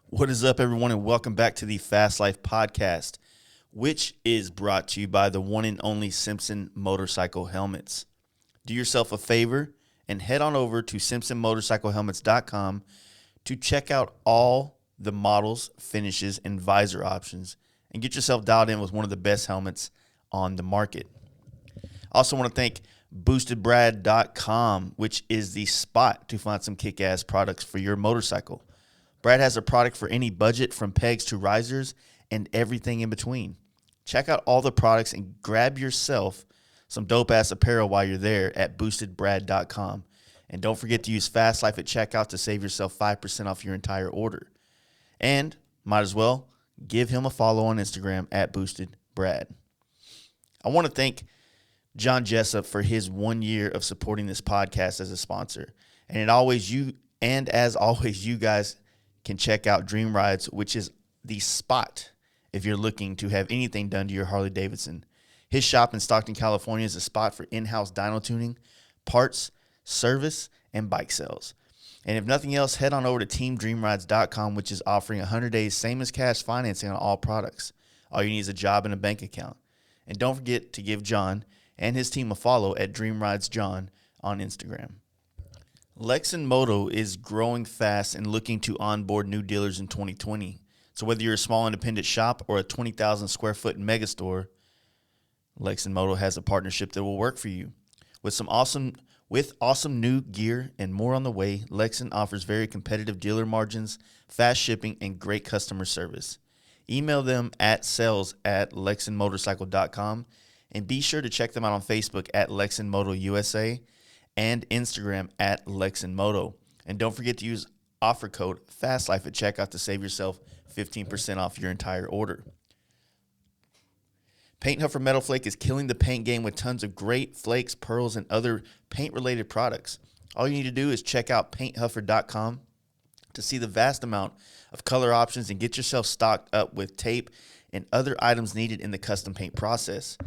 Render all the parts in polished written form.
What is up, everyone, and welcome back to the Fast Life Podcast, which is brought to you by the one and only Simpson Motorcycle Helmets. Do yourself a favor and head on over to simpsonmotorcyclehelmets.com to check out all the models, finishes, and visor options and get yourself dialed in with one of the best helmets on the market. I also want to thank boostedbrad.com, which is the spot to find some kick-ass products for your motorcycle. Brad has a product for any budget, from pegs to risers and everything in between. Check out all the products and grab yourself some dope-ass apparel while you're there at boostedbrad.com. And don't forget to use Fast Life at checkout to save yourself 5% off your entire order. And might as well give him a follow on Instagram at boostedbrad. I want to thank John Jessup for his 1 year of supporting this podcast as a sponsor. And as always, you guys can check out Dream Rides, which is the spot if you're looking to have anything done to your Harley-Davidson. His shop in Stockton, California is a spot for in-house dyno tuning, parts, service, and bike sales. And if nothing else, head on over to teamdreamrides.com, which is offering 100 days same as cash financing on all products. All you need is a job and a bank account. And don't forget to give John and his team a follow at DreamRidesJohn on Instagram. Lexan Moto is growing fast and looking to onboard new dealers in 2020. So whether you're a small independent shop or a 20,000 square foot mega store, Lexan Moto has a partnership that will work for you. With awesome new gear and more on the way, Lexan offers very competitive dealer margins, fast shipping, and great customer service. Email them at sales@lexanmotorcycle.com and be sure to check them out on Facebook at Lexan Moto USA and Instagram at Lexan Moto. And don't forget to use offer code FASTLIFE at checkout to save yourself 15% off your entire order. Paint Huffer Metal Flake is killing the paint game with tons of great flakes, pearls, and other paint-related products. All you need to do is check out painthuffer.com to see the vast amount of color options and get yourself stocked up with tape and other items needed in the custom paint process.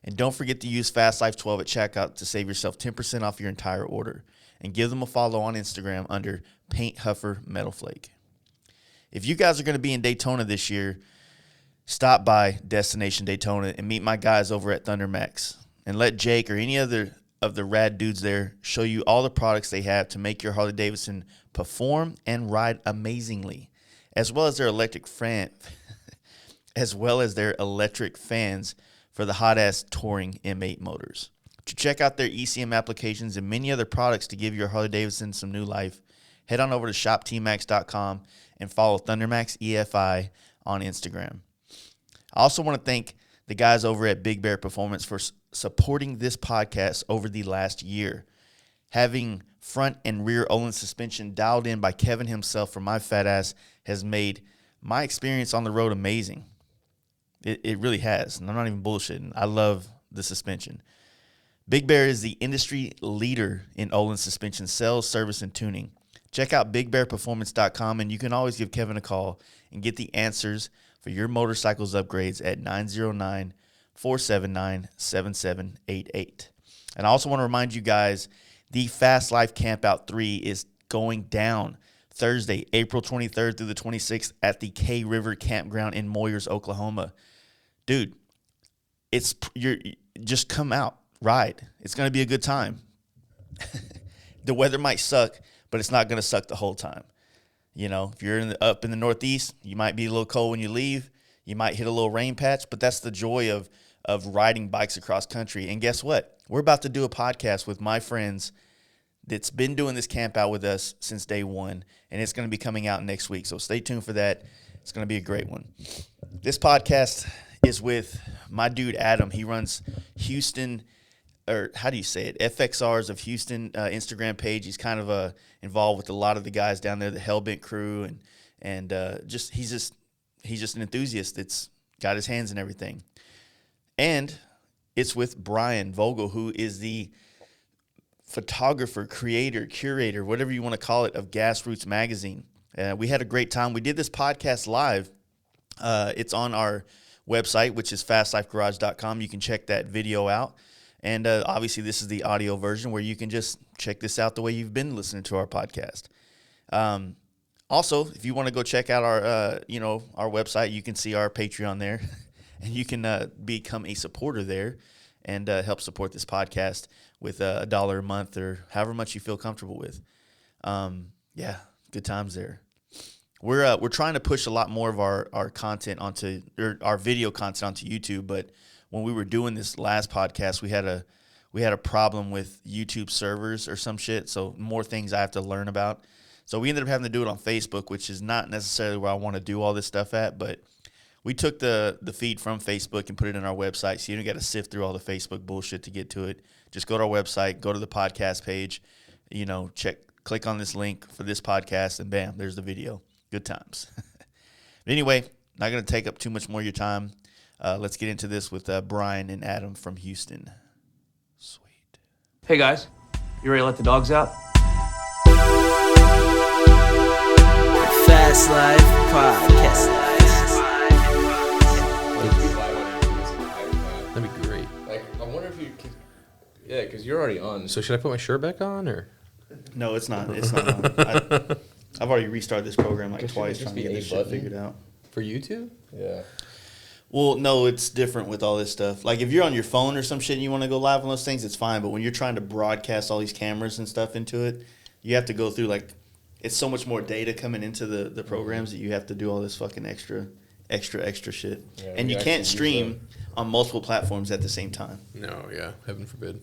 And don't forget to use FastLife12 at checkout to save yourself 10% off your entire order. And give them a follow on Instagram under Paint Huffer Metal Flake. If you guys are going to be in Daytona this year, stop by Destination Daytona and meet my guys over at Thunder Max. And let Jake or any other of the rad dudes there show you all the products they have to make your Harley-Davidson perform and ride amazingly, as well as their electric fans for the hot-ass touring M8 motors. To check out their ECM applications and many other products to give your Harley-Davidson some new life, head on over to shoptmax.com and follow Thundermax EFI on Instagram. I also want to thank the guys over at Big Bear Performance for supporting this podcast over the last year. Having front and rear Olin suspension dialed in by Kevin himself for my fat ass has made my experience on the road amazing. It really has, and I'm not even bullshitting. I love the suspension. Big Bear is the industry leader in Olin suspension sales, service, and tuning. Check out bigbearperformance.com, and you can always give Kevin a call and get the answers for your motorcycle's upgrades at 909-479-7788. And I also want to remind you guys, the Fast Life Campout 3 is going down Thursday, April 23rd through the 26th at the Kriver campground in Moyers, Oklahoma. Dude, just come out, ride. It's going to be a good time. The weather might suck, but it's not going to suck the whole time. You know, if you're up in the Northeast, you might be a little cold when you leave. You might hit a little rain patch, but that's the joy of riding bikes across country. And guess what? We're about to do a podcast with my friends that's been doing this camp out with us since day one, and it's going to be coming out next week. So stay tuned for that. It's going to be a great one. This podcast is with my dude, Adam. He runs Houston, or how do you say it? FXRs of Houston Instagram page. He's kind of involved with a lot of the guys down there, the Hellbent crew, and he's just an enthusiast that's got his hands in everything. And it's with Brian Vogel, who is the photographer, creator, curator, whatever you want to call it, of Gas Roots Magazine. We had a great time. We did this podcast live. It's on our website, which is fastlifegarage.com. You can check that video out. And obviously, this is the audio version where you can just check this out the way you've been listening to our podcast. Also, if you want to go check out our our website, you can see our Patreon there, and you can become a supporter there and help support this podcast with $1 a month or however much you feel comfortable with. Yeah, good times there. We're trying to push a lot more of our content onto our video content onto YouTube, but when we were doing this last podcast, we had a problem with YouTube servers or some shit, so more things I have to learn about. So we ended up having to do it on Facebook, which is not necessarily where I want to do all this stuff at, but we took the feed from Facebook and put it in our website, so you don't got to sift through all the Facebook bullshit to get to it. Just go to our website, go to the podcast page, click on this link for this podcast, and bam, there's the video. Good times. Anyway, not going to take up too much more of your time. Let's get into this with Brian and Adam from Houston. Sweet. Hey guys, you ready to let the dogs out? Fast Life Podcast. That'd be great. Like, I wonder if you could... Yeah, because you're already on. So should I put my shirt back on, or? No, it's not. It's not on. I've already restarted this program like twice trying to get this shit figured out. For YouTube? Yeah. Well, no, it's different with all this stuff. Like, if you're on your phone or some shit and you want to go live on those things, it's fine. But when you're trying to broadcast all these cameras and stuff into it, you have to go through, like, it's so much more data coming into the programs that you have to do all this fucking extra shit. Yeah, and you can't stream on multiple platforms at the same time. No, yeah. Heaven forbid.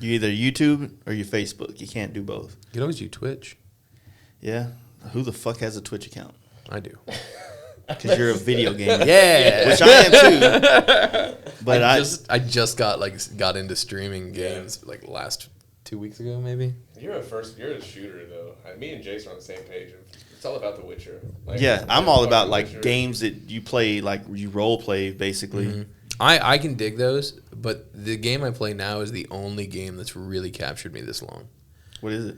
You either YouTube or you Facebook. You can't do both. You can always do Twitch. Yeah. Who the fuck has a Twitch account? I do. Because you're a video gamer. Yeah. Which I am too. But I just got into streaming games like last 2 weeks ago, maybe. You're a shooter though. Me and Jason are on the same page. It's all about The Witcher. Like, yeah, I'm all about like games that you play, like you role play basically. Mm-hmm. I can dig those, but the game I play now is the only game that's really captured me this long. What is it?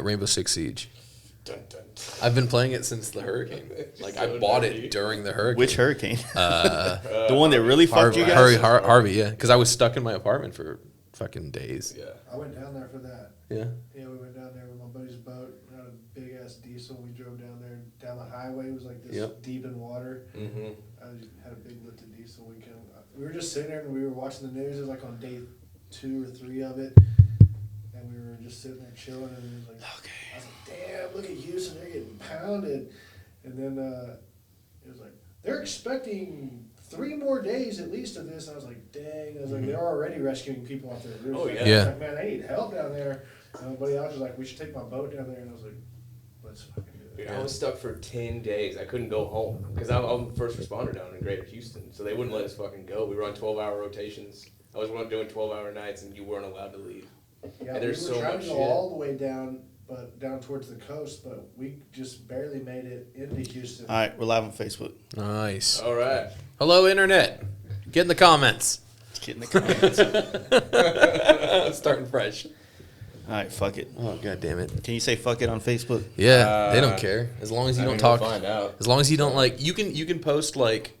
Rainbow Six Siege. Dun, dun. I've been playing it since the hurricane. Like, I bought it during the hurricane. Which hurricane? The one that really fucked you guys? Harvey, yeah. Because I was stuck in my apartment for fucking days. Yeah. I went down there for that. Yeah? Yeah, we went down there with my buddy's boat. We had a big-ass diesel. We drove down there. Down the highway. It was like this deep in water. Mm-hmm. I had a big lifted diesel. We were just sitting there and we were watching the news. It was like on day 2 or 3 of it. And we were just sitting there chilling, and it was like, okay. I was like, damn, look at Houston, they're getting pounded. And then it was like, they're expecting 3 more days at least of this. And I was like, dang. I was like, they're already rescuing people off their roofs. Oh, yeah. I was like, man, they need help down there. And my buddy else was like, we should take my boat down there. And I was like, let's fucking do it. Dude, I was stuck for 10 days. I couldn't go home because I'm the first responder down in Greater Houston. So they wouldn't let us fucking go. We were on 12-hour rotations. I was doing 12-hour nights, and you weren't allowed to leave. Yeah, and there's we were so trying much to go shit. all the way down towards the coast, but we just barely made it into Houston. All right, we're live on Facebook. Nice. All right. Hello, Internet. Get in the comments. Get in the comments. Starting fresh. All right, fuck it. Oh, God damn it. Can you say fuck it on Facebook? Yeah, they don't care. As long as you don't talk. We'll find out. As long as you don't, like, you can post, like,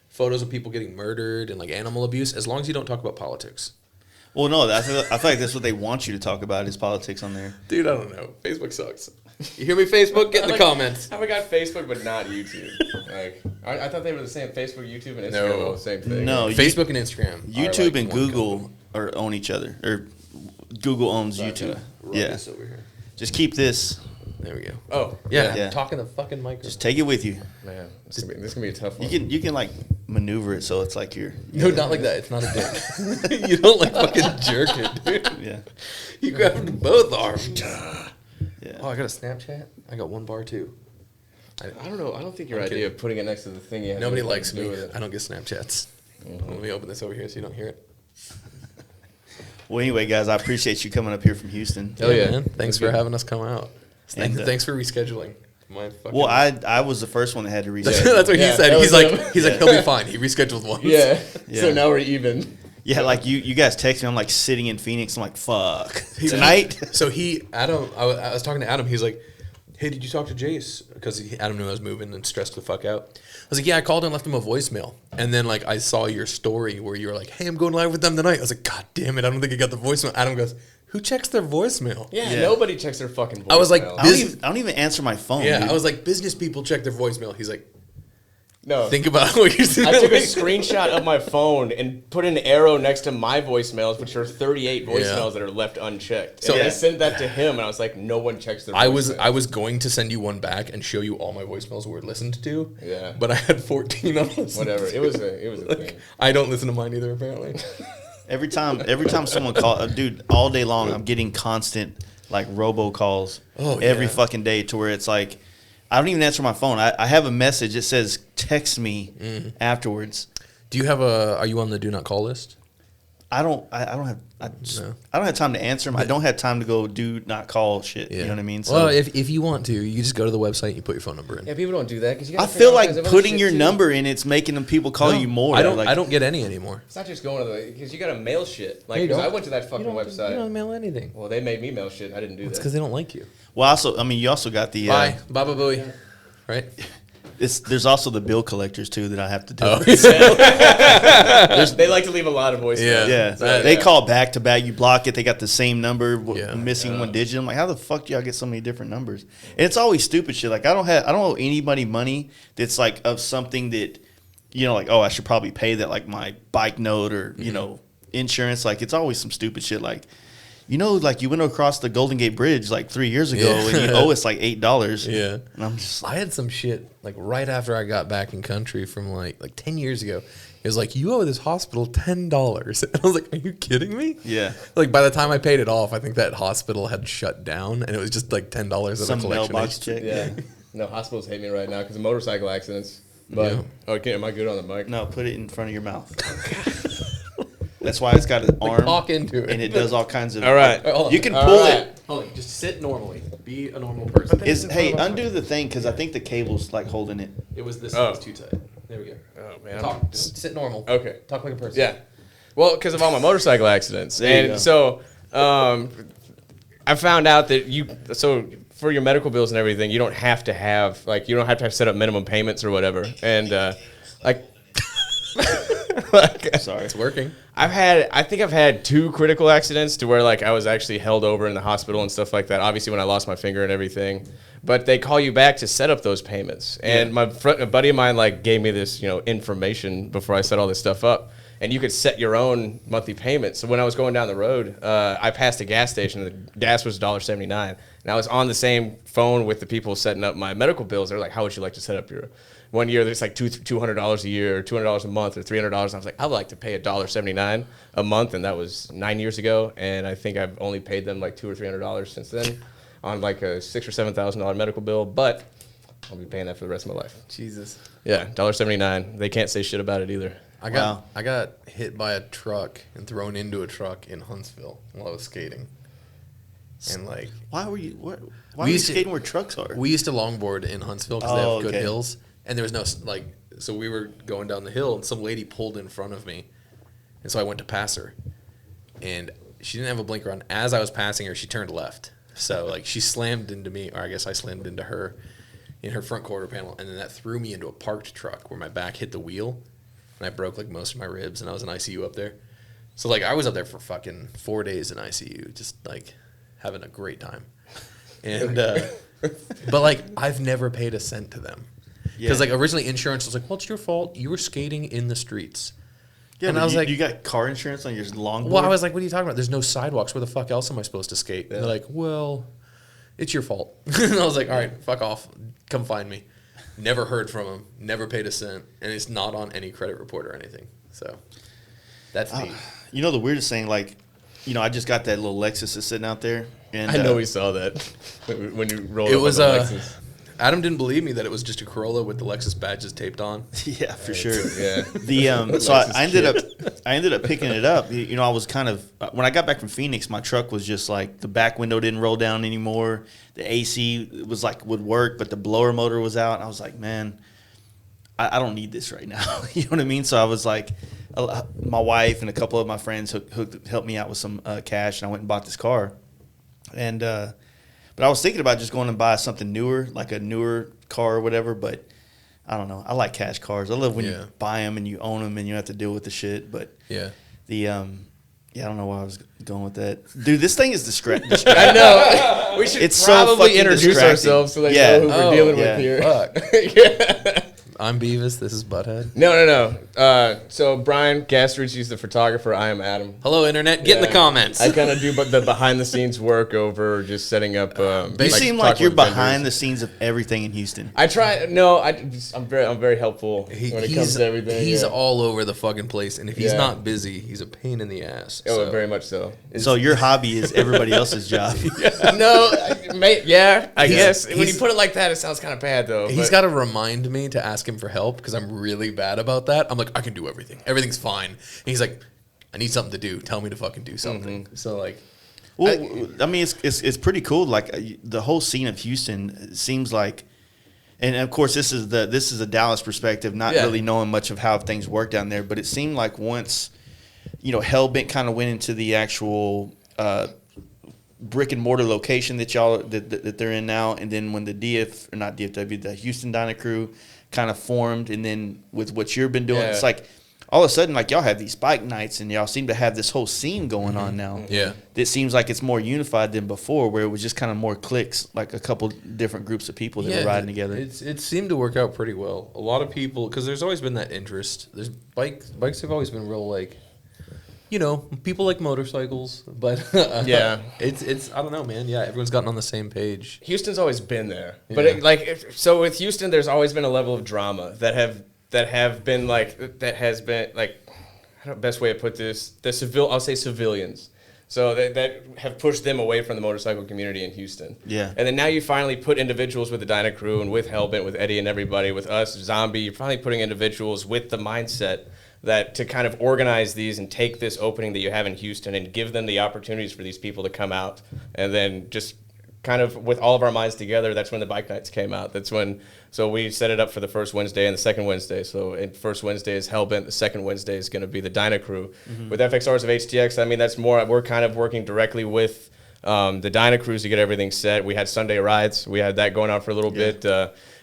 photos of people getting murdered and, like, animal abuse, as long as you don't talk about politics. Well, no, I feel like that's what they want you to talk about is politics on there. Dude, I don't know. Facebook sucks. You hear me, Facebook? Get in the comments. How we got Facebook but not YouTube? Like, I thought they were the same. Facebook, YouTube, and Instagram were all the same thing. No, Facebook and Instagram. YouTube like and Google own each other, or Google owns YouTube. Yeah, This over here. just keep this. There we go. Oh, Yeah, Yeah. talking the fucking microphone. Just take it with you. man. This is gonna be a tough one. You can like maneuver it so it's like you're. No, not like that. It's not a dick. You don't like fucking jerk it, dude. Yeah. You grab it with both arms. Yeah. Oh, I got a Snapchat. I got one bar too. I don't know. I don't think your I'm idea kidding. of putting it next to the thing you have Nobody to likes do me. with it. I don't get Snapchats. Let me open this over here so you don't hear it. Well, anyway, guys, I appreciate you coming up here from Houston. Oh yeah, man. Thanks That's for good. having us come out. And, Thanks for rescheduling. My fucking Well, I was the first one that had to reset. That's what he Yeah, said. that He's was like, him. he'll be fine. He rescheduled once. Yeah. Yeah. So now we're even. Yeah, like you guys text me. I'm like sitting in Phoenix. I'm like, fuck. Tonight? So Adam, I was talking to Adam. He's like, hey, did you talk to Jace? Because Adam knew I was moving and stressed the fuck out. I was like, yeah, I called and left him a voicemail. And then like I saw your story where you were like, hey, I'm going live with them tonight. I was like, God damn it, I don't think I got the voicemail. Adam goes, Who checks their voicemail? Yeah, nobody checks their fucking voicemail. I was like, I don't even answer my phone. yeah, dude. I was like, business people check their voicemail. He's like, no. think about what you're saying. I took a screenshot of my phone and put an arrow next to my voicemails, which are 38 voicemails that are left unchecked. So and I sent that to him, and I was like, no one checks their voicemail. I was going to send you one back and show you all my voicemails were listened to. Yeah. But I had 14 of them. Whatever. It was a thing. I don't listen to mine either, apparently. Every time someone calls, dude, all day long, I'm getting constant like robocalls every fucking day to where it's like, I don't even answer my phone. I have a message that says text me afterwards. Do you have are you on the do not call list? I don't have time to answer them. I don't have time to go do not call shit. Yeah. You know what I mean? So Well, if you want to, you just go to the website and you put your phone number in. Yeah, people don't do that because you. I feel like putting your number in, it's making them people call you more. I don't. Like, I don't get any anymore. It's not just going to the because you got to mail shit. Like You because don't. I went to that fucking website. You don't mail anything. Well, they made me mail shit. I didn't do It's that. because they don't like you. Well, you also got the Bye, Baba Booey. Right? there's also the bill collectors too that I have to do. Oh. They like to leave a lot of voicemails. Yeah, So, they call back to back. You block it. They got the same number, Yeah. missing one digit. I'm like, how the fuck do y'all get so many different numbers? And it's always stupid shit. Like I don't owe anybody money that's like of something that, like, oh, I should probably pay that, like my bike note or insurance. Like it's always some stupid shit. Like, like you went across the Golden Gate Bridge like 3 years ago and you owe us like $8. Yeah. And I'm just I had some shit like right after I got back in country from like 10 years ago. It was like, you owe this hospital $10. And I was like, are you kidding me? Yeah. Like by the time I paid it off, I think that hospital had shut down and it was just like $10 as a some collection. mailbox check. Yeah. No, hospitals hate me right now because of motorcycle accidents. But okay, am I good on the mic? No, put it in front of your mouth. That's why it's got an arm. Talk into it. And it does all kinds of. All right. Hold on. You can pull right. it. Hold on, just sit normally. Be a normal person. Hey, undo the thing because I think the cable's like holding it. It was this. Oh. It was too tight. There we go. Oh man. Talk. Just sit normal. Okay. Talk like a person. Yeah. Well, because of all my motorcycle accidents. There you And so I found out that so for your medical bills and everything, you don't have to have set up minimum payments or whatever. And Sorry. It's working. I think I've had 2 critical accidents to where like I was actually held over in the hospital and stuff like that. Obviously when I lost my finger and everything, but they call you back to set up those payments. And a buddy of mine like gave me this, information before I set all this stuff up. And you could set your own monthly payment. So when I was going down the road, I passed a gas station. And the gas was $1.79. And I was on the same phone with the people setting up my medical bills. They're like, how would you like to set up your... One year, there's like $200 a year, or $200 a month, or $300. And I was like, I would like to pay $1.79 a month. And that was 9 years ago. And I think I've only paid them like $200 or $300 since then on like a $6,000 or $7,000 medical bill. But I'll be paying that for the rest of my life. Jesus. Yeah, $1.79. They can't say shit about it either. I got hit by a truck and thrown into a truck in Huntsville while I was skating. And like, Why were you skating where trucks are? we used to longboard in Huntsville because they have good okay. hills, and there was no so we were going down the hill and some lady pulled in front of me, and so I went to pass her, and she didn't have a blinker on. As I was passing her, she turned left, so like she slammed into me, or I guess I slammed into her in her front quarter panel, and then that threw me into a parked truck where my back hit the wheel. And I broke like most of my ribs, and I was in ICU up there. So like I was up there for fucking 4 days in ICU, just like having a great time. And but like I've never paid a cent to them because like originally insurance was like, well, it's your fault. You were skating in the streets. Yeah, and I was like, you got car insurance on your longboard? well, I was like, what are you talking about? There's no sidewalks. Where the fuck else am I supposed to skate? And they're like, well, it's your fault. And I was like, all right, fuck off. Come find me. Never heard from him. Never paid a cent. And it's not on any credit report or anything. So that's neat. The weirdest thing, like, I just got that little Lexus that's sitting out there. And I know we saw that when you rolled It up was on the Lexus. Adam didn't believe me that it was just a Corolla with the Lexus badges taped on. Yeah, for sure. Yeah. The so I ended up picking it up. I was kind of when I got back from Phoenix, my truck was just like the back window didn't roll down anymore. The AC was like would work, but the blower motor was out. And I was like, man, I don't need this right now. You know what I mean? So I was like, my wife and a couple of my friends helped me out with some cash, and I went and bought this car. And but I was thinking about just going and buy something newer, like a newer car or whatever. But I don't know. I like cash cars. I love when you buy them and you own them and you have to deal with the shit. But Yeah. Yeah, I don't know why I was going with that. Dude, this thing is distracting. I know. We should It's so probably fucking introduce distracting. ourselves so they Yeah. know who we're Oh, dealing yeah. with here. Fuck. I'm Beavis. This is Butthead. No. So Brian Gastrucci's the photographer. I am Adam. Hello, internet. Get in the Yeah. comments. I kind of do the behind the scenes work over just setting up. You seem like you're behind the scenes of everything in Houston. I try. No, I'm very helpful when it comes to everything. He's yeah. all over the fucking place, and if he's Yeah. not busy, he's a pain in the ass. Oh, so. very much so. So your hobby is everybody else's job. I guess when you he's- put it like that, it sounds kind of bad though. He's got to remind me to ask him for help because I'm really bad about that. I'm like, I can do everything. Everything's fine. And he's like, I need something to do. Tell me to fucking do something. So like, Well, I mean, it's pretty cool. Like the whole scene of Houston seems like, and of course this is a Dallas perspective, not Yeah. really knowing much of how things work down there. But it seemed like once, Hellbent kind of went into the actual brick and mortar location that y'all that they're in now, and then when the the Houston Dyna Crew kind of formed, and then with what you've been doing, Yeah. it's like all of a sudden, like y'all have these bike nights, and y'all seem to have this whole scene going on now. Yeah. It seems like it's more unified than before, where it was just kind of more cliques, like a couple different groups of people that were riding together. It seemed to work out pretty well. A lot of people, because there's always been that interest. There's bikes have always been real like, people like motorcycles, but Yeah. it's I don't know, man. Yeah, everyone's gotten on the same page. Houston's always been there, Yeah. but so with Houston, there's always been a level of drama that has been best way to put this, I'll say civilians. So that have pushed them away from the motorcycle community in Houston. Yeah. And then now you finally put individuals with the Dyna Crew and with Hellbent, with Eddie and everybody, with us, Zombie, you're finally putting individuals with the mindset that to kind of organize these and take this opening that you have in Houston and give them the opportunities for these people to come out. And then just kind of with all of our minds together, that's when the bike nights came out. So we set it up for the first Wednesday and the second Wednesday. So first Wednesday is Hellbent, the second Wednesday is going to be the Dyna Crew. With FXRs of HTX, I mean, that's more, we're kind of working directly with the Dyna Crews to get everything set. We had Sunday rides. We had that going on for a little bit.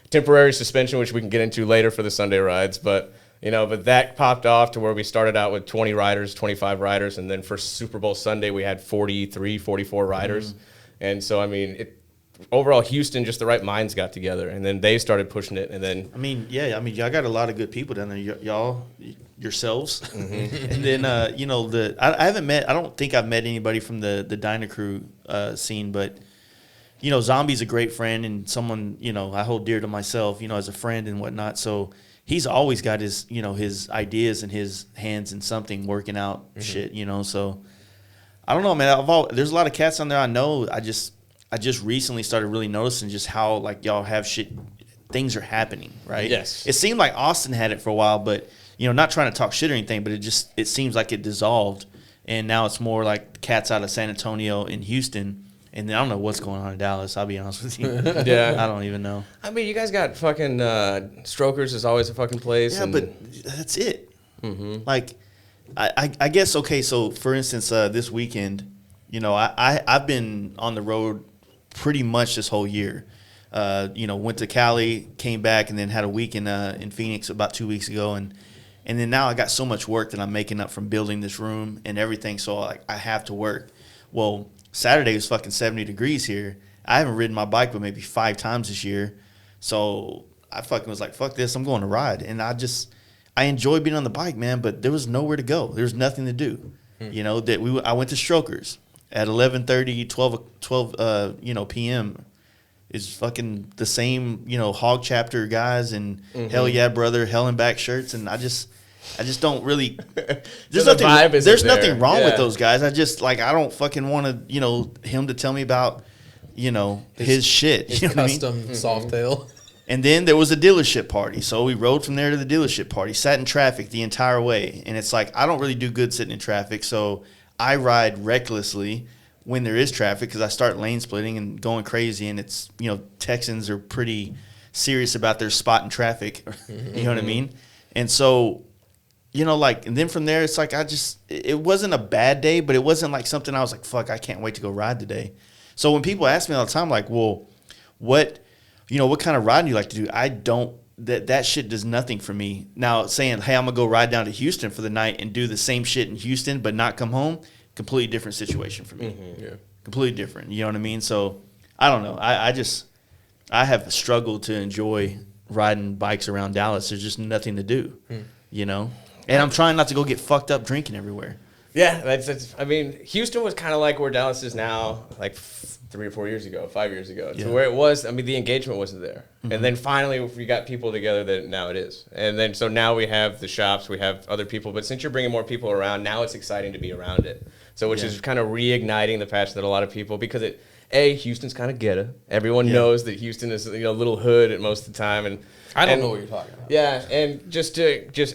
Temporary suspension, which we can get into later for the Sunday rides. But that popped off to where we started out with 20 riders, 25 riders. And then for Super Bowl Sunday, we had 43, 44 riders. And so, I mean, overall, Houston, just the right minds got together, and then they started pushing it, and then... y'all got a lot of good people down there, y'all, yourselves. And then, I don't think I've met anybody from the Dyna Crew scene, but, Zombie's a great friend and someone, I hold dear to myself, as a friend and whatnot. So he's always got his, his ideas and his hands in something working out shit, so... I don't know, man. There's a lot of cats on there I know. I just recently started really noticing just how like y'all have shit. Things are happening, right? Yes. It seemed like Austin had it for a while, but not trying to talk shit or anything, but it seems like it dissolved, and now it's more like cats out of San Antonio and Houston, and then I don't know what's going on in Dallas. I'll be honest with you. Yeah. I don't even know. I mean, you guys got fucking Strokers is always a fucking place. Yeah, but that's it. Like. I guess, okay, so for instance, this weekend, I've been on the road pretty much this whole year. Went to Cali, came back, and then had a week in Phoenix about 2 weeks ago. And then now I got so much work that I'm making up from building this room and everything, so I have to work. Well, Saturday was fucking 70 degrees here. I haven't ridden my bike but maybe 5 times this year. So I fucking was like, fuck this, I'm going to ride. And I enjoy being on the bike, man, but there was nowhere to go. There was nothing to do. I went to Strokers at 11:30, 12 p.m. Is fucking the same, Hog Chapter guys and Hell Yeah Brother, Hell and Back shirts, and I just don't really. There's So the vibe isn't there's there. nothing wrong with Yeah. those guys. I don't fucking want to, him to tell me about, his shit. His You know what I mean? custom Softail. And then there was a dealership party. So we rode from there to the dealership party, sat in traffic the entire way. And it's like, I don't really do good sitting in traffic. So I ride recklessly when there is traffic because I start lane splitting and going crazy. And it's, Texans are pretty serious about their spot in traffic. You know what I mean? And so, and then from there, it's like, it wasn't a bad day, but it wasn't like something I was like, fuck, I can't wait to go ride today. So when people ask me all the time, like, well, what kind of riding do you like to do? I don't, that shit does nothing for me. Now, saying, hey, I'm going to go ride down to Houston for the night and do the same shit in Houston but not come home, completely different situation for me. Yeah. Completely different. You know what I mean? So I don't know. I have struggled to enjoy riding bikes around Dallas. There's just nothing to do, you know? And I'm trying not to go get fucked up drinking everywhere. Yeah, that's I mean, Houston was kind of like where Dallas is now, like 3 or 4 years ago, 5 years ago. Yeah. To where it was, I mean, the engagement wasn't there. And then finally we got people together that now it is. And then so now we have the shops, we have other people. But since you're bringing more people around, now it's exciting to be around it. So which is kind of reigniting the passion that a lot of people, because Houston's kind of ghetto. Everyone knows that Houston is, a little hood at most of the time. And I don't know what you're talking about. Yeah, and just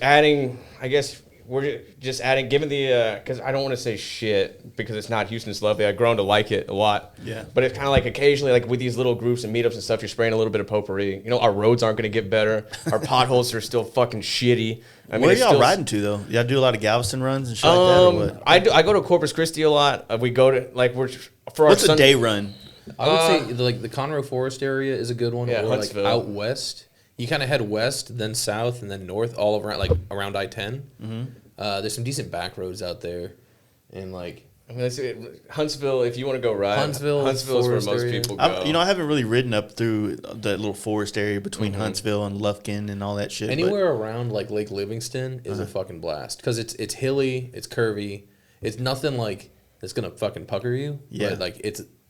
adding, I guess we're just adding, given the, because I don't want to say shit because it's not Houston's lovely. I've grown to like it a lot. Yeah. But it's kind of like occasionally, like with these little groups and meetups and stuff, you're spraying a little bit of potpourri. Our roads aren't going to get better. Our potholes are still fucking shitty. I mean, Where are it's y'all still riding to, though? Y'all do a lot of Galveston runs and shit like that, or what? I go to Corpus Christi a lot. We go to, like, for What's our a day run? I would say the Conroe Forest area is a good one. Yeah, or like Huntsville. out west. You kind of head west, then south, and then north, all around, like around I-10. There's some decent back roads out there, and like I mean, that's it. Huntsville, if you want to go ride, Huntsville is where Forest most area. people go. I haven't really ridden up through the little forest area between Huntsville and Lufkin and all that shit. anywhere around like Lake Livingston is a fucking blast because it's hilly, it's curvy, it's nothing like that's gonna fucking pucker you. Yeah. But like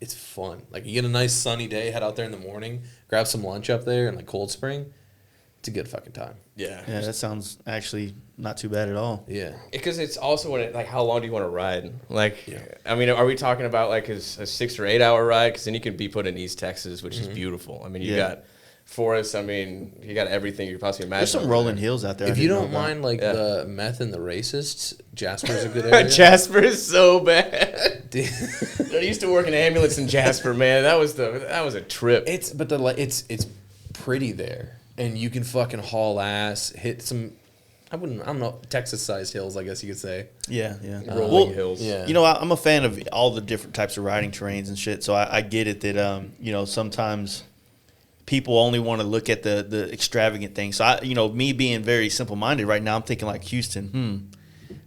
it's fun. Like you get a nice sunny day, head out there in the morning, grab some lunch up there in like Cold Spring. It's a good fucking time. Yeah. Yeah, that sounds actually not too bad at all. Yeah. Because it's also when like how long do you want to ride? Like, I mean, are we talking about like a 6 or 8 hour ride? Because then you can be put in East Texas, which is beautiful. I mean, you got forests. I mean, you got everything you could possibly imagine. There's some rolling hills out there. If I you didn't don't know about. mind like the meth and the racists, Jasper's a good area. Jasper is so bad. I used to work in an ambulance in Jasper, man. That was a trip. It's pretty there, and you can fucking haul ass, hit some. I don't know, Texas-sized hills, I guess you could say. Yeah. Rolling hills. Yeah. I'm a fan of all the different types of riding terrains and shit. So I get it that sometimes people only want to look at the extravagant things. So me being very simple-minded right now, I'm thinking like Houston.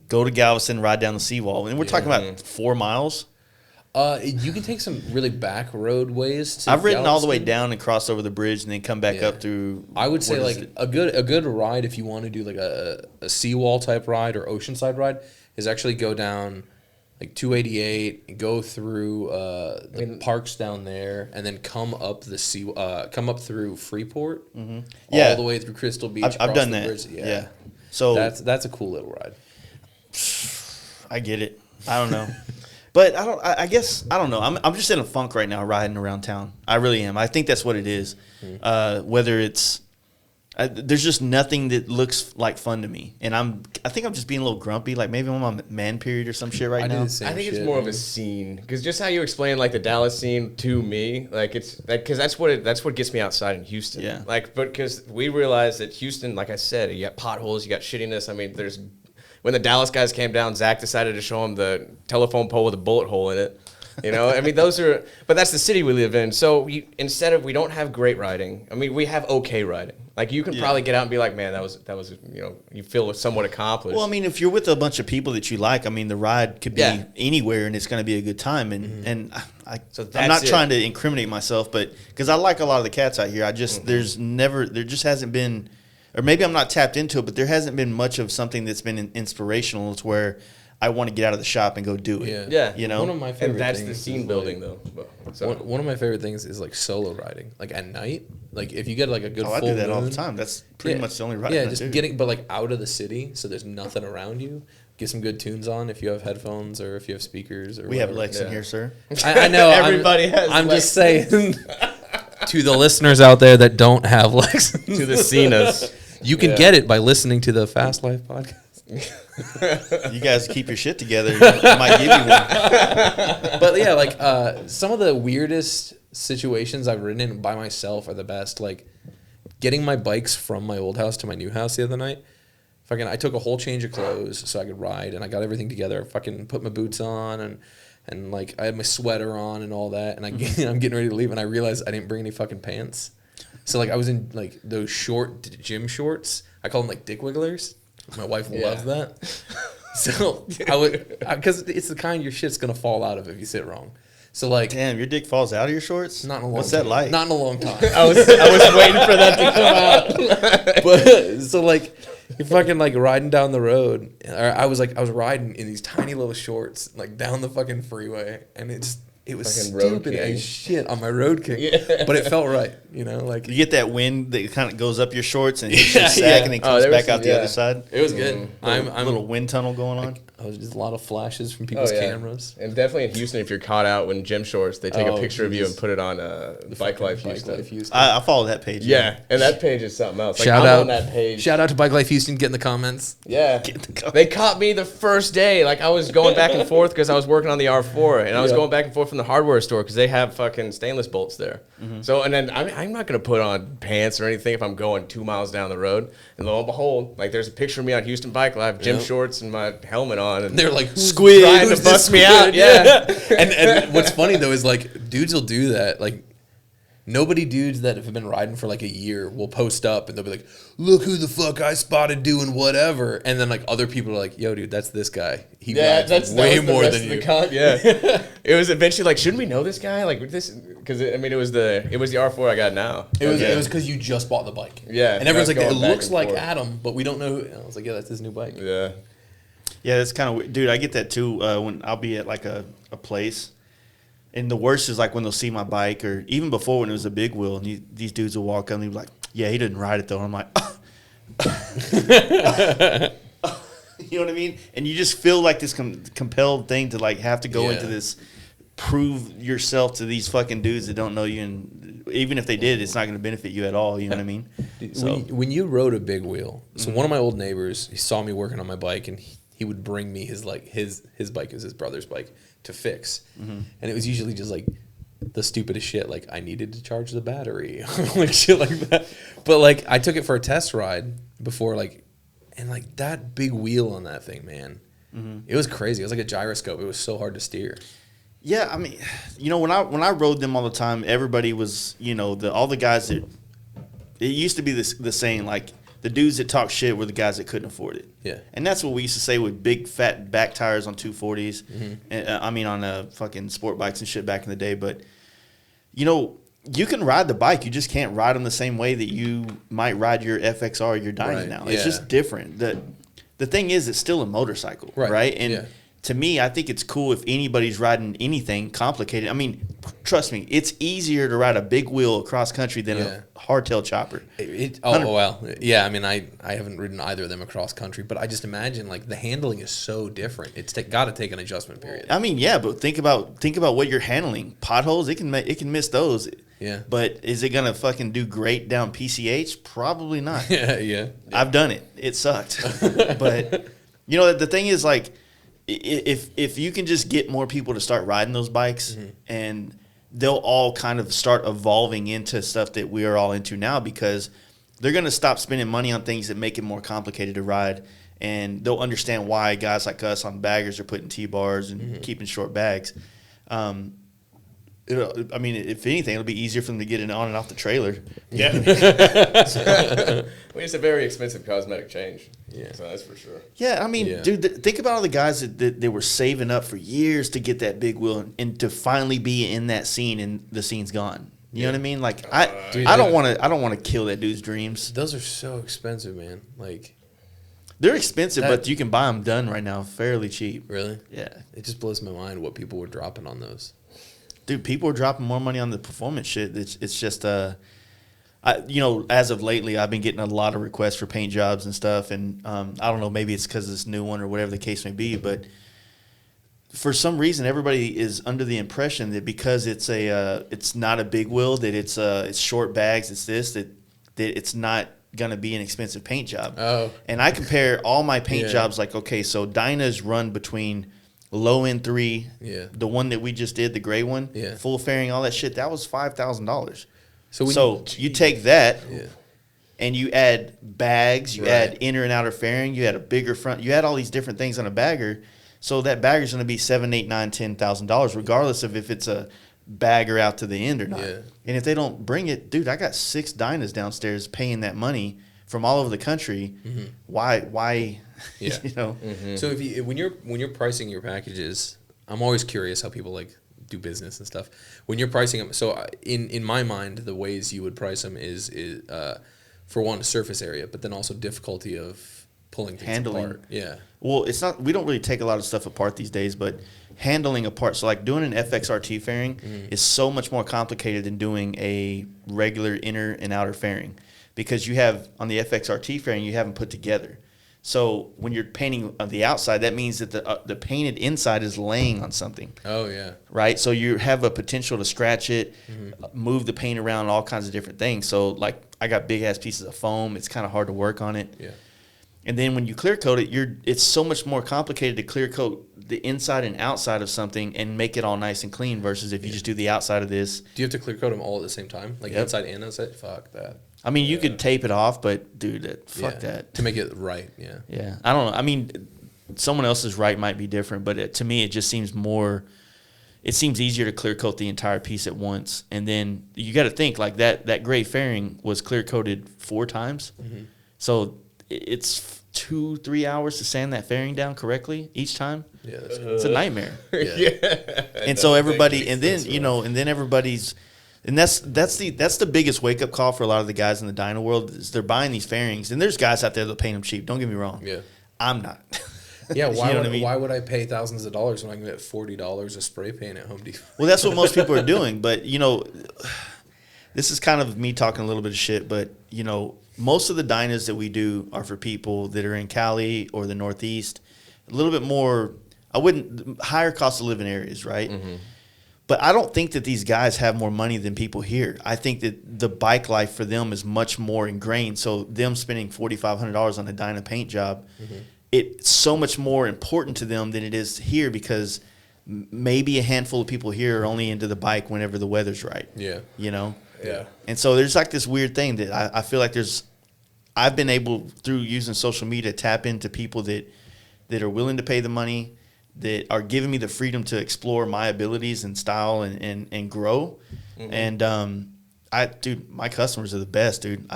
Go to Galveston, ride down the seawall, and we're talking about 4 miles. You can take some really back roadways. To I've ridden all the way Galveston. down and crossed over the bridge and then come back up through. I would say what is like it? a good ride if you want to do like a seawall type ride or oceanside ride is actually go down like 288 and go through the parks down there and then come up through Freeport all the way through Crystal Beach. I've across done the that. bridge. Yeah. So that's a cool little ride. I get it. I don't know. But I guess I don't know. I'm just in a funk right now riding around town. I really am. I think that's what it is. Whether it's there's just nothing that looks like fun to me, and I think I'm just being a little grumpy. Like maybe I'm on my man period or some shit right now. I think it's more of a scene, because just how you explain like the Dallas scene to me, like it's like, because that's what gets me outside in Houston. Yeah. Like, but because we realized that Houston, like I said, you got potholes, you got shittiness. I mean, when the Dallas guys came down, Zach decided to show them the telephone pole with a bullet hole in it. I mean, but that's the city we live in. So we don't have great riding. I mean, we have okay riding. Like you can probably get out and be like, man, that was you feel somewhat accomplished. Well, I mean, if you're with a bunch of people that you like, I mean, the ride could be anywhere and it's going to be a good time. And I'm not trying to incriminate myself, but because I like a lot of the cats out here, I just there just hasn't been, or maybe I'm not tapped into it, but there hasn't been much of something that's been inspirational. It's where I want to get out of the shop and go do it. Yeah. One of my favorite and that's things the scene is, building, like, though. One of my favorite things is like solo riding, like at night. Like if you get like a good I full do that all the moon- time. That's pretty much the only ride. Yeah, I just do. getting, but like out of the city, so there's nothing around you. Get some good tunes on if you have headphones or if you have speakers or. We have whatever. Lex in here, sir. I know Everybody has I'm Lex. just saying to the listeners out there that don't have Lex, To the Cenas. you can get it by listening to the Fast Life podcast. You guys keep your shit together. I might give you one. But yeah, like some of the weirdest situations I've ridden in by myself are the best. Like getting my bikes from my old house to my new house the other night. I took a whole change of clothes so I could ride, and I got everything together. I fucking put my boots on and like I had my sweater on and all that, and I'm getting ready to leave, and I realized I didn't bring any fucking pants. So like I was in like those short gym shorts. I call them like dick wigglers. My wife loved that. So I would, because it's the kind your shit's gonna fall out of if you sit wrong. So like, Damn, your dick falls out of your shorts? not in a long What's time. that like? Not in a long time. I was waiting for that to come out. But so like, you're fucking like riding down the road. Or I was riding in these tiny little shorts like down the fucking freeway, and it was Fucking road stupid king. as shit on my road kick. Yeah. But it felt right, like You get that wind that kind of goes up your shorts and hits your Yeah, sack yeah. and then Oh, comes there was back some- out the yeah. other side. it was good. I'm A little wind tunnel going on. I was just a lot of flashes from people's cameras. And definitely in Houston, if you're caught out in gym shorts, they take a Oh, picture of you Jesus. and put it on Bike Life Houston. I follow that page. Yeah, and that page is something else. Like, Shout I'm out on that page. Shout out to Bike Life Houston. Get in the comments. Yeah, Get the comments. they caught me the first day. Like I was going back and forth because I was working on the R4, and I was Yeah. going back and forth from the hardware store because they have fucking stainless bolts there. Mm-hmm. So, and then I'm not gonna put on pants or anything if I'm going 2 miles down the road. And lo and behold, like there's a picture of me on Houston Bike Life, gym Yep. shorts and my helmet on, and They're like, who's Squid. trying who's to this bust me squid? out. Yeah. and what's funny though is like dudes will do that. Like dudes that have been riding for like a year will post up and they'll be like, look who the fuck I spotted doing whatever. And then like other people are like, yo, dude, that's this guy. He Yeah, rides that way was the more rest than of you. Yeah, it was eventually like, shouldn't we know this guy? Like this, because I mean, it was the R4 I got now. It was Yeah. because you just bought the bike. Yeah, And everyone's and like, I it was going looks back and like forth. Adam, but we don't know who. And I was like, yeah, that's his new bike. Yeah. Yeah, that's kind of weird. Dude, I get that too when I'll be at like a place. And the worst is like when they'll see my bike or even before when it was a big wheel and these dudes will walk up and they'll be like, yeah, he didn't ride it though. And I'm like, you know what I mean? And you just feel like this compelled thing to like have to go Yeah. into this, prove yourself to these fucking dudes that don't know you. And even if they did, it's not going to benefit you at all. You know what I mean? So, When you rode a big wheel, so one of my old neighbors, he saw me working on my bike, and he would bring me his bike, is his brother's bike, to fix, and it was usually just like the stupidest shit, like I needed to charge the battery, like shit like that. But like I took it for a test ride before, like, and like that big wheel on that thing, man, it was crazy. It was like a gyroscope. It was so hard to steer. yeah, I mean, when I rode them all the time, everybody was, all the guys that, it used to be the saying, like, the dudes that talk shit were the guys that couldn't afford it. Yeah. And that's what we used to say with big fat back tires on 240s. And, I mean, on fucking sport bikes and shit back in the day. But, you can ride the bike. You just can't ride them the same way that you might ride your FXR or your Dyna Right, now. yeah. It's just different. The thing is, it's still a motorcycle, Right, right? And yeah. to me, I think it's cool if anybody's riding anything complicated. I mean, trust me, it's easier to ride a big wheel across country than Yeah. a hardtail chopper. Well, yeah. I mean, I haven't ridden either of them across country, but I just imagine like the handling is so different. It's got to take an adjustment period. I mean, yeah, but think about what you're handling. Potholes, it can miss those. Yeah. But is it gonna fucking do great down PCH? Probably not. yeah. I've done it. It sucked. But the thing is, like, if you can just get more people to start riding those bikes, and they'll all kind of start evolving into stuff that we are all into now, because they're gonna stop spending money on things that make it more complicated to ride, and they'll understand why guys like us on baggers are putting T-bars and keeping short bags. I mean, if anything, it'll be easier for them to get it on and off the trailer. Yeah. I mean, it's a very expensive cosmetic change. Yeah. So that's for sure. Yeah, I mean, Yeah. dude, think about all the guys that they were saving up for years to get that big wheel and to finally be in that scene, and the scene's gone. You know what I mean? Like, Dude, I don't want to kill that dude's dreams. Those are so expensive, man. Like, They're expensive, That- but you can buy them done right now fairly cheap. really? Yeah, It just blows my mind what people were dropping on those. dude, people are dropping more money on the performance shit. It's just as of lately, I've been getting a lot of requests for paint jobs and stuff, and I don't know, maybe it's because of this new one or whatever the case may be, but for some reason, everybody is under the impression that because it's not a big wheel, that it's short bags, that it's not gonna be an expensive paint job. Oh. And I compare all my paint Yeah. jobs, like, okay, so Dyna's run between low end 3, Yeah. the one that we just did, the gray one, Yeah. full fairing, all that shit, that was $5,000. So So you take that Yeah. and you add bags, you Right. add inner and outer fairing, you add a bigger front, you add all these different things on a bagger. So that bagger's going to be $7,000, $8,000, $9,000, $10,000, regardless of if it's a bagger out to the end or not. Yeah. And if they don't bring it, dude, I got 6 Dynas downstairs paying that money from all over the country. Why? Yeah. You know. So when you're pricing your packages, I'm always curious how people like do business and stuff. When you're pricing them, so in my mind, the ways you would price them is for one, surface area, but then also difficulty of pulling things Handling. apart. Yeah. Well, it's not. We don't really take a lot of stuff apart these days, but handling a part. So like doing an FXRT fairing is so much more complicated than doing a regular inner and outer fairing, because you have on the FXRT fairing you have them put together. So when you're painting on the outside, that means that the painted inside is laying on something. Oh yeah. Right. So you have a potential to scratch it, move the paint around, all kinds of different things. So like I got big ass pieces of foam. It's kind of hard to work on it. Yeah. And then when you clear coat it, it's so much more complicated to clear coat the inside and outside of something and make it all nice and clean versus if you just do the outside of this. Do you have to clear coat them all at the same time, like Yep. inside and outside? Fuck that. I mean, you could tape it off, but dude, fuck that. To make it right. Yeah. Yeah, I don't know. I mean, someone else's right might be different, but to me, it just seems more. It seems easier to clear coat the entire piece at once, and then you got to think like that gray fairing was clear coated 4 times, so it's 2-3 hours to sand that fairing down correctly each time. Yeah. It's a nightmare. Yeah. And so everybody, and then and then everybody's. And that's the biggest wake up call for a lot of the guys in the dyno world is they're buying these fairings, and there's guys out there that paint them cheap. Don't get me wrong. Yeah. I'm not. Yeah. You know what I mean? Why would I pay thousands of dollars when I can get $40 of spray paint at Home Depot? Well, that's what most people are doing. But this is kind of me talking a little bit of shit. But most of the dynos that we do are for people that are in Cali or the Northeast, a little bit more. Higher cost of living areas, right? But I don't think that these guys have more money than people here. I think that the bike life for them is much more ingrained. So them spending $4,500 on a dyno paint job, it's so much more important to them than it is here, because maybe a handful of people here are only into the bike whenever the weather's right. Yeah. Yeah. And so there's like this weird thing that I feel like I've been able, through using social media, to tap into people that are willing to pay the money, that are giving me the freedom to explore my abilities and style and grow. And dude, my customers are the best, dude.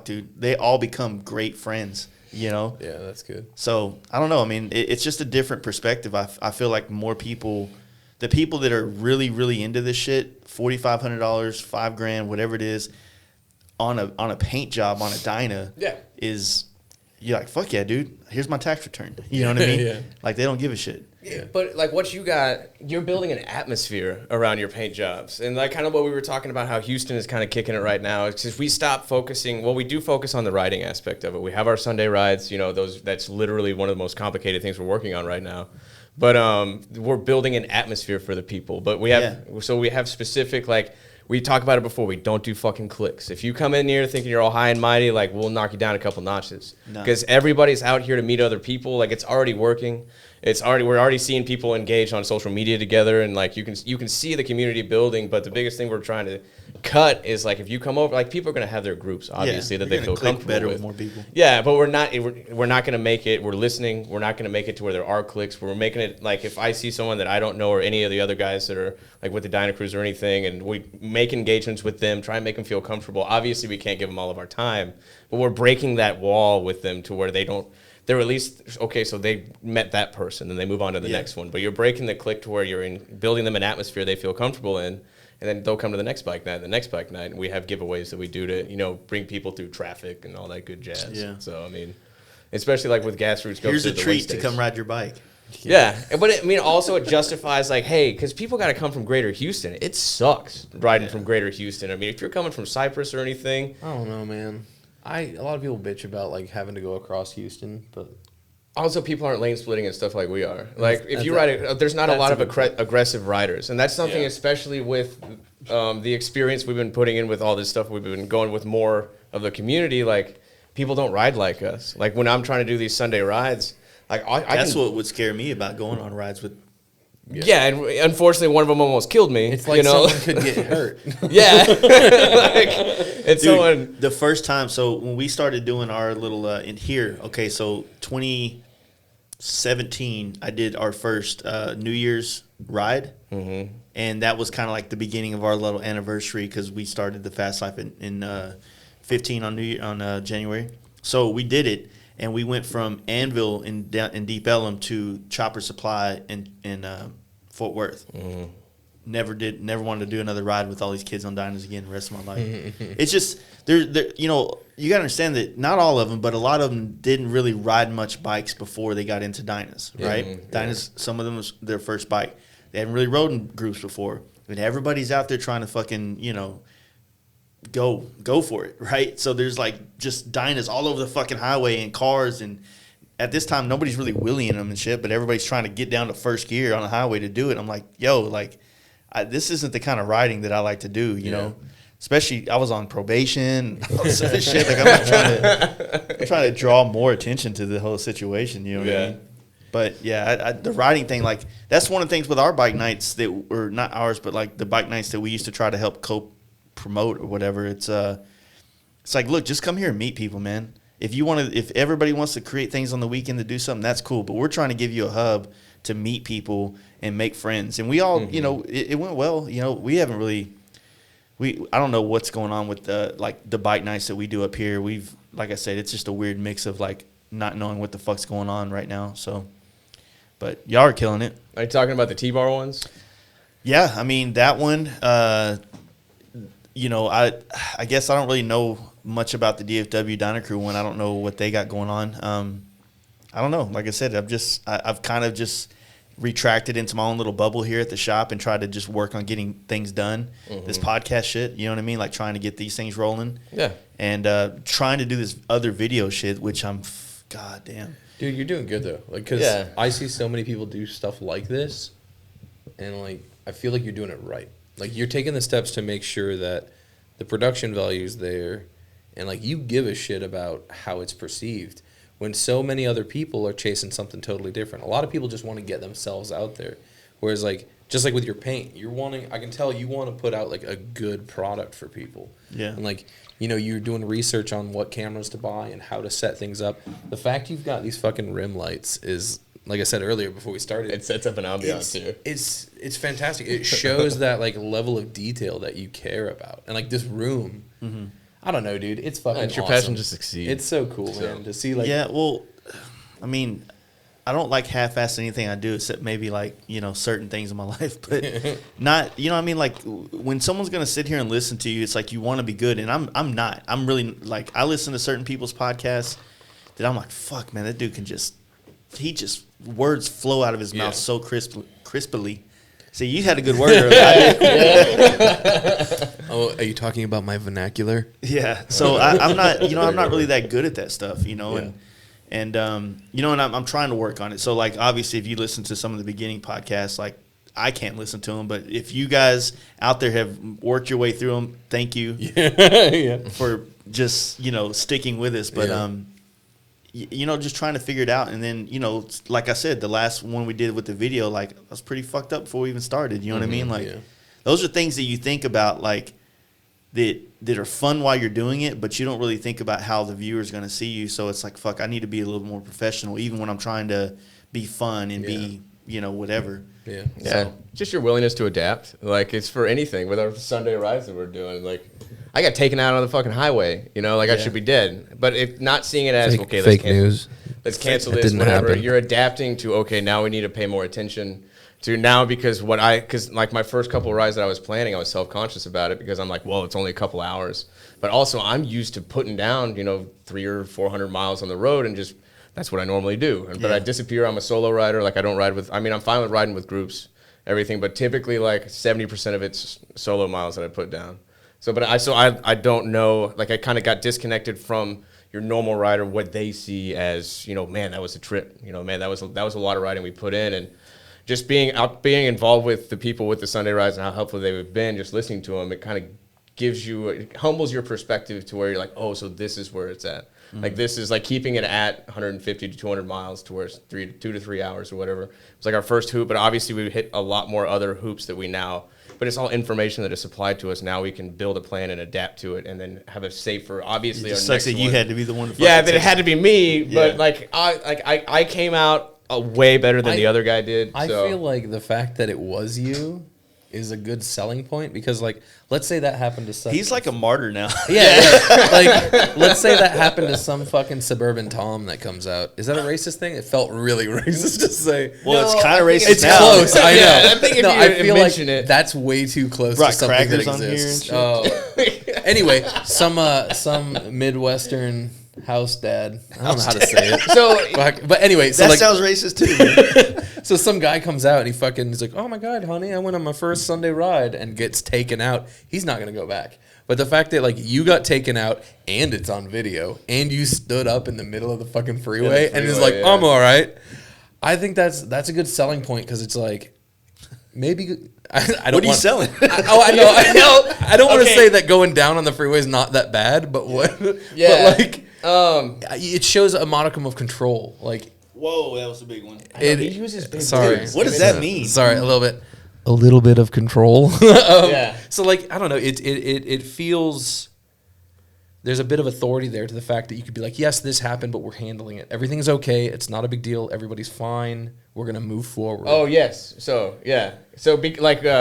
Dude. They all become great friends, Yeah, that's good. So I don't know. I mean, it's just a different perspective. I feel like more people, the people that are really, really into this shit, $4,500, $5,000, whatever it is, on a paint job on a dyno, is. You're like, fuck yeah, dude. Here's my tax return. You know what I mean? Yeah. Like, they don't give a shit. Yeah. But like what you got, you're building an atmosphere around your paint jobs. And like kind of what we were talking about, how Houston is kind of kicking it right now. It's just we stop focusing. Well, we do focus on the riding aspect of it. We have our Sunday rides, that's literally one of the most complicated things we're working on right now. But we're building an atmosphere for the people. But we have specific, like, we talked about it before. We don't do fucking clicks. If you come in here thinking you're all high and mighty, like, we'll knock you down a couple notches. Because everybody's out here to meet other people. Like, it's already working. We're already seeing people engage on social media together, and like you can see the community building. But the biggest thing we're trying to cut is like if you come over, like people are gonna have their groups obviously that they feel comfortable better with more people. Yeah, but we're not gonna make it. We're listening. We're not gonna make it to where there are clicks. We're making it like if I see someone that I don't know or any of the other guys that are like with the Dyna Crews or anything, and we make engagements with them, try and make them feel comfortable. Obviously, we can't give them all of our time, but we're breaking that wall with them to where they're at least, okay, so they met that person, and they move on to the next one. But you're breaking the click to where you're building them an atmosphere they feel comfortable in, and then they'll come to the next bike night, and we have giveaways that we do to, bring people through traffic and all that good jazz. Yeah. So, I mean, especially like with Grassroots. Here's a treat to come ride your bike. Yeah, but also it justifies like, hey, because people got to come from Greater Houston. It sucks riding from Greater Houston. I mean, if you're coming from Cypress or anything. I don't know, man. A lot of people bitch about like having to go across Houston, but also people aren't lane splitting and stuff like we are. Like if you ride there's not a lot of aggressive riders, and that's something especially with the experience we've been putting in with all this stuff. We've been going with more of the community. Like people don't ride like us. Like when I'm trying to do these Sunday rides, like that's what would scare me about going on rides with. Yeah, and unfortunately, one of them almost killed me. It's like someone could get hurt. Yeah, it's someone. The first time, so when we started doing our little in here, okay, so 2017, I did our first New Year's ride, and that was kind of like the beginning of our little anniversary because we started the Fast Life in 15 on January. So we did it, and we went from Anvil in Deep Ellum to Chopper Supply in Fort Worth. Mm-hmm. Never wanted to do another ride with all these kids on Dynas again the rest of my life. It's just they're you know, you got to understand that not all of them, but a lot of them didn't really ride much bikes before they got into Dynas, right? Dynas, some of them was their first bike. They hadn't really rode in groups before. But everybody's out there trying to fucking, you know, go for it, right? So there's like just Dynas all over the fucking highway and cars, and at this time nobody's really wheeling them and shit, but everybody's trying to get down to first gear on the highway to do it. I'm like, yo, like this isn't the kind of riding that I like to do, you know. Especially, I was on probation, all this other shit. Like I'm trying to draw more attention to the whole situation, you know what I mean? But yeah, the riding thing, like that's one of the things with our bike nights that were not ours, but like the bike nights that we used to try to help promote or whatever. It's like, look, just come here and meet people, man. If everybody wants to create things on the weekend to do something, that's cool. But we're trying to give you a hub to meet people and make friends. And we all, you know, it went well. You know, we haven't really. I don't know what's going on with the bike nights that we do up here. Like I said, it's just a weird mix of like not knowing what the fuck's going on right now. So, but y'all are killing it. Are you talking about the T-bar ones? Yeah, I mean that one. You know, I guess I don't really know much about the DFW Dyna Crew one. I don't know what they got going on. I don't know. Like I said, I've kind of just retracted into my own little bubble here at the shop and tried to just work on getting things done. This podcast shit, you know what I mean? Like trying to get these things rolling. Yeah. And trying to do this other video shit, which God damn. Dude, you're doing good though. Like, cause I see so many people do stuff like this, and like I feel like you're doing it right. Like you're taking the steps to make sure that the production value is there, and like you give a shit about how it's perceived. When so many other people are chasing something totally different. A lot of people just want to get themselves out there. Whereas like just like with your paint, I can tell you want to put out like a good product for people. Yeah. And like, you know, you're doing research on what cameras to buy and how to set things up. The fact you've got these fucking rim lights is, like I said earlier before we started, it sets up an ambiance too. It's fantastic. It shows that like level of detail that you care about. And like this room, I don't know, dude. It's fucking it's your awesome. passion to succeed. It's so cool, man, to see like. Yeah, well, I mean, I don't like half-ass anything I do except maybe like, you know, certain things in my life, but not, you know what I mean? Like when someone's going to sit here and listen to you, it's like you want to be good. And I'm not. I'm really like, I listen to certain people's podcasts that I'm like, fuck, man, that dude can words flow out of his mouth so crisply. See, you had a good word earlier. Oh, are you talking about my vernacular? Yeah. So I'm not, you know, I'm not really that good at that stuff, you know, and you know, and I'm trying to work on it. So like, obviously, if you listen to some of the beginning podcasts, like I can't listen to them, but if you guys out there have worked your way through them, thank you for just, you know, sticking with us. But you know, just trying to figure it out. And then, you know, like I said, the last one we did with the video, like I was pretty fucked up before we even started. You know what I mean? Like those are things that you think about, like that are fun while you're doing it, but you don't really think about how the viewer's going to see you. So it's like, fuck, I need to be a little more professional, even when I'm trying to be fun and be, you know, whatever. Yeah. So. Just your willingness to adapt. Like it's for anything with our Sunday rides that we're doing. Like I got taken out on the fucking highway, you know, like I should be dead. But if not seeing it as, okay, fake news. Let's cancel this, whatever. Happen. You're adapting to, okay, now we need to pay more attention to now because like my first couple of rides that I was planning, I was self-conscious about it because I'm like, well, it's only a couple hours. But also I'm used to putting down, you know, 300 or 400 miles on the road and just, that's what I normally do. But I disappear. I'm a solo rider. Like I don't ride with, I mean, I'm fine with riding with groups, everything, but typically like 70% of it's solo miles that I put down. So, but I don't know, like I kind of got disconnected from your normal rider, what they see as, you know, man, that was a trip, you know, man, that was a lot of riding we put in. And just being involved with the people with the Sunday rides and how helpful they've been, just listening to them, it kind of it humbles your perspective to where you're like, oh, so this is where it's at. Like this is like keeping it at 150 to 200 miles to where it's 2 to 3 hours or whatever. It's like our first hoop, but obviously we hit a lot more other hoops that we now, but it's all information that is supplied to us. Now we can build a plan and adapt to it and then have a safer, obviously. It sucks that you had to be the one to that it had to be me, but like I came out way better than the other guy did. I feel like the fact that it was you is a good selling point because, like, let's say that happened to some. He's like a martyr now. Yeah, like let's say that happened to some fucking suburban Tom that comes out. Is that a racist thing? It felt really racist to say. Well, it's kind of racist It's now. close. I know. Yeah, I think if I you feel mention like it. that's way too close Brought to something that crackers on here and exists. shit. Oh. Anyway, some Midwestern house dad. I don't know how to say it. So But anyway, so That like, sounds racist too. so some guy comes out and he's like, "Oh my God, honey, I went on my first Sunday ride," and gets taken out. He's not gonna go back. But the fact that like you got taken out and it's on video and you stood up in the middle of the fucking freeway and is like, yeah. "I'm all right," I think that's a good selling point because it's like maybe I don't. What are you selling? I know. I don't want to Okay. say that going down on the freeway is not that bad, but what? Yeah. But like, it shows a modicum of control. Like, Whoa, that was a big one. he uses big sorry. words. What does that mean? Sorry, a little bit of control. Yeah. So like, I don't know. It feels there's a bit of authority there to the fact that you could be like, yes, this happened, but we're handling it. Everything's okay. It's not a big deal. Everybody's fine. We're gonna move forward. Oh yes. So yeah. So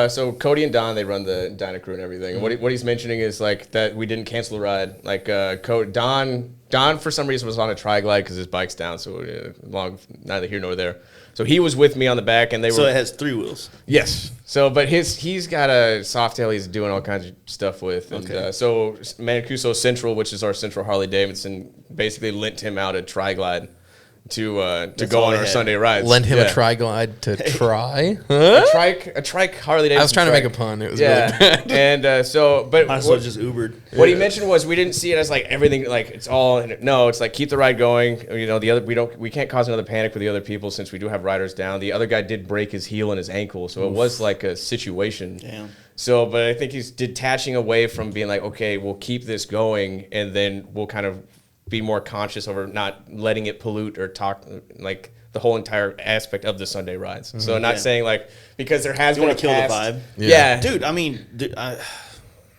so Cody and Don, they run the Dyna crew and everything. And what he's mentioning is like that we didn't cancel a ride. Like Don for some reason was on a tri-glide because his bike's down. So neither here nor there. So he was with me on the back, and they So were. it has 3 wheels. Yes. So, but he's got a Softail he's doing all kinds of stuff with. And Okay. so Mancuso Central, which is our Central Harley Davidson, basically lent him out a tri-glide to go all on they our had. Sunday rides. Lend him Yeah. a tri-glide to try. A trike Harley Davidson. I was trying to make a trike. pun. It was Yeah. really bad. And but Might as well just Ubered. what he mentioned was we didn't see it as like everything like it's all no, it's like keep the ride going. You know, the other we can't cause another panic with the other people since we do have riders down. The other guy did break his heel and his ankle, so it was like a situation. Damn. So, but I think he's detaching away from being like, okay, we'll keep this going, and then we'll kind of be more conscious over not letting it pollute or talk like the whole entire aspect of the Sunday rides. So, not Yeah. saying like because there has You been wanna a kill the past- vibe? Yeah, Dude, I mean,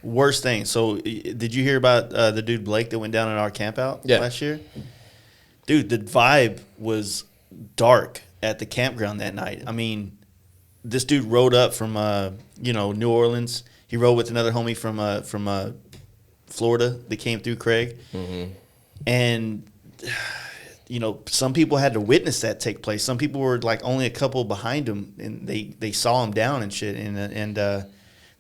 worst thing. So, did you hear about the dude Blake that went down in our campout Yeah. last year? Dude, the vibe was dark at the campground that night. I mean, this dude rode up from New Orleans. He rode with another homie from Florida that came through Craig, and some people had to witness that take place. Some people were like only a couple behind him, and they saw him down and shit. And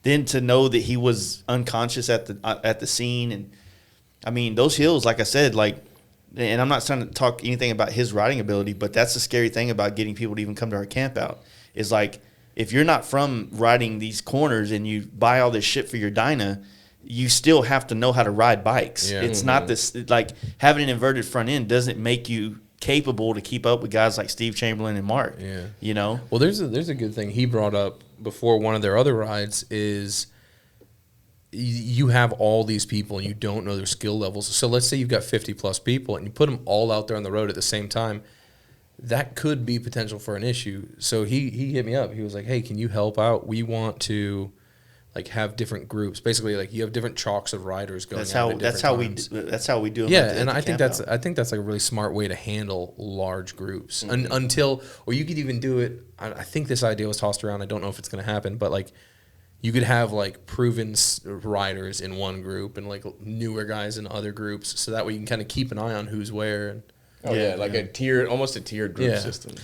then to know that he was unconscious at the scene, and I mean those hills, like I said, like, and I'm not trying to talk anything about his riding ability, but that's the scary thing about getting people to even come to our camp out is like if you're not from riding these corners and you buy all this shit for your Dyna, you still have to know how to ride bikes. Yeah. It's not this like having an inverted front end doesn't make you capable to keep up with guys like Steve Chamberlain and Mark. Yeah. You know? Well, there's a good thing he brought up before one of their other rides is you have all these people and you don't know their skill levels. So let's say you've got 50 plus people and you put them all out there on the road at the same time. That could be potential for an issue. So he hit me up. He was like, "Hey, can you help out? We want to like have different groups. Basically, like you have different chalks of riders going. That's how we do it. Yeah, and I think that's like a really smart way to handle large groups until, or you could even do it. I think this idea was tossed around. I don't know if it's going to happen, but like you could have like proven riders in one group and like newer guys in other groups, so that way you can kind of keep an eye on who's where. And almost a tiered group system.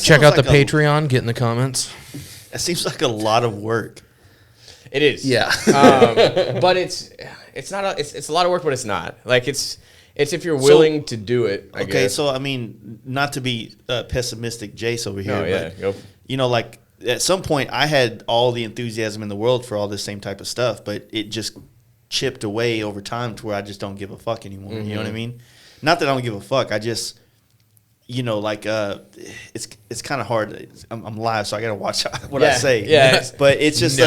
check out the Patreon. Get in the comments. That seems like a lot of work. It is. Yeah. But it's a lot of work, but it's not. Like it's if you're willing to do it. I Okay, guess. so I mean, not to be pessimistic, Jace over here, Oh, yeah, go. but like at some point, I had all the enthusiasm in the world for all this same type of stuff, but it just chipped away over time to where I just don't give a fuck anymore. You know what I mean? Not that I don't give a fuck. I just, it's kind of hard. I'm live, so I got to watch what I say. Yeah. But it's just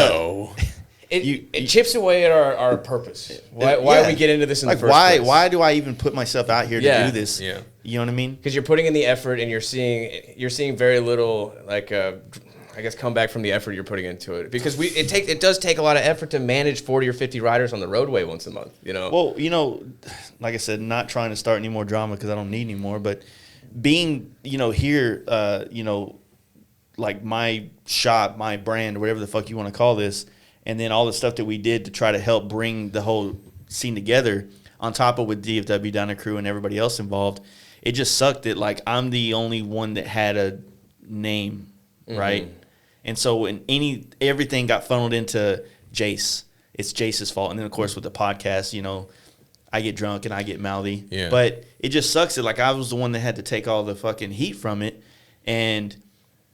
It chips away at our purpose. Why we get into this in the first place? Why do I even put myself out here to Yeah. do this? Yeah. You know what I mean? Because you're putting in the effort and you're seeing very little I guess come back from the effort you're putting into it. Because it does take a lot of effort to manage 40 or 50 riders on the roadway once a month. Well, like I said, not trying to start any more drama because I don't need any more. But being here, like my shop, my brand, whatever the fuck you want to call this, and then all the stuff that we did to try to help bring the whole scene together, on top of with DFW Diner Crew and everybody else involved, it just sucked that like I'm the only one that had a name, right? And so when everything got funneled into Jace, it's Jace's fault. And then of course with the podcast, you know, I get drunk and I get mouthy. Yeah. But it just sucks that like I was the one that had to take all the fucking heat from it. And,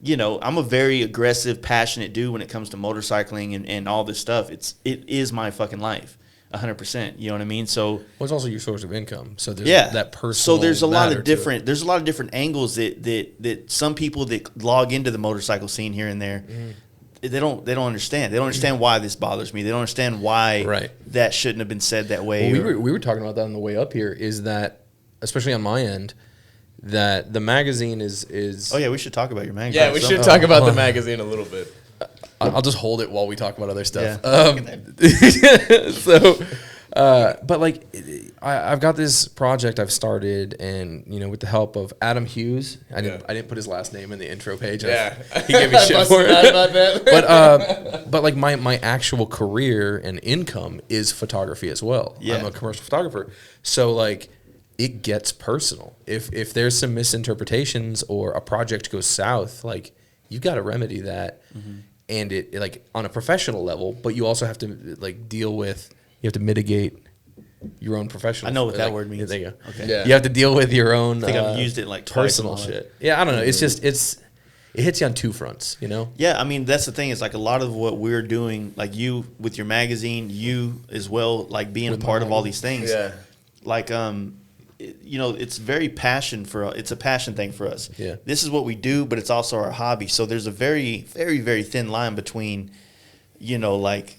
you know, I'm a very aggressive, passionate dude when it comes to motorcycling and all this stuff. It is my fucking life, 100%. You know what I mean? So Well, it's also your source of income. So there's that personal. So there's a lot matter of to it. different angles that some people that log into the motorcycle scene here and there, they don't understand. They don't understand why this bothers me. They don't understand why that shouldn't have been said that way. Well, we were talking about that on the way up here. Is that, especially on my end, that the magazine is. Oh yeah, we should talk about your magazine. Yeah, we should talk about the magazine a little bit. I'll just hold it while we talk about other stuff. Yeah. But like, I've got this project I've started, and you know, with the help of Adam Hughes, I didn't put his last name in the intro page. Yeah, he gave me shit for it. About that. But like my actual career and income is photography as well. Yeah. I'm a commercial photographer, so like it gets personal. If there's some misinterpretations or a project goes south, like you got to remedy that, and it like on a professional level, but you also have to like deal with. You have to mitigate your own professional. I know what that word means. There you go. Okay. Yeah. You have to deal with your own. I think I've used it like twice personal in my life. shit. Yeah, I don't know. It's just it hits you on two fronts. You know. Yeah, I mean that's the thing. Is like a lot of what we're doing, like you with your magazine, you as well, like being a part of all these things. Yeah. Like you know, it's very it's a passion thing for us. Yeah. This is what we do, but it's also our hobby. So there's a very, very, very thin line between, you know, like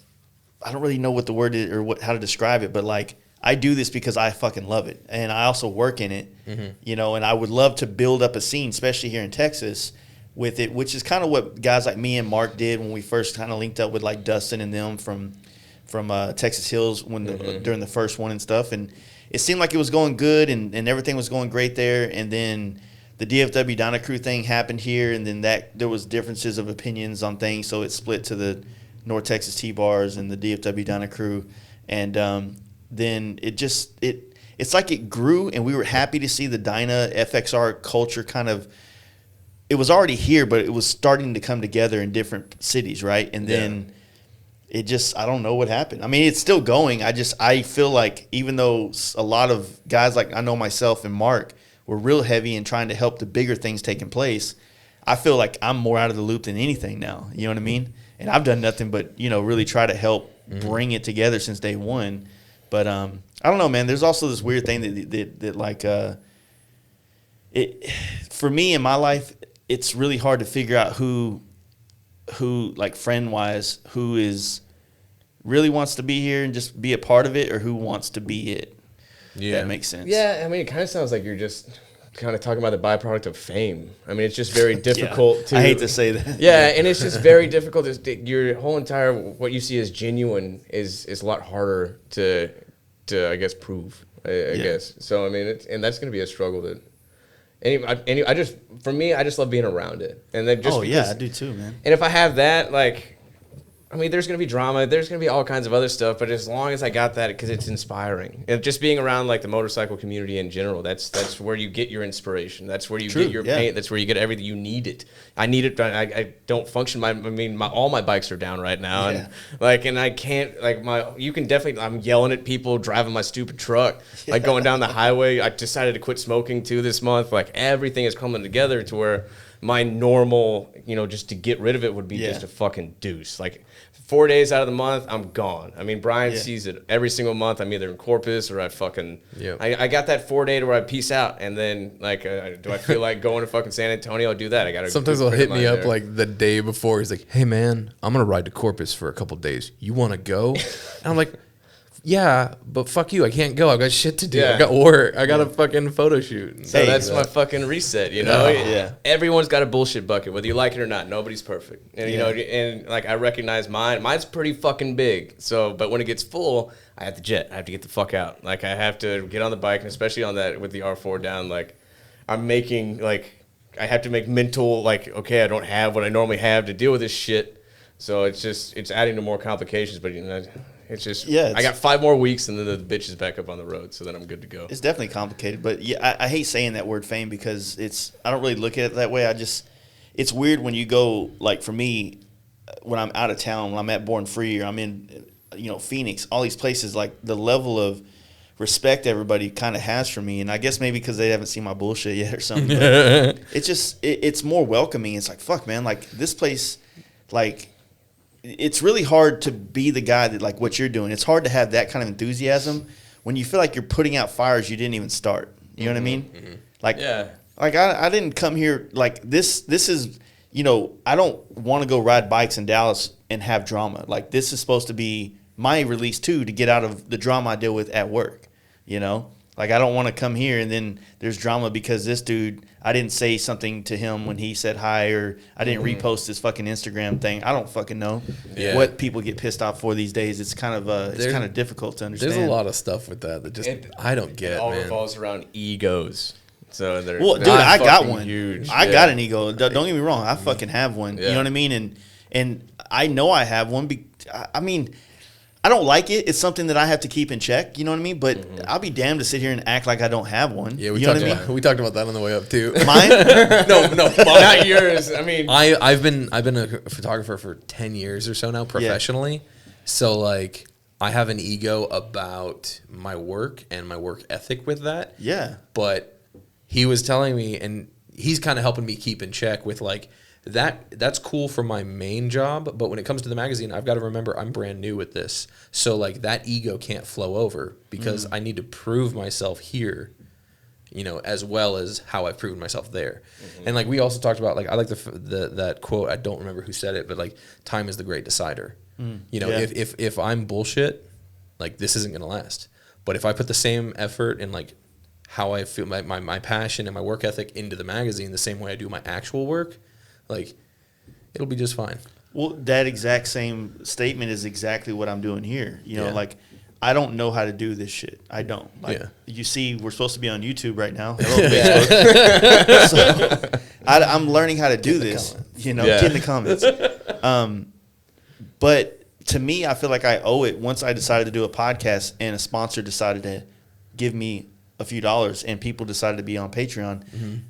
I don't really know what the word is or how to describe it, but like I do this because I fucking love it, and I also work in it. You know, and I would love to build up a scene, especially here in Texas, with it, which is kind of what guys like me and Mark did when we first kind of linked up with like Dustin and them from Texas Hills during the first one and stuff, and it seemed like it was going good and everything was going great there, and then the DFW Diner Crew thing happened here, and then there was differences of opinions on things, so it split to the North Texas T-Bars and the DFW Diner Crew, and then it's like it grew, and we were happy to see the Dyna FXR culture kind of, it was already here, but it was starting to come together in different cities, right? And then it just, I don't know what happened. I mean, it's still going. I feel like even though a lot of guys like I know myself and Mark were real heavy in trying to help the bigger things taking place, I feel like I'm more out of the loop than anything now. You know what I mean? And I've done nothing but, you know, really try to help bring it together since day one. But I don't know, man. There's also this weird thing that like for me in my life, it's really hard to figure out who like friend wise, who is really wants to be here and just be a part of it, or who wants to be it. Yeah, that makes sense. Yeah, I mean, it kind of sounds like you're just kind of talking about the byproduct of fame. I mean, it's just very difficult to. I hate to say that. Yeah, and it's just very difficult. Your whole entire what you see as genuine is a lot harder to I guess prove. I guess so. I mean, and that's going to be a struggle that. I just love being around it, and then just I do too, man. And if I have that, like, I mean, there's gonna be drama, there's gonna be all kinds of other stuff, but as long as I got that, because it's inspiring, and just being around like the motorcycle community in general, that's where you get your inspiration, that's where you get your paint, that's where you get everything you need it. I need it. I don't function. All my bikes are down right now, and I can't you can definitely. I'm yelling at people driving my stupid truck, like going down the highway. I decided to quit smoking too this month. Like everything is coming together to where my normal, just to get rid of it would be just a fucking deuce. Like 4 days out of the month, I'm gone. I mean, Brian sees it every single month. I'm either in Corpus or I fucking, I got that 4 day to where I peace out. And then do I feel like going to fucking San Antonio? I'll do that. I got to. Sometimes they'll hit me up like the day before. He's like, "Hey man, I'm going to ride to Corpus for a couple days. You want to go?" And I'm like, "Yeah, but fuck you. I can't go. I've got shit to do. Yeah. I got work. I got a fucking photo shoot." So that's my fucking reset, Everyone's got a bullshit bucket, whether you like it or not. Nobody's perfect. And, and like I recognize mine. Mine's pretty fucking big. So, but when it gets full, I have to jet. I have to get the fuck out. Like I have to get on the bike, and especially on that with the R4 down, like I'm making like I have to make mental, like, okay, I don't have what I normally have to deal with this shit. So it's adding to more complications, but it's just, I got 5 more weeks and then the bitch is back up on the road. So then I'm good to go. It's definitely complicated, but yeah, I hate saying that word fame because I don't really look at it that way. It's weird when you go, like for me, when I'm out of town, when I'm at Born Free or I'm in, Phoenix, all these places, like the level of respect everybody kind of has for me, and I guess maybe because they haven't seen my bullshit yet or something. But it's more welcoming. It's like, fuck, man, like this place, like it's really hard to be the guy that like what you're doing. It's hard to have that kind of enthusiasm when you feel like you're putting out fires you didn't even start. You know what I mean? Mm-hmm. Like, yeah. Like I didn't come here like this. This is, I don't want to go ride bikes in Dallas and have drama. Like this is supposed to be my release too, to get out of the drama I deal with at work. Like I don't want to come here and then there's drama because this dude, I didn't say something to him when he said hi, or I didn't repost this fucking Instagram thing. I don't fucking know what people get pissed off for these days. It's kind of difficult to understand. There's a lot of stuff with that just I don't get. It all revolves around egos. So dude, I got one. Huge. I got an ego. Don't get me wrong. I fucking have one. Yeah. You know what I mean? And I know I have one. I don't like it. It's something that I have to keep in check. You know what I mean? But I'll be damned to sit here and act like I don't have one. Yeah, we talked about that on the way up too. Mine? no, not yours. I mean, I've been a photographer for 10 years or so now professionally. Yeah. So like I have an ego about my work and my work ethic with that. Yeah. But he was telling me, and he's kind of helping me keep in check with like, that's cool for my main job, but when it comes to the magazine, I've got to remember I'm brand new with this. So like that ego can't flow over because I need to prove myself here, as well as how I've proven myself there. And like we also talked about, like I like that quote, I don't remember who said it, but like time is the great decider. If I'm bullshit, like this isn't going to last. But if I put the same effort and like how I feel my passion and my work ethic into the magazine the same way I do my actual work, like, it'll be just fine. Well, that exact same statement is exactly what I'm doing here. Like, I don't know how to do this shit. I don't. Like, you see, we're supposed to be on YouTube right now. Hello, Facebook. So, I'm learning how to do this. Get in the comments. But to me, I feel like I owe it once I decided to do a podcast and a sponsor decided to give me a few dollars and people decided to be on Patreon.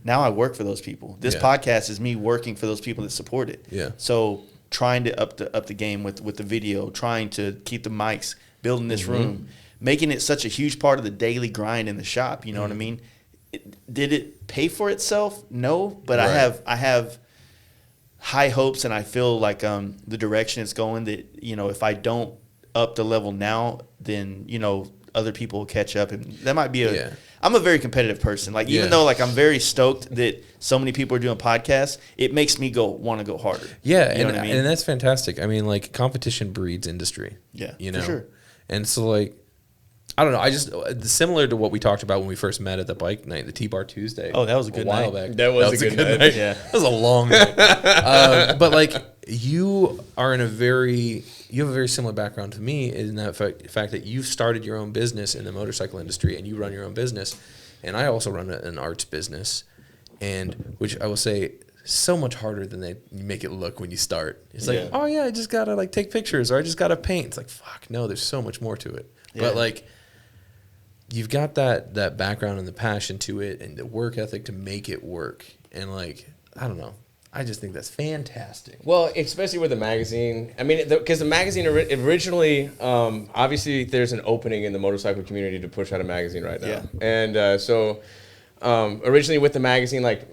Now I work for those people. This podcast is me working for those people that support it. Yeah. So trying to up the game with the video, trying to keep the mics, building this room, making it such a huge part of the daily grind in the shop. You know what I mean? Did it pay for itself? No, but right. I have high hopes, and I feel like the direction it's going, that if I don't up the level now, then other people will catch up, and that might be I'm a very competitive person. Like even though like I'm very stoked that so many people are doing podcasts, it makes me want to go harder. Yeah, you know what I mean? And that's fantastic. I mean, like competition breeds industry. Yeah, for sure. And so like, I don't know. I just similar to what we talked about when we first met at the bike night, the T-Bar Tuesday. Oh, that was a good while night. Back. That was a good night. Yeah, that was a long night. But like, you are you have a very similar background to me in that fact that you've started your own business in the motorcycle industry and you run your own business, and I also run an arts business, and which I will say so much harder than they make it look when you start. It's like, oh yeah, I just gotta like take pictures, or I just gotta paint. It's like, fuck no, there's so much more to it. Yeah. But like, you've got that background and the passion to it and the work ethic to make it work. And like, I don't know. I just think that's fantastic. Well, especially with the magazine. I mean, because the magazine originally, obviously, there's an opening in the motorcycle community to push out a magazine right now. Yeah. And so originally with the magazine, like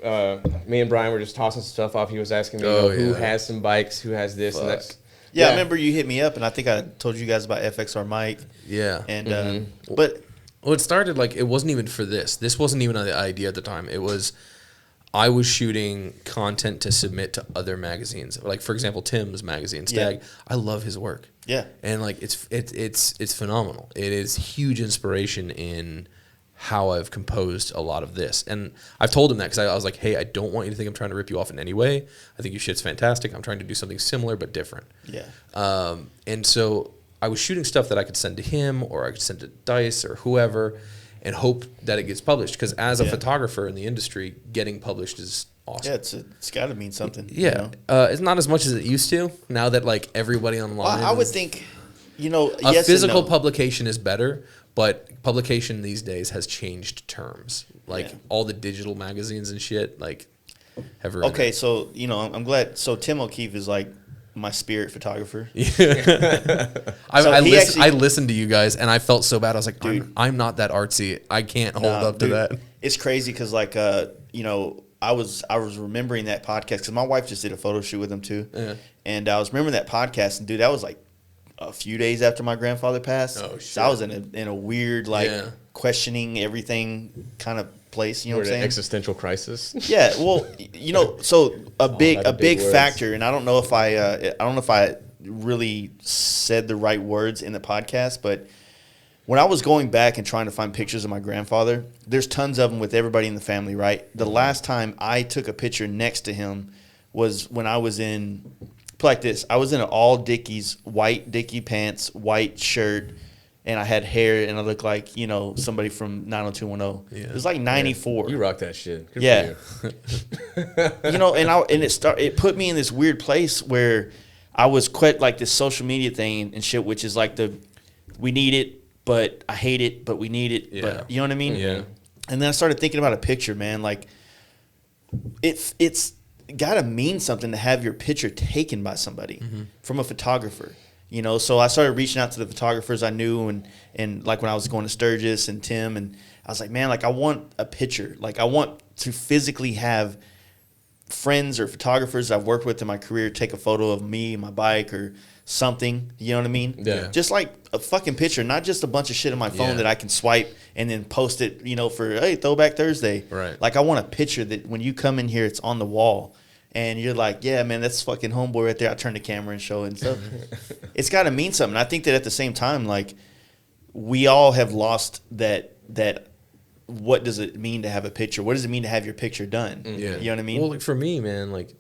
me and Brian were just tossing stuff off. He was asking me who has some bikes, who has this, and that's. Yeah, I remember you hit me up, and I think I told you guys about FXR Mike. Yeah. And but it started like, it wasn't even for this. This wasn't even the idea at the time. It was, I was shooting content to submit to other magazines. Like, for example, Tim's magazine, Stag. Yeah. I love his work. Yeah. And like, it's phenomenal. It is huge inspiration in how I've composed a lot of this. And I've told him that because I was like, hey, I don't want you to think I'm trying to rip you off in any way. I think your shit's fantastic. I'm trying to do something similar but different. Yeah. And so I was shooting stuff that I could send to him, or I could send to Dice or whoever, and hope that it gets published. Because as a photographer in the industry, getting published is awesome. Yeah, it's got to mean something. Yeah, You know? it's not as much as it used to now that like everybody online. Well, I would think, you know, a yes physical and no. publication is better, but publication these days has changed terms. Like Yeah. all the digital magazines and shit, like have ruined Okay, it. so you know, I'm glad. So Tim O'Keefe is like my spirit photographer. I So he listened, actually- I listened to you guys, and I felt so bad. I was like, Dude. I'm not that artsy. I can't hold Nah, up to dude, that. It's crazy because like you know, I was remembering that podcast because my wife just did a photo shoot with him too, Yeah. and I was remembering that podcast, and dude, that was like a few days after my grandfather passed. Oh, So I was in a weird like Yeah. questioning everything kind of place. You know We're what in I'm an saying? existential crisis. Yeah, well, you know, so a big big words. factor, and I don't know if I really said the right words in the podcast, but when I was going back and trying to find pictures of my grandfather, there's tons of them with everybody in the family, right? The last time I took a picture next to him was when I was in, like this, I was in an all Dickies, white Dickie pants, white shirt, and I had hair, and I looked like, you know, somebody from 90210. Yeah. It was like 94. You rock that shit. Good Yeah. for you. You know, and it put me in this weird place where I was quite like this social media thing and shit, which is like we need it, but I hate it, but we need it. Yeah. But you know what I mean? Yeah. And then I started thinking about a picture, man. Like it's got to mean something to have your picture taken by somebody from a photographer. You know, so I started reaching out to the photographers I knew, and like when I was going to Sturgis and Tim, and I was like, man, like I want a picture. Like I want to physically have friends or photographers I've worked with in my career take a photo of me, my bike, or something. You know what I mean? Yeah. Just like a fucking picture, not just a bunch of shit on my phone Yeah. that I can swipe and then post it, you know, for, hey, Throwback Thursday. Right. Like I want a picture that when you come in here, it's on the wall. And you're like, yeah, man, that's fucking homeboy right there. I turn the camera and show it and stuff. It's got to mean something. I think that at the same time, like, we all have lost that what does it mean to have a picture? What does it mean to have your picture done? Yeah. You know what I mean? Well, like for me, man, like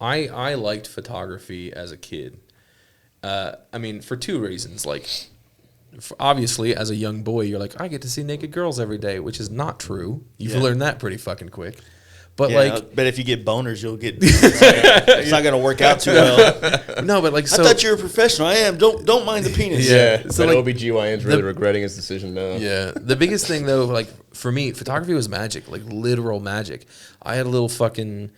I liked photography as a kid. I mean, for two reasons. Like, obviously, as a young boy, you're like, I get to see naked girls every day, which is not true. You've Yeah. learned that pretty fucking quick. But Yeah, like, but if you get boners, you'll get. It's not going to work out too well. no, but like, so I thought you were a professional. I am. Don't mind the penis. Yeah. So So, like, OBGYN's really regretting his decision now. yeah. The biggest thing though, like for me, photography was magic, like literal magic. I had a little fucking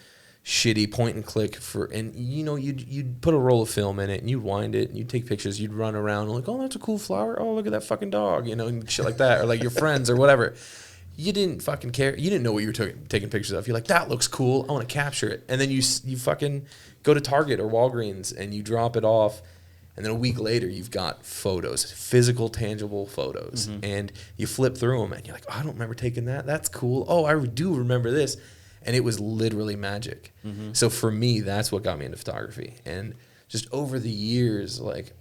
shitty point and click and you know, you'd put a roll of film in it and you'd wind it and you'd take pictures, you'd run around and like, oh, that's a cool flower. Oh, look at that fucking dog, you know, and shit like that, or like your friends or whatever. You didn't fucking care. You didn't know what you were taking pictures of. You're like, that looks cool. I want to capture it. And then you fucking go to Target or Walgreens and you drop it off. And then a week later, you've got photos, physical, tangible photos. And you flip through them and you're like, oh, I don't remember taking that. That's cool. Oh, I do remember this. And it was literally magic. So for me, that's what got me into photography. And just over the years, like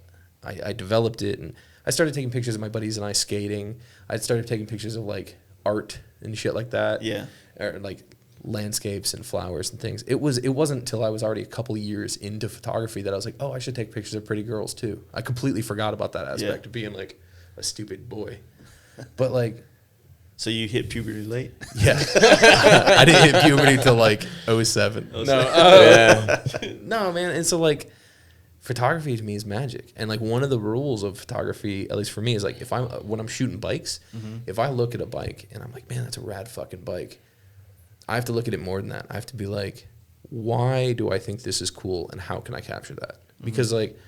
I developed it. And I started taking pictures of my buddies and I skating. I started taking pictures of like art and shit like that. Yeah. Or like landscapes and flowers and things. It wasn't until I was already a couple of years into photography that I was like, oh, I should take pictures of pretty girls too. I completely forgot about that aspect of being like a stupid boy. But like, So you hit puberty late? yeah, I didn't hit puberty till like 07. No, man. And so like, photography to me is magic. And like one of the rules of photography, at least for me, is like when I'm shooting bikes, if I look at a bike and I'm like, man, that's a rad fucking bike, I have to look at it more than that. I have to be like, why do I think this is cool and how can I capture that? Because like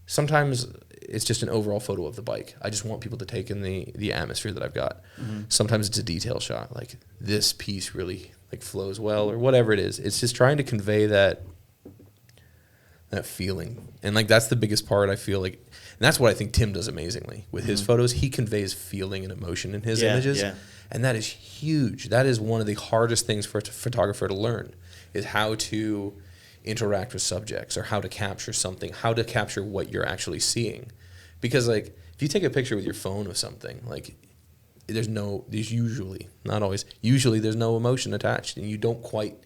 sometimes it's just an overall photo of the bike. I just want people to take in the atmosphere that I've got. Sometimes it's a detail shot, like this piece really like flows well or whatever it is. It's just trying to convey that feeling. And like that's the biggest part, I feel like. And that's what I think Tim does amazingly with his photos. He conveys feeling and emotion in his images. Yeah. And that is huge. That is one of the hardest things for a photographer to learn, is how to interact with subjects or how to capture something, how to capture what you're actually seeing. Because like if you take a picture with your phone of something, like there's usually, not always, usually there's no emotion attached and you don't quite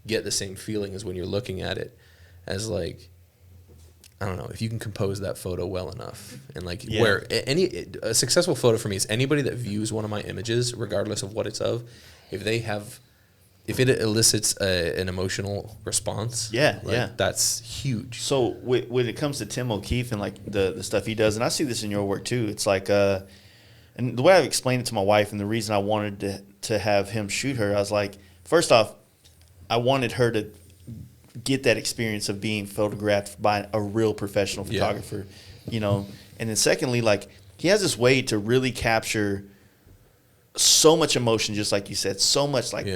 get the same feeling as when you're looking at it. As like, I don't know, if you can compose that photo well enough, and like where a successful photo for me is anybody that views one of my images, regardless of what it's of, if if it elicits an emotional response, that's huge. So when it comes to Tim O'Keefe and like the stuff he does, and I see this in your work too, it's like and the way I've explained it to my wife, and the reason I wanted to have him shoot her, I was like, first off, I wanted her to get that experience of being photographed by a real professional photographer, you know. And then secondly, like, he has this way to really capture so much emotion, just like you said, so much like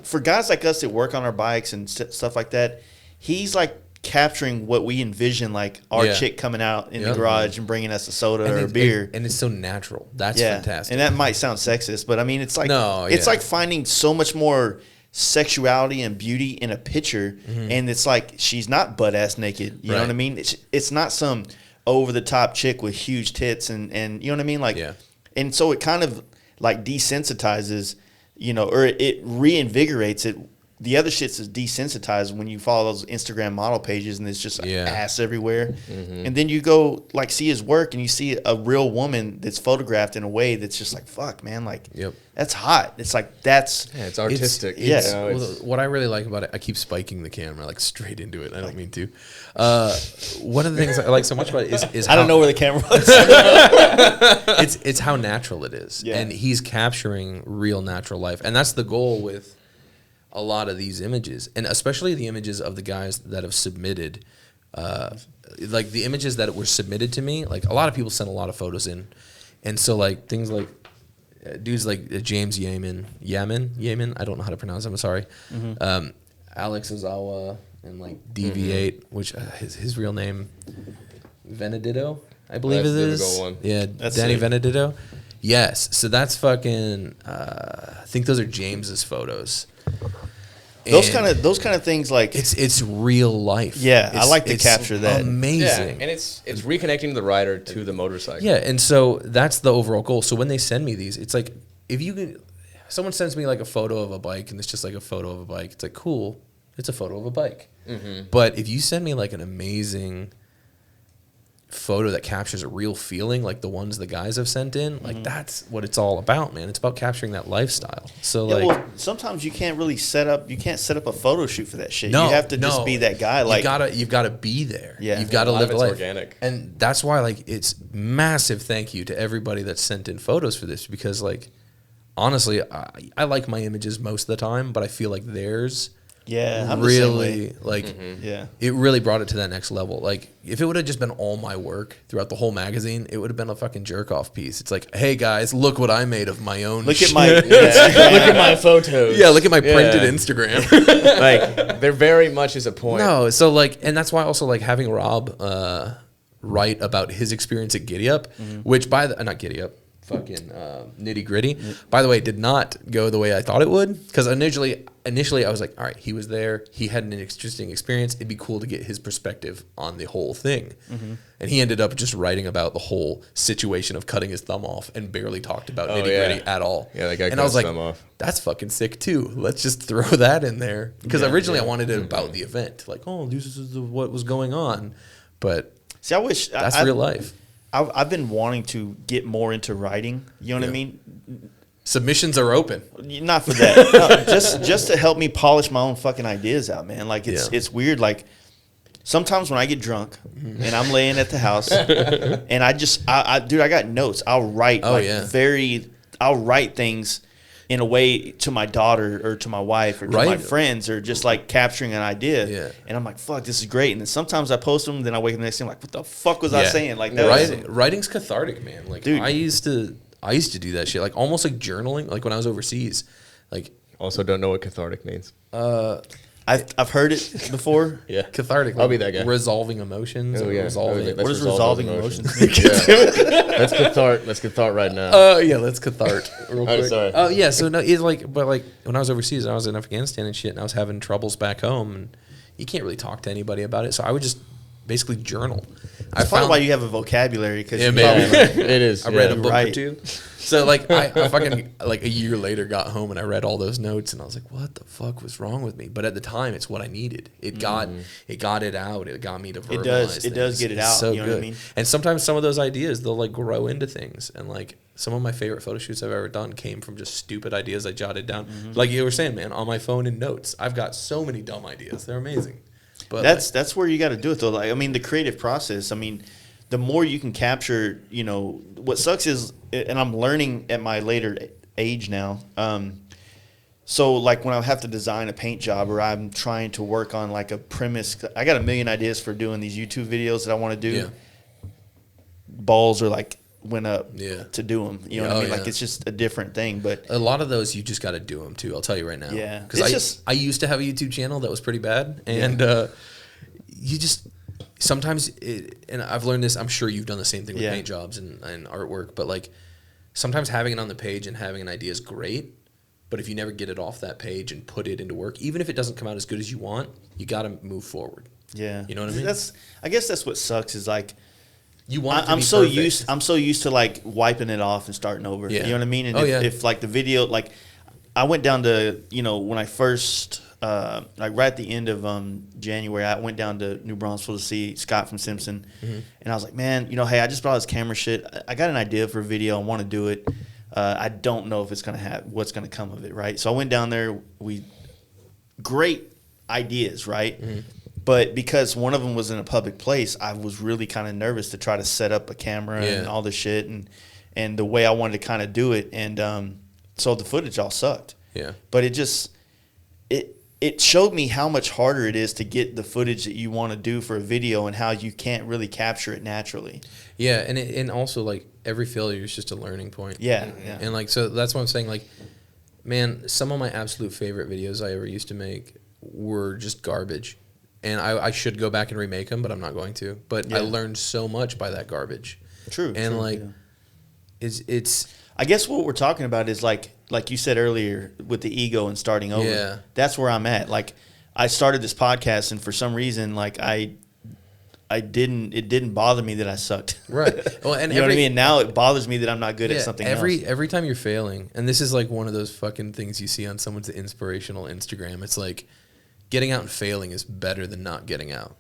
for guys like us that work on our bikes and stuff like that, he's like capturing what we envision, like our chick coming out in the garage and bringing us a soda or a beer. And it's so natural. That's fantastic. And that might sound sexist, but I mean, it's like, it's like finding so much more sexuality and beauty in a picture. And it's like, she's not butt ass naked. You know what I mean? It's not some over the top chick with huge tits and you know what I mean? Like, and so it kind of like desensitizes, you know, or it reinvigorates it. The other shit's is desensitized when you follow those Instagram model pages and it's just like ass everywhere. And then you go like see his work and you see a real woman that's photographed in a way that's just like, fuck, man, like that's hot. It's like it's artistic. What I really like about it, I keep spiking the camera like straight into it. I don't mean to. One of the things I like so much about it is I don't know where the camera was. it's how natural it is, and he's capturing real natural life, and that's the goal with a lot of these images, and especially the images of the guys that have submitted, like the images that were submitted to me. Like a lot of people sent a lot of photos in, and so like things like dudes like James Yaman, I don't know how to pronounce him. I'm sorry, Alex Ozawa and like Deviate, which his real name Veneditto, I believe it is. One. Yeah, that's Danny Veneditto. Yes, so that's fucking. I think those are James's photos. Those kind of things, like it's real life. Yeah, I like to capture that. Yeah, Amazing. and it's reconnecting the rider to the motorcycle. Yeah, and so that's the overall goal. So when they send me these, it's like if someone sends me like a photo of a bike and it's just like a photo of a bike, it's like cool. It's a photo of a bike. But if you send me like an amazing photo that captures a real feeling like the ones the guys have sent in, like that's what it's all about, man. It's about capturing that lifestyle. So sometimes you can't set up a photo shoot for that shit. You have to just be that guy. Like you've gotta be there. Yeah. You've got to live the life. Organic. And that's why like it's massive thank you to everybody that sent in photos for this, because like honestly I like my images most of the time, but I feel like theirs I'm really like it really brought it to that next level. Like if it would have just been all my work throughout the whole magazine, it would have been a fucking jerk off piece. It's like, hey guys, look what I made of my own look shit. at my look at my photos. Yeah, look at my printed Instagram. Like there very much is a point. No, so like, and that's why also like having Rob write about his experience at Giddy Up, which not Giddy Up, fucking Nitty Gritty. By the way, did not go the way I thought it would, because initially I was like, all right, he was there, he had an interesting experience, it'd be cool to get his perspective on the whole thing. And he ended up just writing about the whole situation of cutting his thumb off and barely talked about Nitty Gritty at all. Yeah, that guy and cut I was his like, thumb off. That's fucking sick too. Let's just throw that in there, because originally I wanted it about the event, like, oh, this is what was going on. But see, I wish that's real life. I've been wanting to get more into writing. You know what I mean? Submissions are open. Not for that. No, just to help me polish my own fucking ideas out, man. Like it's weird. Like sometimes when I get drunk and I'm laying at the house and I got notes. I'll write I'll write things in a way to my daughter or to my wife or to my friends, or just like capturing an idea. Yeah. And I'm like, fuck, this is great. And then sometimes I post them, then I wake up the next day, I'm like, what the fuck was I saying? Like that writing's cathartic, man. Like, dude, I used to do that shit, like almost like journaling, like when I was overseas. Like, also don't know what cathartic means. I've heard it before. Yeah, cathartic. I'll be that guy. Resolving emotions. Oh yeah. What does resolving emotions mean? Let's cathart right now. Let's cathart real quick. Sorry. Oh yeah. So no, it's like, but like when I was overseas, I was in Afghanistan and shit, and I was having troubles back home, and you can't really talk to anybody about it. So I would just basically journal. That's probably why you have a vocabulary, because it is. I read a book or two. So like I fucking like a year later got home and I read all those notes and I was like, what the fuck was wrong with me? But at the time, it's what I needed. It got it out. It got me to verbalize. It does get it out. So you know good. What I mean? And sometimes some of those ideas, they'll like grow into things, and like some of my favorite photo shoots I've ever done came from just stupid ideas I jotted down. Like you were saying, man, on my phone in notes. I've got so many dumb ideas. They're amazing. But that's where you got to do it though. Like, I mean, the creative process. I mean, the more you can capture, you know, what sucks is, and I'm learning at my later age now. So like when I have to design a paint job or I'm trying to work on like a premise, I got a million ideas for doing these YouTube videos that I want to do. Yeah. Balls are like went up Yeah. to do them. You know what I mean? Like it's just a different thing. But a lot of those you just got to do them too. I'll tell you right now. Yeah. Because I used to have a YouTube channel that was pretty bad, and you just sometimes and I've learned this. I'm sure you've done the same thing with paint jobs and artwork, but like sometimes having it on the page and having an idea is great. But if you never get it off that page and put it into work, even if it doesn't come out as good as you want, you got to move forward. Yeah. You know what I mean? I guess that's what sucks is like, you want it to I'm be so perfect. I'm so used to like wiping it off and starting over. Yeah. You know what I mean? And Oh, if, yeah. if like the video, like I went down to, you know, when I first like right at the end of January, I went down to New Braunfels to see Scott from Simpson, and I was like, man, you know, hey, I just brought this camera shit. I got an idea for a video. I want to do it. I don't know if it's gonna have what's gonna come of it, right? So I went down there. Great ideas, right? But because one of them was in a public place, I was really kind of nervous to try to set up a camera and all this shit and the way I wanted to kind of do it. And so the footage all sucked. Yeah. But it showed me how much harder it is to get the footage that you want to do for a video and how you can't really capture it naturally. Yeah, and also like every failure is just a learning point. Yeah. And like so that's what I'm saying. Like, man, some of my absolute favorite videos I ever used to make were just garbage, and I should go back and remake them, but I'm not going to. But I learned so much by that garbage. True. And true, like, yeah. it's I guess what we're talking about is like you said earlier with the ego and starting over. Yeah. That's where I'm at. Like I started this podcast and for some reason like it didn't bother me that I sucked. right. Well, and You know what I mean? Now it bothers me that I'm not good at something else. Every time you're failing, and this is like one of those fucking things you see on someone's inspirational Instagram. It's like getting out and failing is better than not getting out.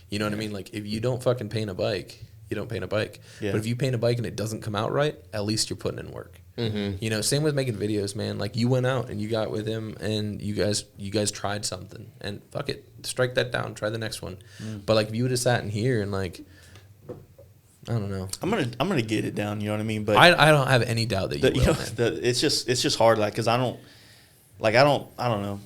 You know what I mean? Like if you don't fucking paint a bike, you don't paint a bike. Yeah. But if you paint a bike and it doesn't come out right, at least you're putting in work. You know, same with making videos, man. Like you went out and you got with him and you guys tried something and fuck it, strike that down, try the next one. But like if you would have sat in here and like, I don't know. I'm gonna get it down. You know what I mean? But I don't have any doubt that you will. you know, Man. it's just hard. Like because I don't know.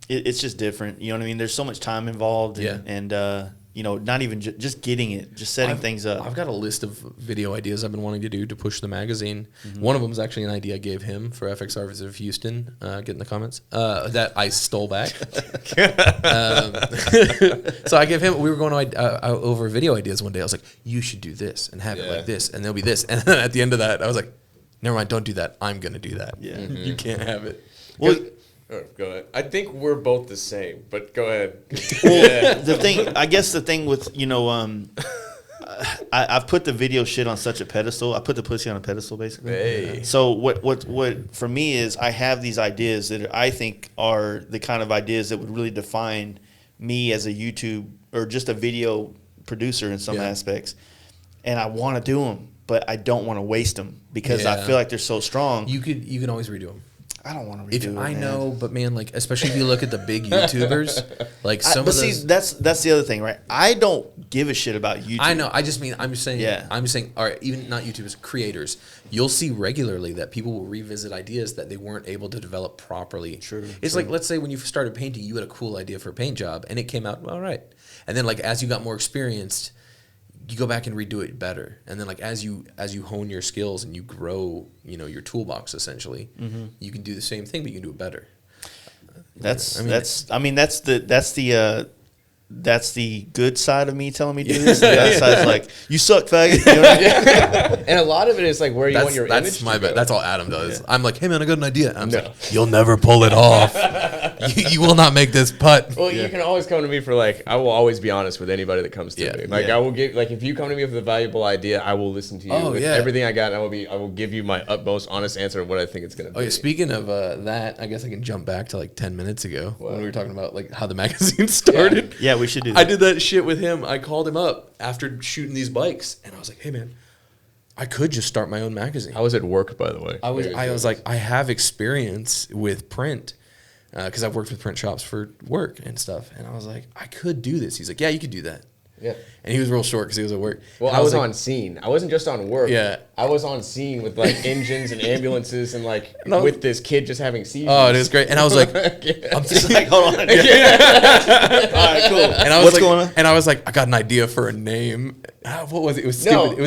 It's just different. You know what I mean? There's so much time involved. And you know, not even just getting it, just setting things up. I've got a list of video ideas I've been wanting to do to push the magazine. One of them is actually an idea I gave him for FXR of Houston. Get in the comments. That I stole back. So I gave him. We were going over video ideas one day. I was like, "You should do this and have it like this, and there'll be this." And then at the end of that, I was like, "Never mind, don't do that. I'm gonna do that. Yeah. You can't have it." Well, Go ahead. I think we're both the same, but go ahead. the thing with, you know, I've put the video shit on such a pedestal. I put the pussy on a pedestal, basically. Hey. So what for me is I have these ideas that I think are the kind of ideas that would really define me as a YouTube or just a video producer in some aspects. And I want to do them, but I don't want to waste them because I feel like they're so strong. You can always redo them. I don't want to redo it. I man. know, but man, like especially if you look at the big YouTubers, like some of those. See, that's the other thing, right? I don't give a shit about YouTube. I know. I'm just saying. Yeah. I'm just saying. All right, even not YouTubers, creators. You'll see regularly that people will revisit ideas that they weren't able to develop properly. True. It's like, let's say when you started painting, you had a cool idea for a paint job, and it came out all right. And then like as you got more experienced, you go back and redo it better. And then like as you hone your skills and you grow, you know, your toolbox essentially, you can do the same thing, but you can do it better. That's the good side of me telling me to do this. The other side's like, you suck, faggot. You know what I mean? And a lot of it is like where you want your image That's to my go. bad. That's all Adam does. I'm like, hey man, I got an idea. And I'm like, you'll never pull it off. you will not make this putt. Well, you can always come to me for like, I will always be honest with anybody that comes to me. Like I will give, like if you come to me with a valuable idea, I will listen to you with everything I got. And I will give you my utmost honest answer of what I think it's going to be. Oh yeah, speaking of that, I guess I can jump back to like 10 minutes ago when we were talking about like how the magazine started. Yeah, we should do that. I did that shit with him. I called him up after shooting these bikes, and I was like, "Hey, man, I could just start my own magazine. I was at work, by the way. I was like, I have experience with print because I've worked with print shops for work and stuff. And I was like, I could do this. He's like, yeah, you could do that. Yeah. And he was real short because he was at work. Well, and I was like, on scene. I wasn't just on work. Yeah. I was on scene with like engines and ambulances and like No. with this kid just having seizures. Oh, it was great. And I was like, I'm just like, Hold on. All right, cool. and I was What's like, going on? And I was like, I got an idea for a name. What was it? It was stupid. No. It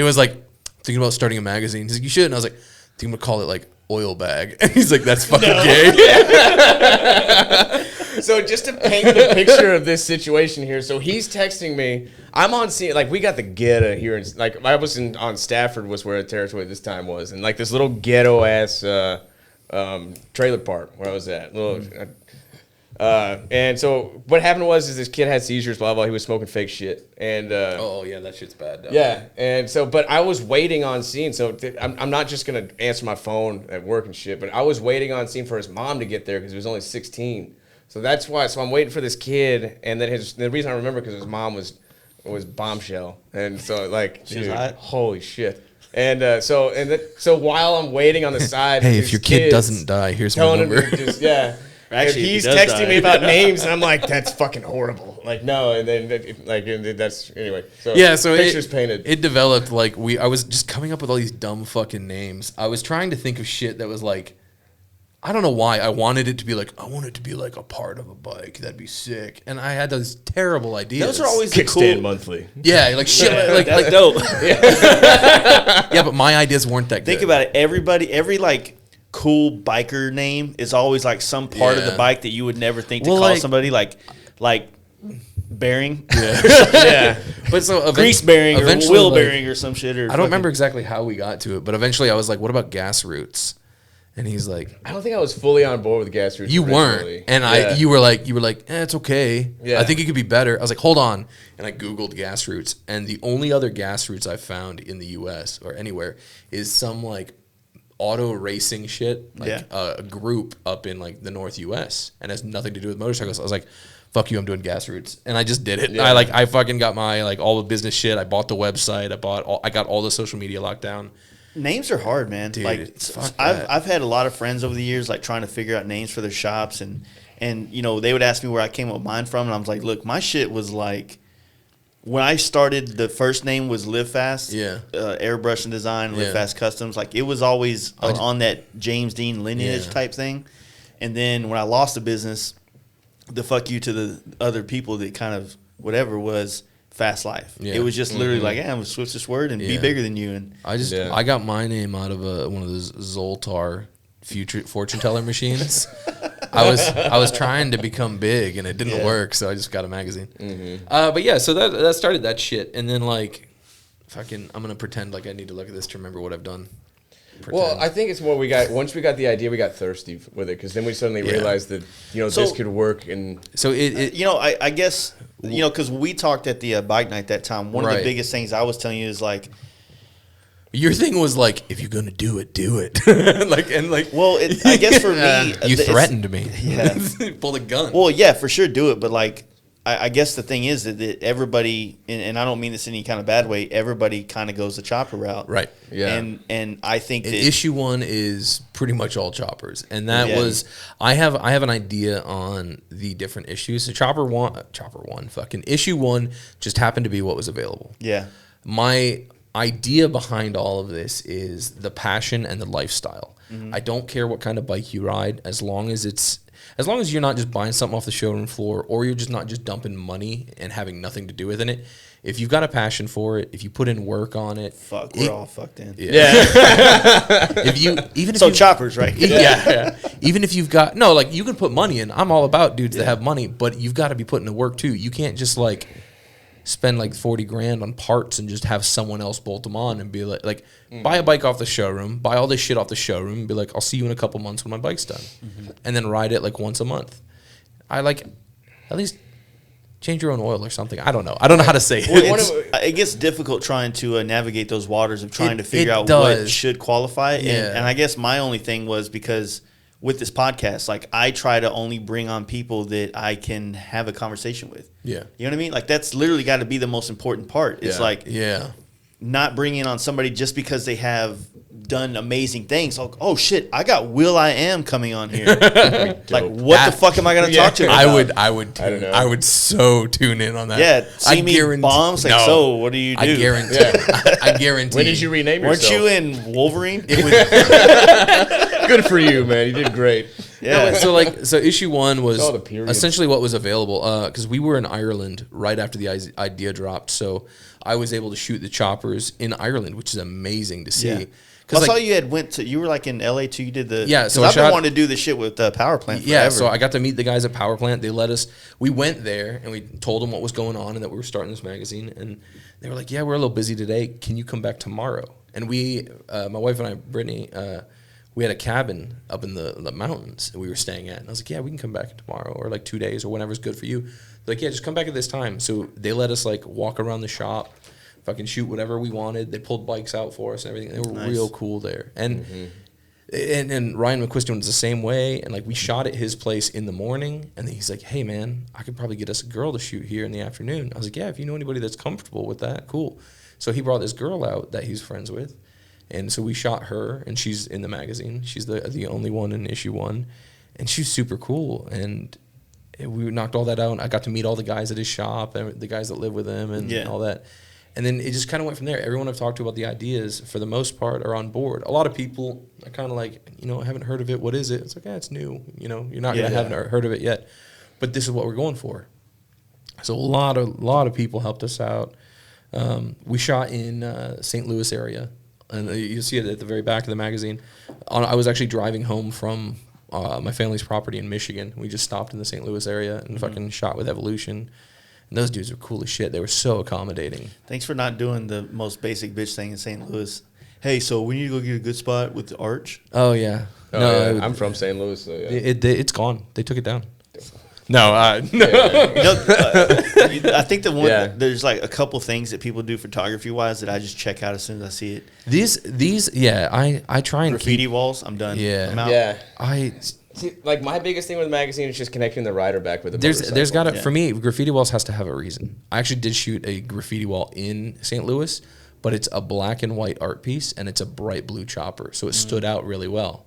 was like thinking about starting a magazine. He's like, you should. And I was like, I think I'm gonna call it like Oil Bag. And he's like, that's fucking gay. So just to paint the picture of this situation here, so he's texting me. I'm on scene, like we got the ghetto here, and like I was on Stafford was where the territory this time was, and like this little ghetto ass trailer park where I was at. And so what happened was this kid had seizures, blah blah. He was smoking fake shit, and Oh yeah, that shit's bad. yeah, and so, but I was waiting on scene, so I'm not just gonna answer my phone at work and shit, but I was waiting on scene for his mom to get there because he was only 16. So that's why. So I'm waiting for this kid, and then the reason I remember because his mom was bombshell, and so like, She was dude, hot? holy shit. And so while I'm waiting on the side, Hey, with if your these kid kids doesn't die, here's my telling him number. to just yeah. Actually, and if he he's does texting die. me about names, and I'm like, that's fucking horrible. Like no, and then that's anyway. So Yeah, so pictures painted. It developed like I was just coming up with all these dumb fucking names. I was trying to think of shit that was like, I don't know why I wanted it to be like, I want it to be like a part of a bike. That'd be sick. And I had those terrible ideas. Those are always the Kickstand cool. monthly. yeah, like shit, like That's dope. yeah, but my ideas weren't that good. Think about it. Every like cool biker name is always like some part of the Yeah. bike that you would never think to Well, call like- somebody like bearing, yeah, but so grease bearing, or eventually, wheel like, bearing, or some shit. Or I don't remember exactly how we got to it, but eventually I was like, what about gas roots? And he's like, I don't think I was fully on board with gas roots. you originally. weren't, and Yeah. you were like, it's okay. Yeah. I think it could be better. I was like, hold on, and I googled gas roots, and the only other gas roots I found in the U.S. or anywhere is some like auto racing shit, like Yeah. a group up in like the North U.S. and has nothing to do with motorcycles. I was like, fuck you, I'm doing gas roots, and I just did it. Yeah. I fucking got my like all the business shit. I bought the website. I got all the social media locked down. Names are hard, man. Dude, like fuck that. I've had a lot of friends over the years like trying to figure out names for their shops, and you know they would ask me where I came up with mine from, and I was like, look, my shit was like when I started. The first name was Live Fast, Yeah. Airbrush and Design, Live Yeah. Fast Customs. Like it was always on that James Dean lineage Yeah. type thing. And then when I lost the business, the fuck you to the other people that kind of whatever was Fast Life. Yeah. It was just literally like, I'm gonna switch this word and be Yeah. bigger than you. And Yeah. I got my name out of one of those Zoltar fortune teller machines. I was trying to become big and it didn't Yeah. work, so I just got a magazine. But yeah, so that started that shit, and then like, fucking, I'm gonna pretend like I need to look at this to remember what I've done. Well, Pretend. I think it's more we got once we got the idea, we got thirsty with it because then we suddenly Yeah. realized that this So- could work and so it you know, I guess, you know, because we talked at the bike night that time. One of Right. the biggest things I was telling you is like, your thing was like, if you're gonna do it, do it. well, I guess for me, you it's- threatened me. Yeah. Pull a gun. Well, yeah, for sure, do it. But like, I guess the thing is that everybody, and I don't mean this in any kind of bad way, everybody kind of goes the chopper route, Right. Yeah. And I think that Issue 1 is pretty much all choppers, and that Yeah. was I have an idea on the different issues. So chopper one, fucking issue 1 just happened to be what was available. yeah, My idea behind all of this is the passion and the lifestyle. I don't care what kind of bike you ride, as long as you're not just buying something off the showroom floor, or you're just not just dumping money and having nothing to do with it. If you've got a passion for it, if you put in work on it, fuck, we're all fucked in. If Choppers, right? yeah. Even if you've got like you can put money in. I'm all about dudes that have money, but you've got to be putting the work too. You can't just like spend like 40 grand on parts and just have someone else bolt them on and be like buy a bike off the showroom, buy all this shit off the showroom, and be like, I'll see you in a couple months when my bike's done, and then ride it like once a month. I like at least change your own oil or something. I don't know how to say it. Well, it gets difficult trying to navigate those waters of trying to figure out what does. should qualify. Yeah. And I guess my only thing was because with this podcast, like I try to only bring on people that I can have a conversation with. Yeah. You know what I mean? Like that's literally got to be the most important part. It's Yeah. like, Yeah. not bringing on somebody just because they have done amazing things. Like, oh shit, I got Will I Am coming on here. Like, what the fuck am I gonna talk to him about? I would so tune in on that. Yeah, see me bombs. Like, so what do you do? I guarantee. I guarantee. When did you rename Weren't yourself? you in Wolverine? Good for you, man. You did great. Yeah. So issue 1 was all the periods. essentially what was available because we were in Ireland right after the idea dropped. So I was able to shoot the choppers in Ireland, which is amazing to see. Yeah. Because I saw you had you were like in LA too. You did the so I've been wanting to do the shit with Power Plant. Yeah, forever. so I got to meet the guys at Power Plant. They let us. We went there and we told them what was going on and that we were starting this magazine. And they were like, "Yeah, we're a little busy today. Can you come back tomorrow?" And we, my wife and I, Brittany, we had a cabin up in the mountains that we were staying at. And I was like, "Yeah, we can come back tomorrow or like 2 days or whenever's good for you." They're like, "Yeah, just come back at this time." So they let us like walk around the shop, fucking shoot whatever we wanted. They pulled bikes out for us and everything. They were real cool there. And and Ryan McQuiston was the same way. And like we shot at his place in the morning. And then he's like, "Hey man, I could probably get us a girl to shoot here in the afternoon." I was like, "Yeah, if you know anybody that's comfortable with that, cool." So he brought this girl out that he's friends with. And so we shot her, and she's in the magazine. She's the only one in issue 1. And she's super cool. And we knocked all that out. And I got to meet all the guys at his shop and the guys that live with him and all that. And then it just kind of went from there. Everyone I've talked to about the ideas, for the most part, are on board. A lot of people are kind of like, I haven't heard of it. What is it? It's like, it's new. You're not going to have heard of it yet. But this is what we're going for. So a lot of people helped us out. We shot in St. Louis area. And you see it at the very back of the magazine. I was actually driving home from my family's property in Michigan. We just stopped in the St. Louis area and fucking shot with Evolution. And those dudes were cool as shit. They were so accommodating. Thanks for not doing the most basic bitch thing in St. Louis. Hey, so we need to go get a good spot with the arch. Oh, yeah. I'm from St. Louis, so yeah. It's gone. They took it down. No. I think there's like a couple things that people do photography wise that I just check out as soon as I see it. These I try and graffiti walls. I'm done. Yeah. I'm out. Yeah. See, like my biggest thing with the magazine is just connecting the rider back with the motorcycle. There's got to for me, graffiti walls has to have a reason. I actually did shoot a graffiti wall in St. Louis, but it's a black and white art piece and it's a bright blue chopper, so it stood out really well.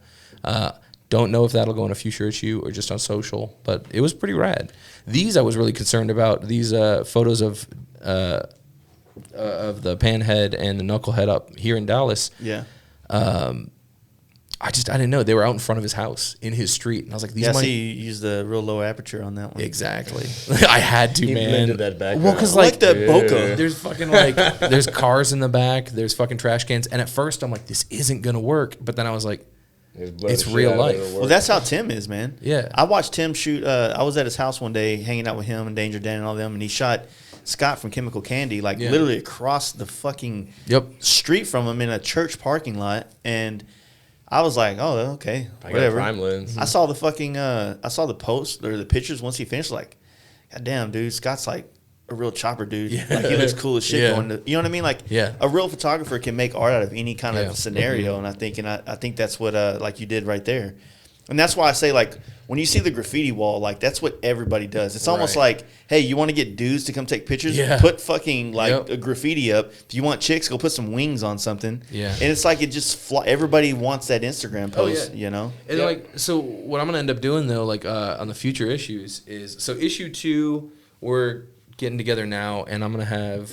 Don't know if that'll go in a future issue or just on social, but it was pretty rad. These I was really concerned about. These photos of the panhead and the knucklehead up here in Dallas. Yeah. I didn't know. They were out in front of his house in his street. And I was like, these might... see you used the real low aperture on that one. Exactly. I had to, man. Blended that back. Well, because like the bokeh. There's fucking there's cars in the back. There's fucking trash cans. And at first I'm like, this isn't going to work. But then I was like, it's real life. Well, that's how Tim is, man. Yeah. I watched Tim shoot. I was at his house one day hanging out with him and Danger Dan and all them. And he shot Scott from Chemical Candy, literally across the fucking street from him in a church parking lot. And I was like, oh, okay, whatever. Prime lens. I saw the fucking, I saw the post or the pictures once he finished. Like, God damn, dude, Scott's like a real chopper, dude. Yeah. Like he looks cool as shit. Going to, you know what I mean? Like, a real photographer can make art out of any kind of scenario. And I think that's what like you did right there. And that's why I say, like, when you see the graffiti wall, like, that's what everybody does. It's almost like, hey, you want to get dudes to come take pictures? Yeah. Put fucking, a graffiti up. If you want chicks, go put some wings on something. Yeah. And it's like it just everybody wants that Instagram post, you know? And, so what I'm going to end up doing, though, on the future issues is, so issue 2, we're getting together now, and I'm going to have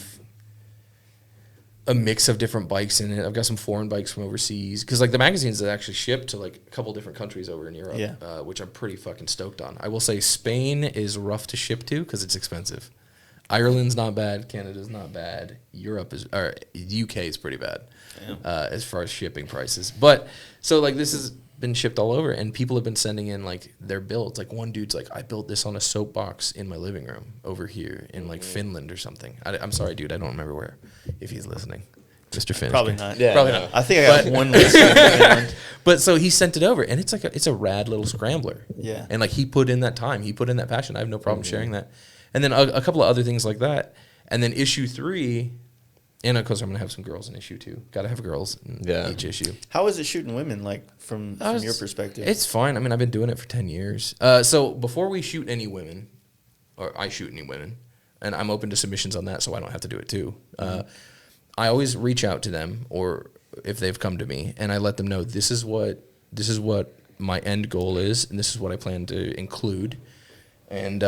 a mix of different bikes in it. I've got some foreign bikes from overseas because the magazines that actually ship to a couple different countries over in Europe, which I'm pretty fucking stoked on. I will say Spain is rough to ship to because it's expensive. Ireland's not bad. Canada's not bad. UK is pretty bad as far as shipping prices. But so this has been shipped all over, and people have been sending in their builds. One dude's like, I built this on a soapbox in my living room over here in Finland or something. I'm sorry, dude, I don't remember where. If he's listening, Mr. Finn. Probably not. Yeah, probably not. I think I got one listener in Finland. But so he sent it over, and it's a rad little scrambler. Yeah. And he put in that time, he put in that passion. I have no problem sharing that. And then a couple of other things like that. And then issue 3. And of course, I'm gonna have some girls in issue 2. Got to have girls in each issue. How is it shooting women, from your perspective? It's fine. I mean, I've been doing it for 10 years. So before we shoot any women, or I shoot any women, and I'm open to submissions on that, so I don't have to do it too. I always reach out to them, or if they've come to me, and I let them know this is what my end goal is, and this is what I plan to include, and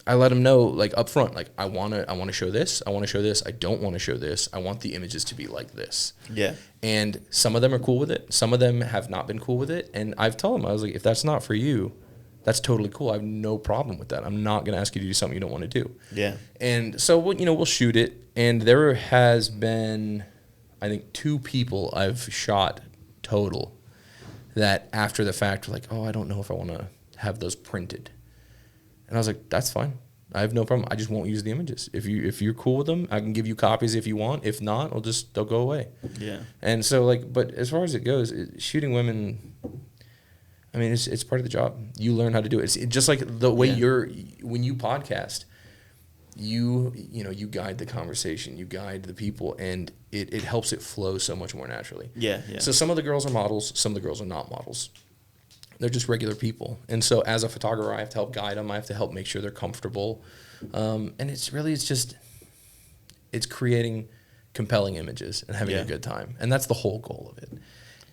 I let them know like up front, like I want to show this, I want to show this, I don't want to show this, I want the images to be like this. Yeah. And some of them are cool with it, some of them have not been cool with it, and I've told them, I was like, if that's not for you, that's totally cool. I have no problem with that. I'm not going to ask you to do something you don't want to do. Yeah. And so we'll shoot it, and there has been, I think, 2 people I've shot total that after the fact were like, oh, I don't know if I want to have those printed. And I was like, that's fine. I have no problem. I just won't use the images. If you're cool with them, I can give you copies if you want. If not, they'll go away. Yeah. And so but as far as it goes, shooting women, I mean, it's part of the job. You learn how to do it. It's just like the way when you podcast, you guide the conversation, you guide the people, and it helps it flow so much more naturally. Yeah, yeah. So some of the girls are models, some of the girls are not models. They're just regular people. And so as a photographer, I have to help guide them. I have to help make sure they're comfortable. And it's creating compelling images and having a good time. And that's the whole goal of it.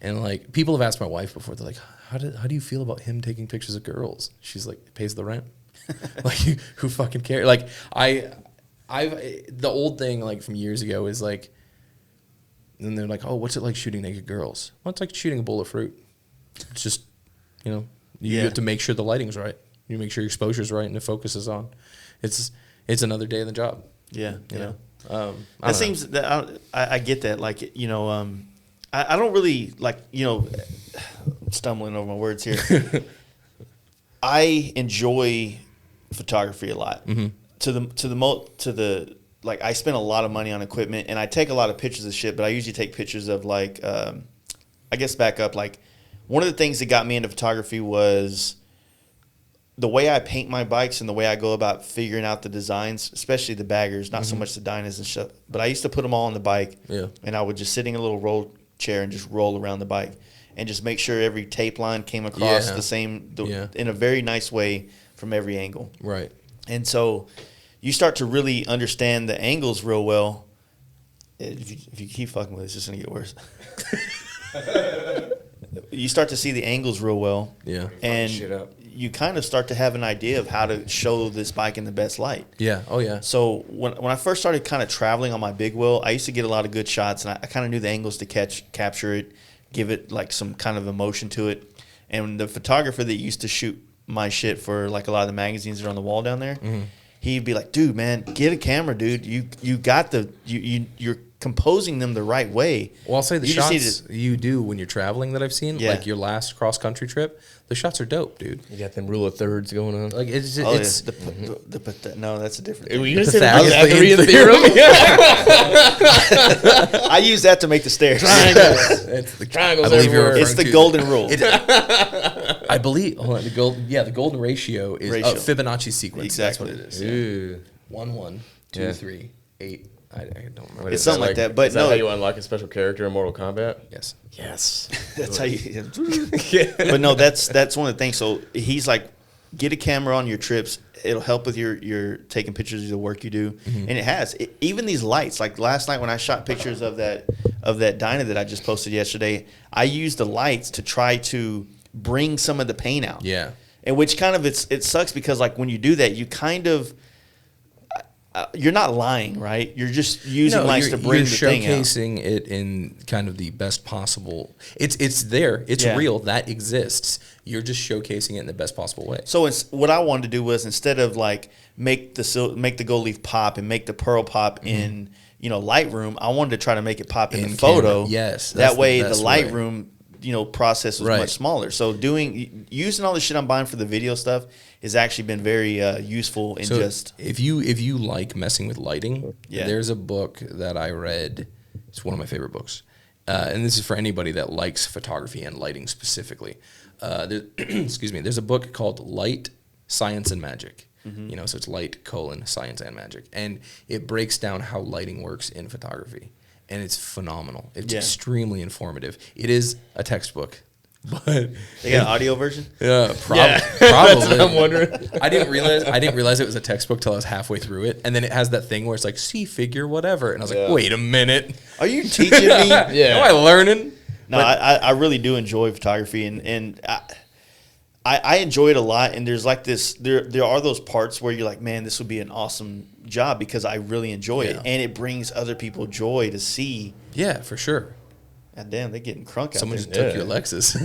And like people have asked my wife before, they're like, how do you feel about him taking pictures of girls? She's like, it pays the rent. Like who fucking cares? Like the old thing like from years ago is like, and they're like, oh, what's it like shooting naked girls? Well, it's like shooting a bowl of fruit. It's just, you have to make sure the lighting's right. You make sure your exposure's right and the focus is on. It's another day in the job. Yeah. You know? That seems that I get that. Like, I don't really like, stumbling over my words here. I enjoy photography a lot. Mm-hmm. Like I spend a lot of money on equipment and I take a lot of pictures of shit, but I usually take pictures of like, I guess back up, like one of the things that got me into photography was the way I paint my bikes and the way I go about figuring out the designs, especially the baggers, not so much the Dynas and stuff, but I used to put them all on the bike and I would just sit in a little roll chair and just roll around the bike and just make sure every tape line came across the same, in a very nice way from every angle. Right. And so you start to really understand the angles real well. If you keep fucking with it, it's just going to get worse. You start to see the angles real well. Yeah. And you kind of start to have an idea of how to show this bike in the best light. Yeah. Oh, yeah. So when I first started kind of traveling on my big wheel, I used to get a lot of good shots, and I kind of knew the angles to capture it, give it like some kind of emotion to it. And the photographer that used to shoot my shit for like a lot of the magazines that are on the wall down there, he'd be like, dude, man, get a camera, dude. You got you're composing them the right way. Well, I'll say the shots you do when you're traveling that I've seen, like your last cross-country trip, the shots are dope, dude. You got them rule of thirds going on. Like it's no, that's a different Were thing. you going to say the Pythagorean theorem? I use that to make the stairs. It's the triangles. I believe you're It's the golden rule. I believe the golden ratio is Fibonacci sequence. Exactly. That's what it is. Ooh. 1, 1, 2, 3, 8. I don't remember. It's something like that. But is that how you unlock a special character in Mortal Kombat? Yes. Yes. That's how you. But no, that's one of the things. So he's like, get a camera on your trips. It'll help with your taking pictures of the work you do, and it has. Even these lights. Like last night when I shot pictures of that Dyna that I just posted yesterday, I used the lights to try to bring some of the paint out. Yeah. And which kind of it sucks because like when you do that, you kind of. You're not lying, right? You're just using lights to bring the thing out. You're showcasing it in kind of the best possible. It's there. It's real. That exists. You're just showcasing it in the best possible way. So what I wanted to do was instead of like make the gold leaf pop and make the pearl pop in Lightroom, I wanted to try to make it pop in the photo. Camera. Yes, that way the Lightroom process was much smaller. So using all the shit I'm buying for the video stuff has actually been very useful in just if you like messing with lighting, there's a book that I read. It's one of my favorite books, and this is for anybody that likes photography and lighting specifically. Excuse me. There's a book called Light, Science, and Magic. So it's light, science, and magic, and it breaks down how lighting works in photography. And it's phenomenal. It's extremely informative. It is a textbook But They got an audio version? yeah, Yeah. probably. I'm wondering. I didn't realize it was a textbook till I was halfway through it, and then it has that thing where it's like see figure whatever, and I was like, Yeah. wait a minute, Are you teaching me? Yeah. am I learning? No, I really do enjoy photography, and I enjoy it a lot. And there's like this, there are those parts where you're like, man, this would be an awesome job because I really enjoy it, Yeah. and it brings other people joy to see. Yeah, for sure. God damn, they're getting crunk Someone out just there. took your Lexus.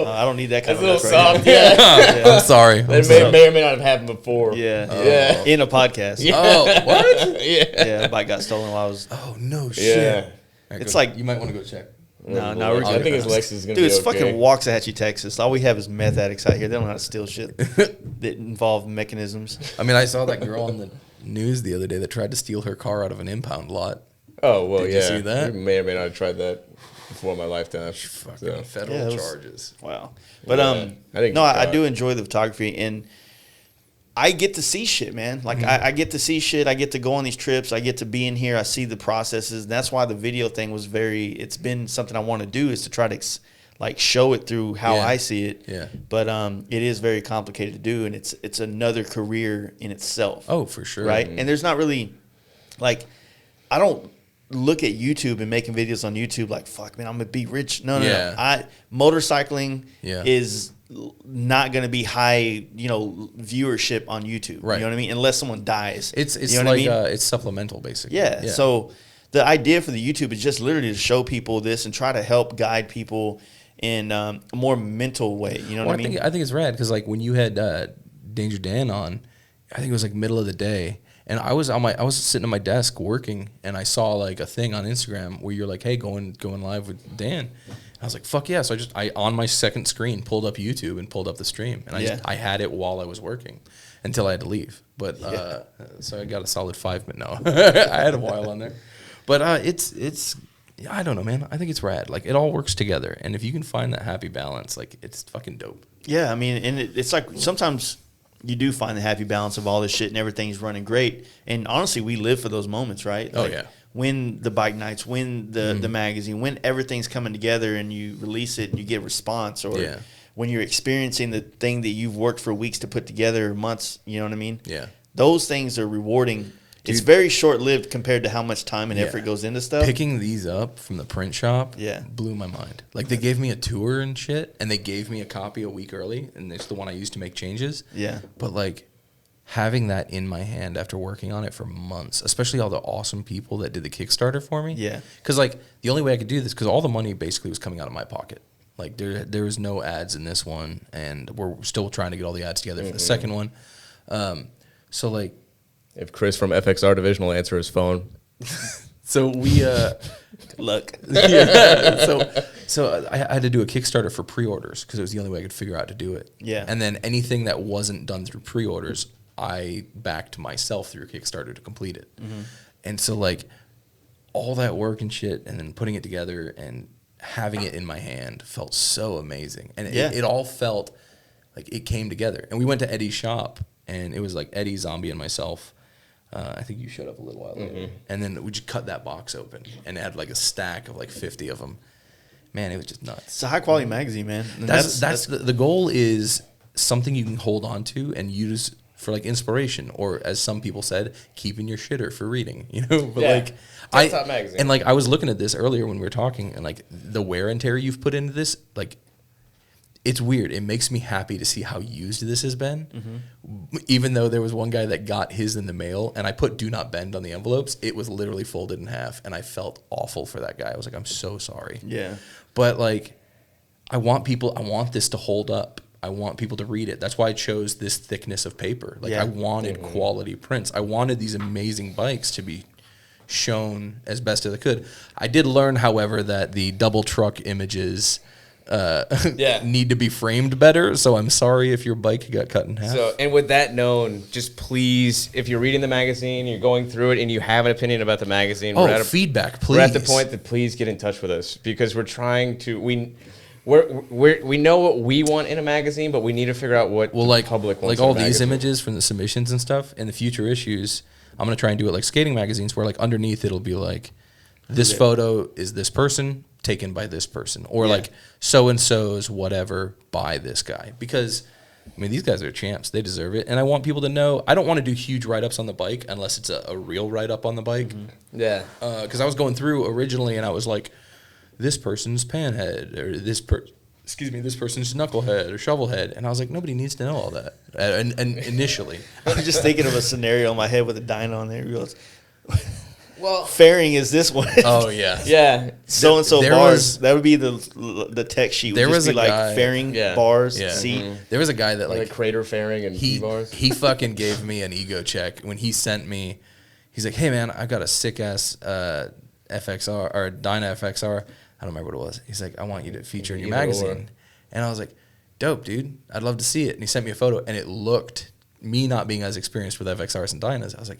I don't need that kind That's a of little luck right soft. Yeah. I'm sorry. That may or may not have happened before. now. Yeah, Yeah. in a podcast. Yeah, Oh, what? Yeah. the bike got stolen while I was. Oh no shit. Yeah. All right, It's go- like- you might want to go check. No, we're I good. think his Lexus is gonna Dude, be it's okay. fucking Waxahachie, Texas. All we have is meth addicts out here. They don't know how to steal shit that involve mechanisms. I mean, I saw that girl on the news the other day that tried to steal her car out of an impound lot. Oh well, Did yeah. you see that? I may or may not have tried that before my lifetime. Fucking So. federal Yeah, it was- charges. Wow. But Yeah. I think no, you I tried. do enjoy the photography, and I get to see shit, man. Like I get to see shit. I get to go on these trips. I get to be in here. I see the processes. And that's why the video thing was it's been something I want to do, is to try to like show it through how Yeah. I see it. Yeah. But it is very complicated to do, and it's another career in itself. Oh, for sure. Right. And there's not really, like, I don't look at YouTube and making videos on YouTube like, fuck, man, I'm gonna be rich. No. Motorcycling Yeah. is not gonna be high, viewership on YouTube. Right. You know what I mean? Unless someone dies. It's you know what like I mean? it's supplemental basically. Yeah. So the idea for the YouTube is just literally to show people this and try to help guide people in a more mental way. You know what I mean? I think it's rad because like when you had Danger Dan on, I think it was like middle of the day, and I was sitting at my desk working, and I saw like a thing on Instagram where you're like, hey, going live with Dan. I was like, fuck yeah! So I on my second screen pulled up YouTube and pulled up the stream, and I had it while I was working until I had to leave. But so I got a solid 5 minutes. No, I had a while on there, but it's I don't know, man. I think it's rad. Like it all works together, and if you can find that happy balance, like it's fucking dope. Yeah, I mean, and it's like sometimes you do find the happy balance of all this shit and everything's running great. And honestly, we live for those moments, right? Oh, Like, yeah. when the bike nights, when the magazine, when everything's coming together and you release it and you get response, or Yeah. when you're experiencing the thing that you've worked for weeks to put together, or months, you know what I mean? Yeah. Those things are rewarding. It's Dude. very short-lived compared to how much time and Yeah. effort goes into stuff. Picking these up from the print shop blew my mind. Like they gave me a tour and shit, and they gave me a copy a week early, and it's the one I used to make changes. Yeah. But like having that in my hand after working on it for months, especially all the awesome people that did the Kickstarter for me. Yeah. Because like the only way I could do this, because all the money basically was coming out of my pocket. Like there was no ads in this one, and we're still trying to get all the ads together for the second one. So like. If Chris from FXR Division will answer his phone. So we Good luck. So I had to do a Kickstarter for pre-orders because it was the only way I could figure out to do it. Yeah. And then anything that wasn't done through pre-orders, I backed myself through Kickstarter to complete it. And so like all that work and shit, and then putting it together and having it in my hand felt so amazing. And it all felt like it came together. And we went to Eddie's shop, and it was like Eddie, Zombie, and myself. I think you showed up a little while later. And then we just cut that box open and had like a stack of like 50 of them. Man, it was just nuts. It's a high-quality magazine, man. And That's the goal is something you can hold on to and use for like inspiration, or as some people said, keeping your shitter for reading, you know? But Yeah. like Top magazine. and like I was looking at this earlier when we were talking, and like the wear and tear you've put into this, like it's weird. It makes me happy to see how used this has been. Even though there was one guy that got his in the mail, and I put "do not bend" on the envelopes, it was literally folded in half, and I felt awful for that guy. I was like, I'm so sorry. Yeah. But like, I want this to hold up. I want people to read it. That's why I chose this thickness of paper. Like I wanted quality prints. I wanted these amazing bikes to be shown as best as I could. I did learn, however, that the double truck images need to be framed better. So I'm sorry if your bike got cut in half. So, and with that known, just please, if you're reading the magazine, you're going through it, and you have an opinion about the magazine, feedback, please. We're at the point that please get in touch with us, because we're trying to we know what we want in a magazine, but we need to figure out what the public wants. Like all in a these magazine. images from the submissions and stuff in the future issues, I'm gonna try and do it like skating magazines, where like underneath it'll be like, this photo is this person, taken by this person, or like so and so's whatever by this guy, because I mean, these guys are champs. They deserve it. And I want people to know, I don't want to do huge write-ups on the bike unless it's a real write-up on the bike. Mm-hmm. Yeah. Because I was going through originally and I was like, this person's panhead, or this person's knucklehead or shovelhead. And I was like, nobody needs to know all that. And initially. I was just thinking of a scenario in my head with a dyno on there. Well, fairing is this one. Oh, yeah. yeah. So and so There bars. was- That would be the tech sheet. There Would was just be a like guy- fairing Yeah. bars, Yeah. seat. There was a guy that Like crater fairing and he T-bars. he fucking gave me an ego check when he sent me. He's like, "Hey man, I got a sick ass FXR or Dyna FXR. I don't remember what it was." He's like, "I want you to feature in your Either magazine," and I was like, "Dope, dude. I'd love to see it." And he sent me a photo, and it looked. Me not being as experienced with FXRs and Dynas, I was like,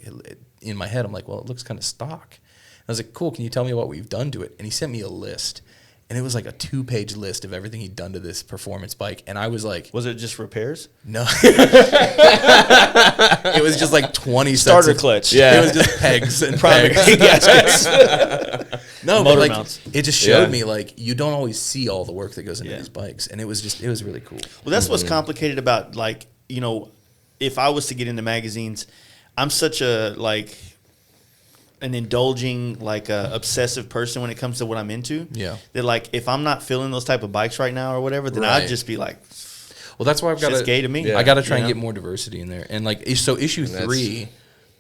in my head, I'm like, well, it looks kind of stock. I was like, cool, can you tell me what we've done to it? And he sent me a list. And it was like a 2-page list of everything he'd done to this performance bike. And I was like, Was it just repairs? no. It was just like 20 Starter sets of, clutch. Yeah. It was just pegs and Primary pegs. gaskets. No, Motor but like, mounts. it just showed Yeah. me like, you don't always see all the work that goes into Yeah. these bikes. And it was really cool. Well, that's what's complicated about, like, you know, if I was to get into magazines, I'm such a, like, an indulging, like, obsessive person when it comes to what I'm into. Yeah. That, like, if I'm not feeling those type of bikes right now or whatever, then Right. I'd just be like, Well, that's why I've got shit's to. gay to me. Yeah. I got to try You and know? get more diversity in there. And like, so issue that's- 3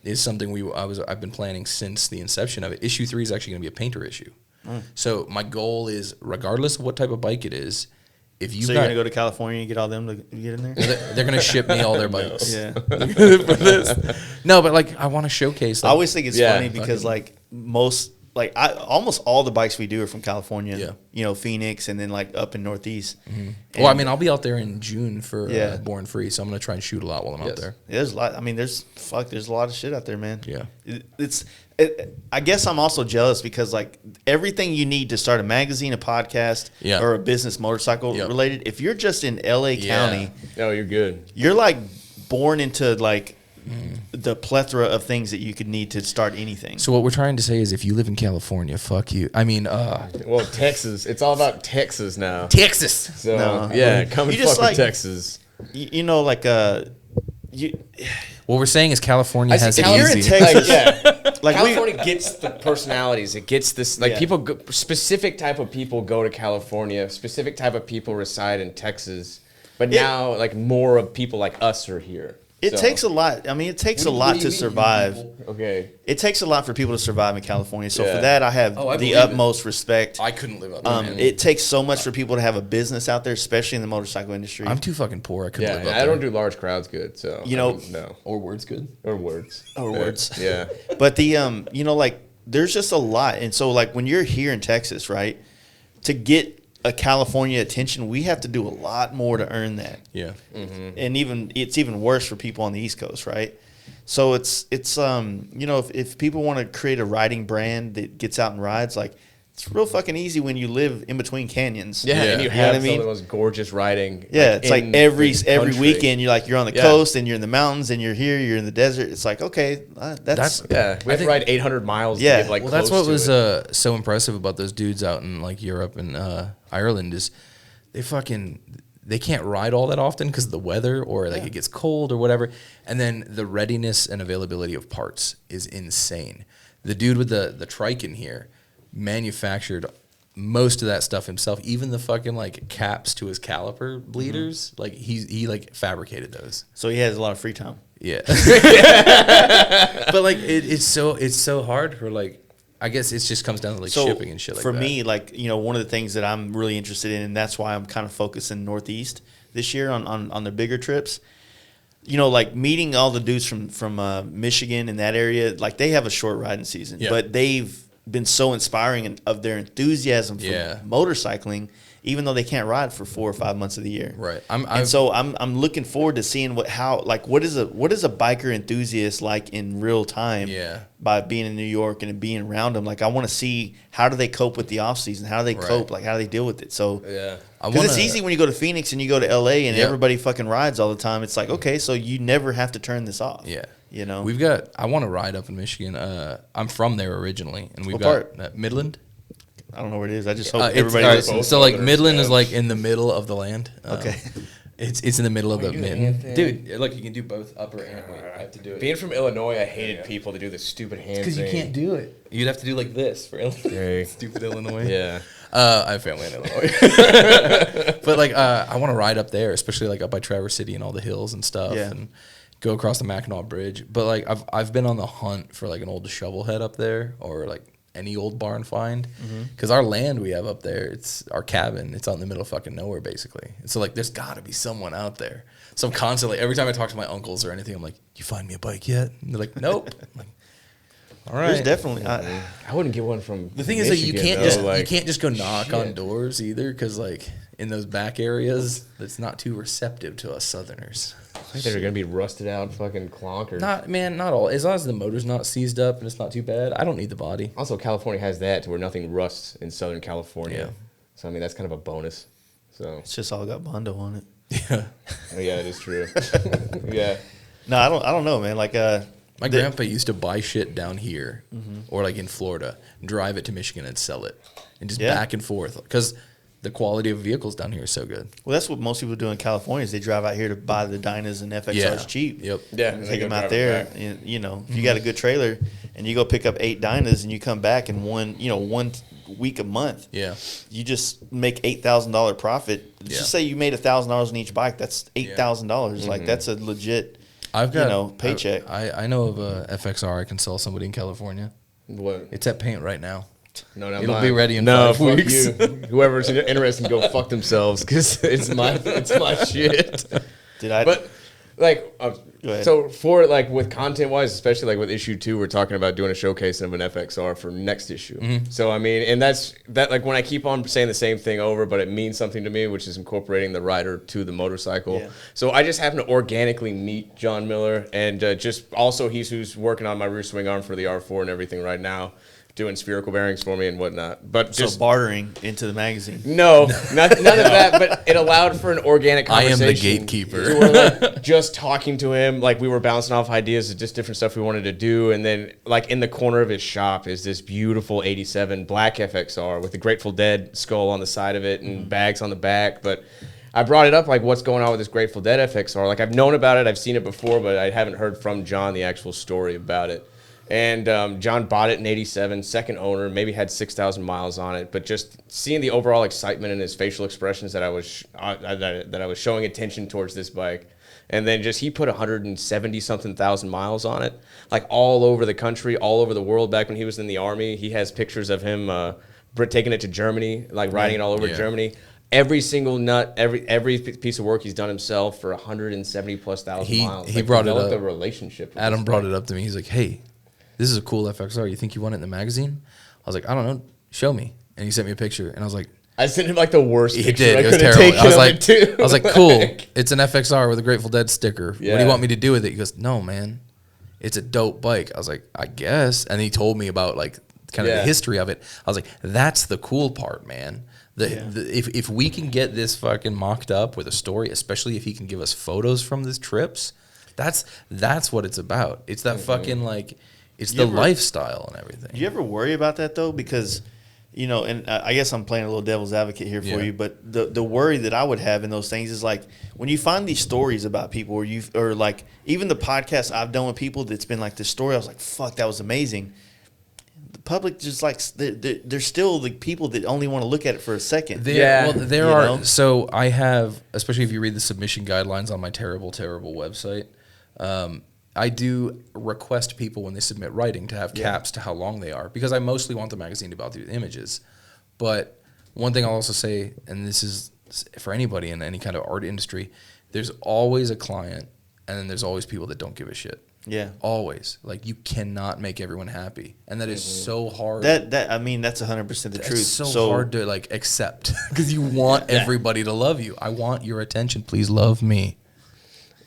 is something I've been planning since the inception of it. Issue 3 is actually going to be a painter issue. So my goal is, regardless of what type of bike it is, if you so you're going to go to California and get all them to get in there? they're going to ship me all their bikes. Yeah. For this. No, but like, I want to showcase. I Like, always think it's Yeah. funny because, like, almost all the bikes we do are from California. Yeah. You know, Phoenix and then, like, up in Northeast. well, I mean, I'll be out there in June for Yeah. Born Free, so I'm going to try and shoot a lot while I'm out Yes. there. There's a lot. I mean, there's a lot of shit out there, man. Yeah. I guess I'm also jealous because, like, everything you need to start a magazine, a podcast, Yeah. or a business motorcycle Yep. related, if you're just in LA Yeah. County, Oh, you're good. you're like born into like the plethora of things that you could need to start anything. So what we're trying to say is, if you live in California, fuck you. I mean, Well, Texas. It's all about Texas now. Texas. So No. yeah, come and You just fuck like- with Texas. You know, like you What we're saying is California has it If you're in easy. Texas, Like, like we, California gets the personalities. It gets this like Yeah. people. Specific type of people go to California. Specific type of people reside in Texas. But now, like more of people like us are here. it So- takes a lot. I mean, it takes a What lot do to you mean, survive. people? Okay. It takes a lot for people to survive in California. So Yeah. for that, I have Oh, I the believe it. utmost respect. I couldn't live up there. man. It takes so much for people to have a business out there, especially in the motorcycle industry. I'm too fucking poor. I couldn't Yeah, live and up I there. don't do large crowds good. So You know- no Or words good. or words Or words. Yeah. But the you know, like, there's just a lot, and so, like, when you're here in Texas, right, to get a California attention, we have to do a lot more to earn that, Yeah. and it's even worse for people on the East Coast, right? So it's you know, if people want to create a riding brand that gets out and rides, like, it's real fucking easy when you live in between canyons. Yeah, and you know what have I some mean? of the most gorgeous riding. Yeah, it's like in every the country. weekend you're on the Yeah. coast and you're in the mountains and you're here, you're in the desert. It's like, okay, that's Yeah, we have to think- ride 800 miles Yeah. to get like Well, that's close what was to it. so impressive about those dudes out in like Europe and Ireland is they can't ride all that often because of the weather or like it gets cold or whatever. And then the readiness and availability of parts is insane. The dude with the trike in here manufactured most of that stuff himself, even the fucking like caps to his caliper bleeders. Like he like fabricated those. so he has a lot of free time. Yeah. But like it's so hard for like, I guess it just comes down to like shipping and shit like for that. me, like, you know, one of the things that I'm really interested in, and that's why I'm kind of focusing Northeast this year on the bigger trips. You know, like meeting all the dudes from Michigan and that area, like they have a short riding season, Yeah. but they've been so inspiring of their enthusiasm for Yeah. motorcycling, even though they can't ride for 4 or 5 months of the year. Right. And so I'm looking forward to seeing what is a biker enthusiast like in real time. Yeah. By being in New York and being around them, like I want to see how do they cope with the off season, how do they Right. cope, like how do they deal with it. So Yeah. because it's easy when you go to Phoenix and you go to LA and Yep. everybody fucking rides all the time. It's like, okay, so you never have to turn this off. Yeah. You know, I want to ride up in Michigan. I'm from there originally, and we've What got Midland. I don't know where it is. I just hope It's, everybody all right, listens. so like Midland is like in the middle of the land. Okay. It's in the middle of the mid. Dude, look, you can do both upper and wait. I have to do it. being from Illinois, I hated people to do this stupid hand Because you thing. can't do it. You'd have to do like this for Okay. stupid Illinois. Yeah. I have family in Illinois. But like, I want to ride up there, especially like up by Traverse City and all the hills and stuff, Yeah. and go across the Mackinac Bridge. But like, I've been on the hunt for like an old shovel head up there, or like any old barn find, because our land we have up there, it's our cabin. It's out in the middle of fucking nowhere, basically. And so like, there's got to be someone out there. So I'm constantly, every time I talk to my uncles or anything, I'm like, "You find me a bike yet?" And they're like, "Nope." I'm like, all right. There's definitely. I wouldn't get one from. The thing is that you can't Michigan, you can't just go knock on shit. doors either, because like in those back areas, that's not too receptive to us Southerners. I think they're gonna be rusted out, fucking clonkers. Not all. As long as the motor's not seized up and it's not too bad, I don't need the body. Also, California has that to where nothing rusts in Southern California. Yeah. So I mean, that's kind of a bonus. So It's just all got Bondo on it. Yeah. yeah, it is true. Yeah. No, I don't know, man. Like My grandpa used to buy shit down here, or like in Florida, drive it to Michigan and sell it, and just Yeah. back and forth, because the quality of vehicles down here is so good. Well, that's what most people do in California is they drive out here to buy the Dynas and FXRs Yeah. cheap. Yep. Yeah. And take them out there. And, you know, if you got a good trailer and you go pick up 8 Dynas and you come back in one week a month, Yeah. you just make $8,000 profit. Yeah. Just say you made $1,000 on each bike. That's $8,000. Like that's a legit, I've got paycheck. I know of a FXR I can sell somebody in California. What? It's at paint right now. No, not It'll mine. be ready in no, 5 fuck weeks. you. Whoever's interested, go fuck themselves, because it's my shit. Did I? But like, Go ahead. so for like with content wise, especially like with issue 2, we're talking about doing a showcase of an FXR for next issue. Mm-hmm. So I mean, and that's that. Like when I keep on saying the same thing over, but it means something to me, which is incorporating the rider to the motorcycle. Yeah. So I just happen to organically meet John Miller, and just also he's who's working on my rear swing arm for the R4 and everything right now, doing spherical bearings for me and whatnot. But so just bartering into the magazine. no, none of that. But it allowed for an organic I am conversation. the gatekeeper. So we're like just talking to him, like we were bouncing off ideas of just different stuff we wanted to do, and then like in the corner of his shop is this beautiful '87 black FXR with the Grateful Dead skull on the side of it and bags on the back. But I brought it up like, what's going on with this Grateful Dead FXR? Like I've known about it, I've seen it before, but I haven't heard from John the actual story about it. And John bought it in '87, second owner, maybe had 6,000 miles on it. But just seeing the overall excitement in his facial expressions that I was showing attention towards this bike, and then just he put 170 something thousand miles on it, like all over the country, all over the world. Back when he was in the Army, he has pictures of him taking it to Germany, like riding it all over Yeah. Germany. Every single nut, every piece of work he's done himself for 170 plus thousand miles. He brought it developed up. a relationship. With Adam this brought bike. it up to me. He's like, "Hey, this is a cool FXR. You think you want it in the magazine?" I was like, "I don't know. Show me." And he sent me a picture, and I was like, I sent him like the worst "He picture did. I It was could have terrible." taken I was of like, it too. "I was like, cool. It's an FXR with a Grateful Dead sticker. What do Yeah. you want me to do with it?" He goes, "No, man, it's a dope bike." I was like, "I guess." And he told me about like kind of Yeah. the history of it. I was like, "That's the cool part, man." If we can get this fucking mocked up with a story, especially if he can give us photos from these trips, that's what it's about. It's that fucking like, it's the lifestyle and everything. Do you ever worry about that though? Because, you know, and I guess I'm playing a little devil's advocate here for Yeah. you, but the worry that I would have in those things is like when you find these stories about people, or like even the podcasts I've done with people that's been like this story, I was like, fuck, that was amazing. The public just like they're still the people that only want to look at it for a second. There You are. know? So I have, especially if you read the submission guidelines on my terrible website, I do request people when they submit writing to have caps to how long they are, because I mostly want the magazine to be about the images. But one thing I'll also say, and this is for anybody in any kind of art industry, there's always a client, and then there's always people that don't give a shit. Yeah. Always. Like, you cannot make everyone happy, and that is so hard. That I mean, that's 100% the truth. It's so hard to like accept, because you want everybody to love you. I want your attention. Please love me.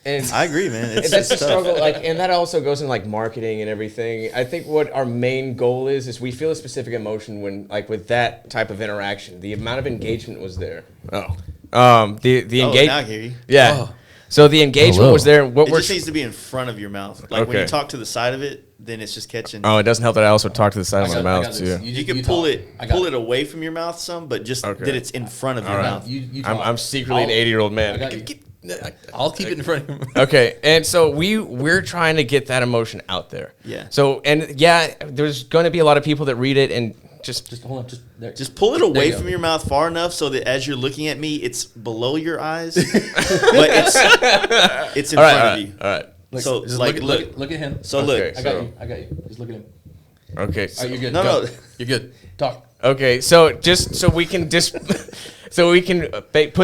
And I agree, man. It's that's the tough. struggle, like, and that also goes in like marketing and everything. I think what our main goal is we feel a specific emotion when, like, with that type of interaction. The amount of engagement was there. The Oh, engagement. now I hear you. Yeah. Oh. So the engagement Hello. was there. What It we're just needs to be in front of your mouth. Like when Okay. you talk to the side of it, then it's just catching. Oh, it doesn't help that I also talk to the side of my I mouth got too. this. You can pull it away from your mouth some, but just that it's in front of your mouth. I'm secretly an 80-year-old man. I'll keep it in front of him. Okay, and so we're trying to get that emotion out there. Yeah. So there's going to be a lot of people that read it and just Hold on, Just pull it away you go. from your mouth far enough so that as you're looking at me, it's below your eyes, but it's in front of you. All right. So Just like look at him. So Okay. look. I got you. Just look at him. Okay. All right, you're good. No, Go. no. You're good. Talk. Okay, so just so we can put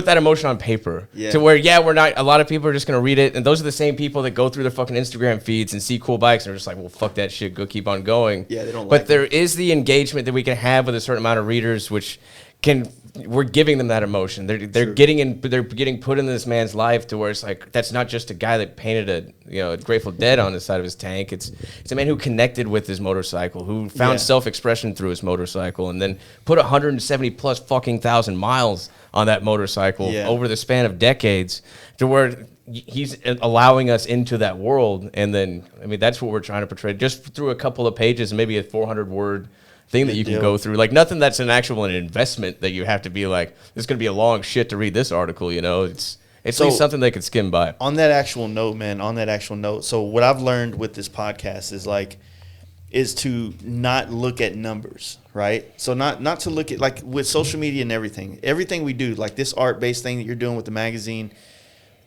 that emotion on paper Yeah. to where we're not. A lot of people are just gonna read it, and those are the same people that go through their fucking Instagram feeds and see cool bikes and are just like, well, fuck that shit, go keep on going. Yeah, they don't. But like there is the engagement that we can have with a certain amount of readers, which we're giving them that emotion. They're getting put in this man's life to where it's like that's not just a guy that painted a Grateful Dead on the side of his tank. It's a man who connected with his motorcycle, who found self-expression through his motorcycle, and then put 170 plus fucking thousand miles on that motorcycle over the span of decades, to where he's allowing us into that world. And then that's what we're trying to portray just through a couple of pages and maybe a 400-word thing that you can go through, like nothing that's an investment that you have to be like, it's going to be a long shit to read this article, it's at least something they could skim by. On that actual note, so what I've learned with this podcast is to not look at numbers, right? So not to look at, like with social media and everything we do, like this art-based thing that you're doing with the magazine,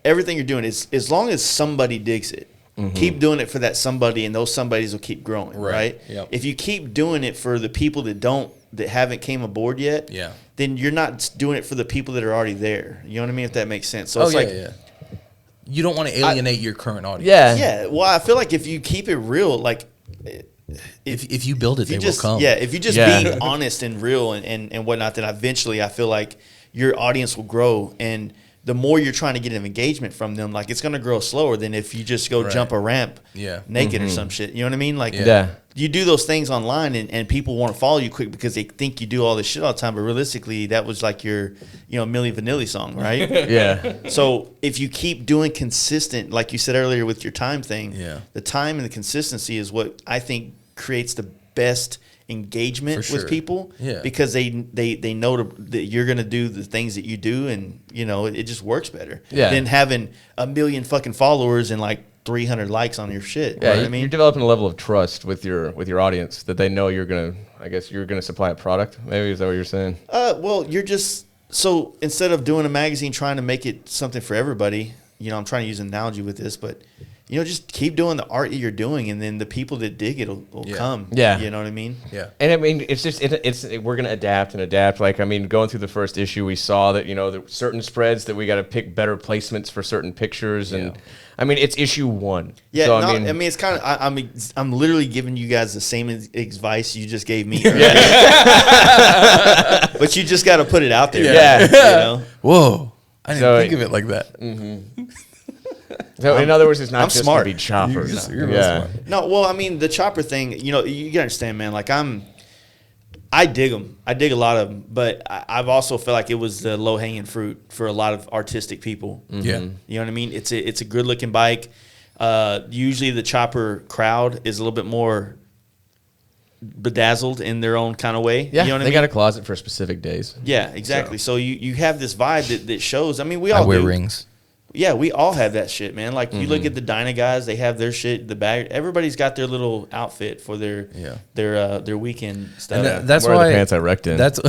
everything you're doing is, as long as somebody digs it, keep doing it for that somebody, and those somebodies will keep growing, right? Yep. If you keep doing it for the people that haven't came aboard yet, then you're not doing it for the people that are already there. You know what I mean? If that makes sense. So You don't want to alienate your current audience. Yeah. Well, I feel like if you keep it real, like if you build it, they will come. Yeah, if you just be honest and real and whatnot, then eventually I feel like your audience will grow. And the more you're trying to get an engagement from them, like it's going to grow slower than if you just go jump a ramp naked or some shit. You know what I mean? Like you do those things online and people want to follow you quick because they think you do all this shit all the time. But realistically, that was like your, Milli Vanilli song, right? Yeah. So if you keep doing consistent, like you said earlier with your time thing, the time and the consistency is what I think creates the best engagement with people, because they know that you're gonna do the things that you do, and it just works better than having a million fucking followers and like 300 likes on your shit. Yeah, you know what I mean, you're developing a level of trust with your audience that they know you're gonna supply a product. Maybe is that what you're saying? Well, you're just, so instead of doing a magazine trying to make it something for everybody, I'm trying to use an analogy with this, but just keep doing the art that you're doing, and then the people that dig it will come. Yeah. You know what I mean? Yeah. And it's just, we're going to adapt and adapt. Like, going through the first issue, we saw that, there were certain spreads that we got to pick better placements for certain pictures. And it's issue 1. Yeah. So, it's kind of, I'm literally giving you guys the same advice you just gave me. But you just got to put it out there. Yeah. Whoa. I didn't think of it like that. So in other words, it's not I'm just smart. going to be chopper. You're really smart. No, well, the chopper thing, you gotta understand, man. Like I dig them. I dig a lot of them, but I've also felt like it was the low hanging fruit for a lot of artistic people. Yeah. You know what I mean? It's a good looking bike. Usually the chopper crowd is a little bit more bedazzled in their own kind of way. Yeah, you know what they I mean? got a closet for specific days. Yeah, exactly. So you have this vibe that shows. We all I wear do. rings. Yeah, we all have that shit, man. Like you look at the Dyna guys, they have their shit, the bag. Everybody's got their little outfit for their weekend stuff. And that's Where are why the pants I wrecked in. That's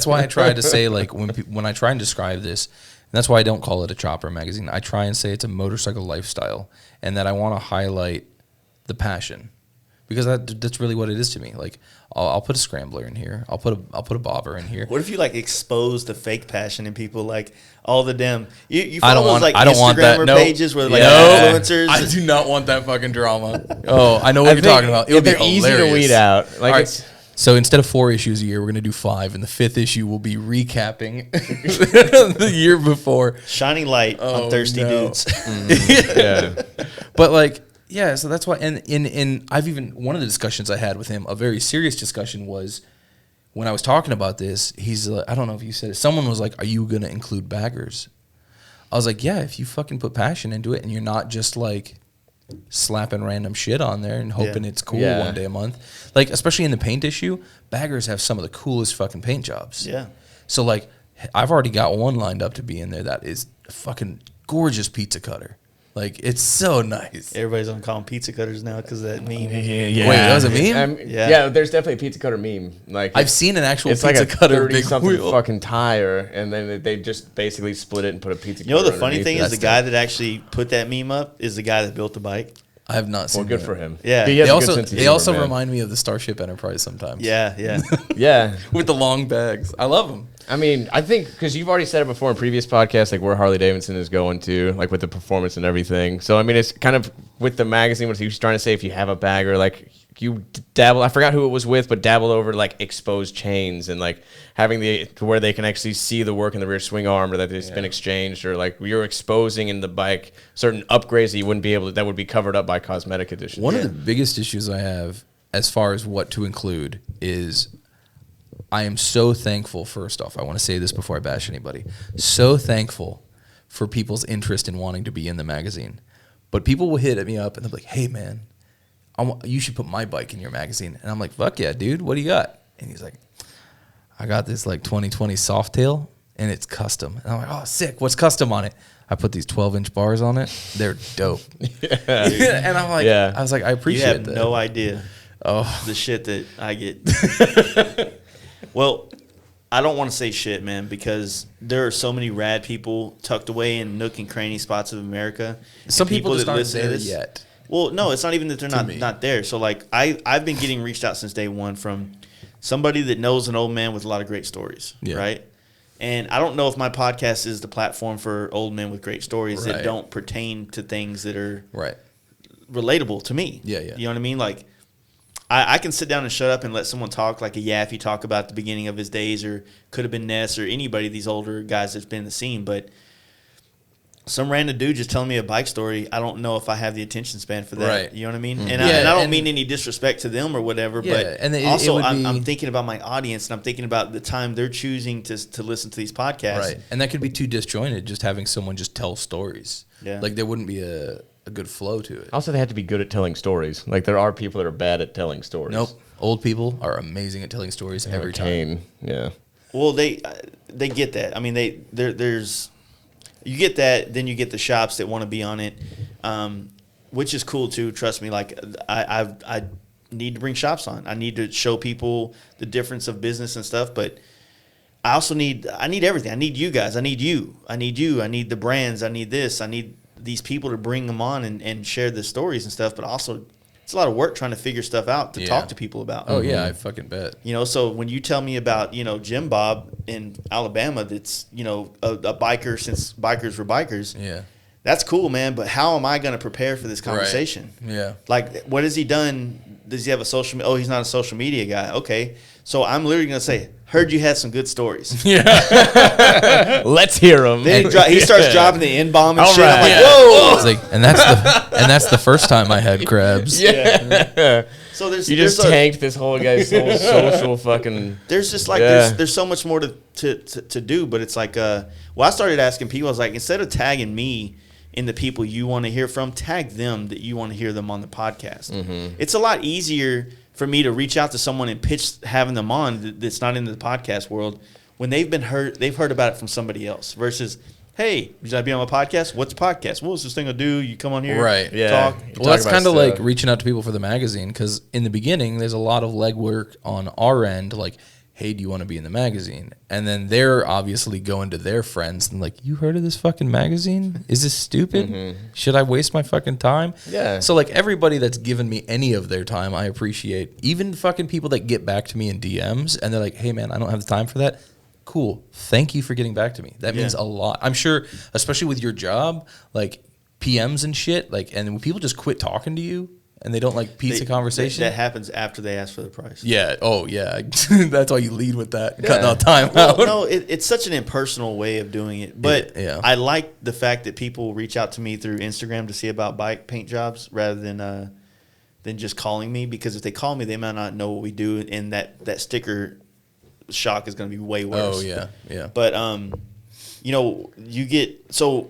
why I try to say, like, when I try and describe this, and that's why I don't call it a chopper magazine. I try and say it's a motorcycle lifestyle, and that I want to highlight the passion, because that's really what it is to me. Like, I'll put a scrambler in here. I'll put a bobber in here. What if you expose the fake passion in people, like all the damn you I follow don't those want. I don't want that. Instagrammer No pages where influencers? I do not want that fucking drama. Oh, I know what you're talking about. It would be they're easy hilarious. to weed out. Like, All right, it's so instead of 4 issues a year, we're gonna do 5, and the 5th issue will be recapping the year before. Shining light on thirsty dudes. But so that's why. And in I've even, one of the discussions I had with him, a very serious discussion, was when I was talking about this. He's I don't know if you said it. Someone was like, "Are you gonna include baggers?" I was like, "Yeah, if you fucking put passion into it, and you're not just like slapping random shit on there and hoping it's cool Yeah. one day a month. Like, especially in the paint issue, baggers have some of the coolest fucking paint jobs. Yeah. So, like, I've already got one lined up to be in there that is a fucking gorgeous pizza cutter. Like, it's so nice. Everybody's gonna call them pizza cutters now because of that meme. Yeah. Wait, that was a meme? Yeah, there's definitely a pizza cutter meme. Like I've seen an actual it's pizza like a cutter big 30-something wheel. fucking tire, and then they just basically split it and put a pizza. You know, cutter the funny underneath thing it. is the guy that actually put that meme up is the guy that built the bike. I have not seen Well, good that. for him. Yeah. He has They a good also sense of they humor, also man. remind me of the Starship Enterprise sometimes. Yeah, yeah. Yeah. With the long bags. I love them. I mean, I think because you've already said it before in previous podcasts, like where Harley Davidson is going to, like with the performance and everything. So I mean, it's kind of with the magazine. What he was trying to say, if you have a bagger, like you dabble. I forgot who it was with, but dabbled over like exposed chains and like having the to where they can actually see the work in the rear swing arm or that it's been exchanged, or like you're exposing in the bike certain upgrades that you wouldn't be able to, that would be covered up by cosmetic additions. One of the biggest issues I have as far as what to include is I am so thankful, first off, I want to say this before I bash anybody, so thankful for people's interest in wanting to be in the magazine. But people will hit me up and they're like, hey, man, you should put my bike in your magazine. And I'm like, fuck yeah, dude, what do you got? And he's like, I got this like 2020 Softail and it's custom. And I'm like, oh, sick, what's custom on it? I put these 12-inch bars on it. They're dope. And I'm like, I was like, I You appreciate have that. no idea the shit that I get. Well, I don't want to say shit, man, because there are so many rad people tucked away in nook and cranny spots of America. Some And people just aren't listen to there this- yet. Well, no, it's not even that they're me. not there. So, like, I've been getting reached out since day one from somebody that knows an old man with a lot of great stories, Yeah. right? And I don't know if my podcast is the platform for old men with great stories that Right. don't pertain to things that are Right. relatable to me. Yeah, yeah. You know what I mean? Like, I can sit down and shut up and let someone talk like a Yaffe talk about the beginning of his days, or could have been Ness or anybody, these older guys that's been in the scene. But some random dude just telling me a bike story, I don't know if I have the attention span for that. Right. You know what I mean? Mhm. And, Yeah, I don't and- mean any disrespect to them or whatever, Yeah, but and it also would be- I'm thinking about my audience, and I'm thinking about the time they're choosing to listen to these podcasts. Right. And that could be too disjointed, just having someone just tell stories. Yeah. Like, there wouldn't be a good flow to it. Also, they have to be good at telling stories. Like there are people that are bad at telling stories. Nope. Old people are amazing at telling stories every time. Kane, yeah. Well, they get that. I mean, there's you get that, then you get the shops that want to be on it, which is cool too. Trust me. Like I need to bring shops on. I need to show people the difference of business and stuff. But I also need everything. I need you guys. I need you. I need the brands. I need this. I need these people to bring them on and share the stories and stuff. But also, it's a lot of work trying to figure stuff out to Yeah. talk to people about. Oh, yeah, I fucking bet. You know, so when you tell me about, Jim Bob in Alabama that's, a biker since bikers were bikers, Yeah. that's cool, man. But how am I going to prepare for this conversation? Yeah. Like, what has he done? Does he have a social media? Oh, he's not a social media guy. Okay. So I'm literally going to say, heard you had some good stories. Let's hear them. Then he starts dropping the N-bomb and All shit. I'm right. like, whoa. It's like, and that's the first time I had crabs. So there's You just there's a- tanked this whole guy's whole social fucking. There's just like Yeah. there's so much more to do, but it's like I started asking people. I was like, instead of tagging me in the people you want to hear from, tag them that you want to hear them on the podcast. Mm-hmm. It's a lot easier for me to reach out to someone and pitch having them on that's not in the podcast world when they've heard about it from somebody else versus, hey, should I be on my podcast? What's a podcast? What's this thing I do? You come on here, Right. Yeah. talk. Well, that's about kind of stuff. like reaching out to people for the magazine, because in the beginning, there's a lot of legwork on our end, like, hey, do you want to be in the magazine? And then they're obviously going to their friends and like, you heard of this fucking magazine? Is this stupid? Should I waste my fucking time? Yeah. So like everybody that's given me any of their time, I appreciate. Even fucking people that get back to me in DMs and they're like, hey man, I don't have the time for that. Cool. Thank you for getting back to me. That means a lot. I'm sure, especially with your job, like PMs and shit, like, and when people just quit talking to you and they don't like pizza conversation. That happens after they ask for the price. Yeah. Oh, yeah. That's why you lead with that. Cutting out time Well, out. no, it's such an impersonal way of doing it. But Yeah. I like the fact that people reach out to me through Instagram to see about bike paint jobs rather than just calling me. Because if they call me, they might not know what we do, and that sticker shock is going to be way worse. Oh, yeah. Yeah. But you get so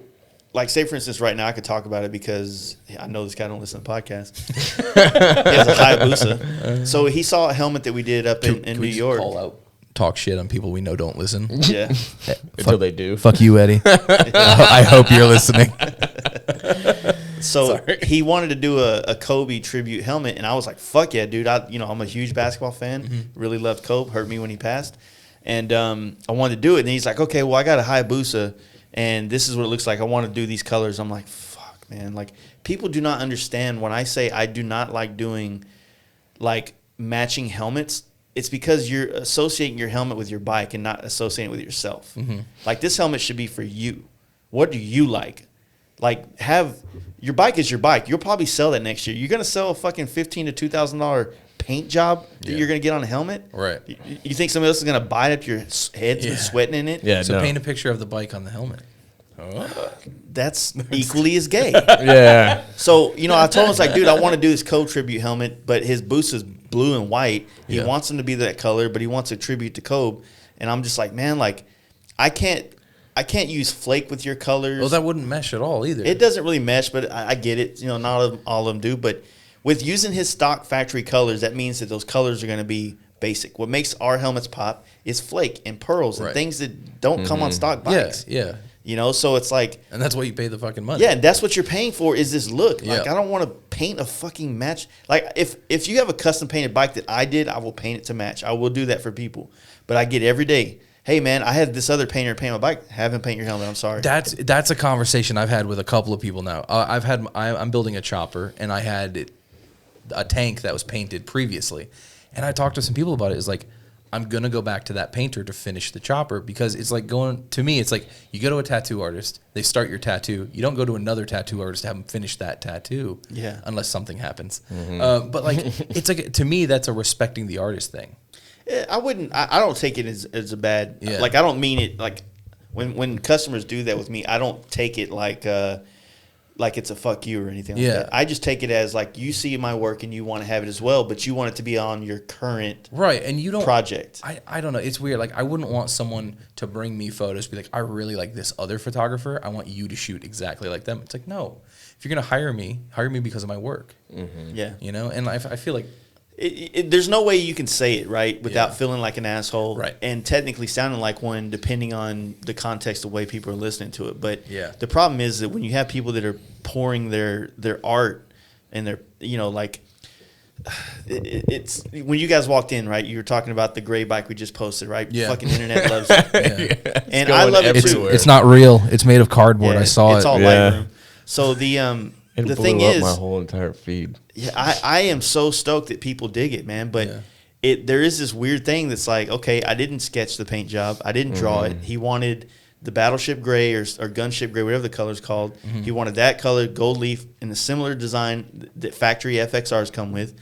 like say for instance, right now I could talk about it because I know this guy don't listen to podcasts. He has a Hayabusa. So he saw a helmet that we did up in Can New we just York. call out, talk shit on people we know don't listen. Yeah. Until they do. Fuck you, Eddie. I hope you're listening. So he wanted to do a Kobe tribute helmet, and I was like, "Fuck yeah, dude!" I'm a huge basketball fan. Really loved Kobe. Hurt me when he passed, and I wanted to do it. And he's like, "Okay, well, I got a Hayabusa, and this is what it looks like. I want to do these colors." I'm like, "Fuck, man!" Like people do not understand when I say I do not like doing like matching helmets. It's because you're associating your helmet with your bike and not associating it with yourself. Like this helmet should be for you. What do you like? Like your bike is your bike. You'll probably sell that next year. You're gonna sell a fucking $1,500 to $2,000 paint job that you're gonna get on a helmet. Right. You think somebody else is gonna bite up your head and sweating in it? Yeah. So no. paint a picture of the bike on the helmet. That's equally as gay. Yeah. So I told him, it's like, dude, I want to do this Kobe tribute helmet, but his boots is blue and white. He wants them to be that color, but he wants a tribute to Kobe. And I'm just like, man, like I can't use flake with your colors. Well, that wouldn't mesh at all either. It doesn't really mesh, but I get it. Not all of them do. But with using his stock factory colors, that means that those colors are going to be basic. What makes our helmets pop is flake and pearls and things that don't come on stock bikes. Yeah. So it's like, And that's why you pay the fucking money. yeah, and that's what you're paying for is this look. Like, Yeah. I don't want to paint a fucking match. Like, if you have a custom painted bike that I did, I will paint it to match. I will do that for people. But I get every day, hey, man, I had this other painter paint my bike. Have him paint your helmet. I'm sorry. That's a conversation I've had with a couple of people now. I'm building a chopper, and I had a tank that was painted previously, and I talked to some people about it. It's like, I'm gonna go back to that painter to finish the chopper because it's like it's like you go to a tattoo artist, they start your tattoo. You don't go to another tattoo artist to have them finish that tattoo, unless something happens. But like, it's like, to me, that's a respecting the artist thing. I wouldn't. I don't take it as a bad. Yeah. Like, I don't mean it like when customers do that with me. I don't take it like it's a fuck you or anything like that. I just take it as like you see my work and you want to have it as well, but you want it to be on your current And you don't project. I don't know. It's weird. Like, I wouldn't want someone to bring me photos, be like, I really like this other photographer. I want you to shoot exactly like them. It's like, no. If you're gonna hire me because of my work. Yeah. And I feel like there's no way you can say it right without feeling like an asshole, Right. and technically sounding like one, depending on the context of the way people are listening to it. But the problem is that when you have people that are pouring their art and their it's when you guys walked in, right? You were talking about the gray bike we just posted, right? Yeah. Fucking internet loves it, and I going love it too. everywhere. it's not real. It's made of cardboard. Yeah, I saw it's it. all Lightroom. So the It the blew thing up is, my whole entire feed. yeah, I am so stoked that people dig it, man. But there is this weird thing that's like, okay, I didn't sketch the paint job. I didn't draw it. He wanted the battleship gray or gunship gray, whatever the color's called. He wanted that color, gold leaf, in a similar design that factory FXRs come with.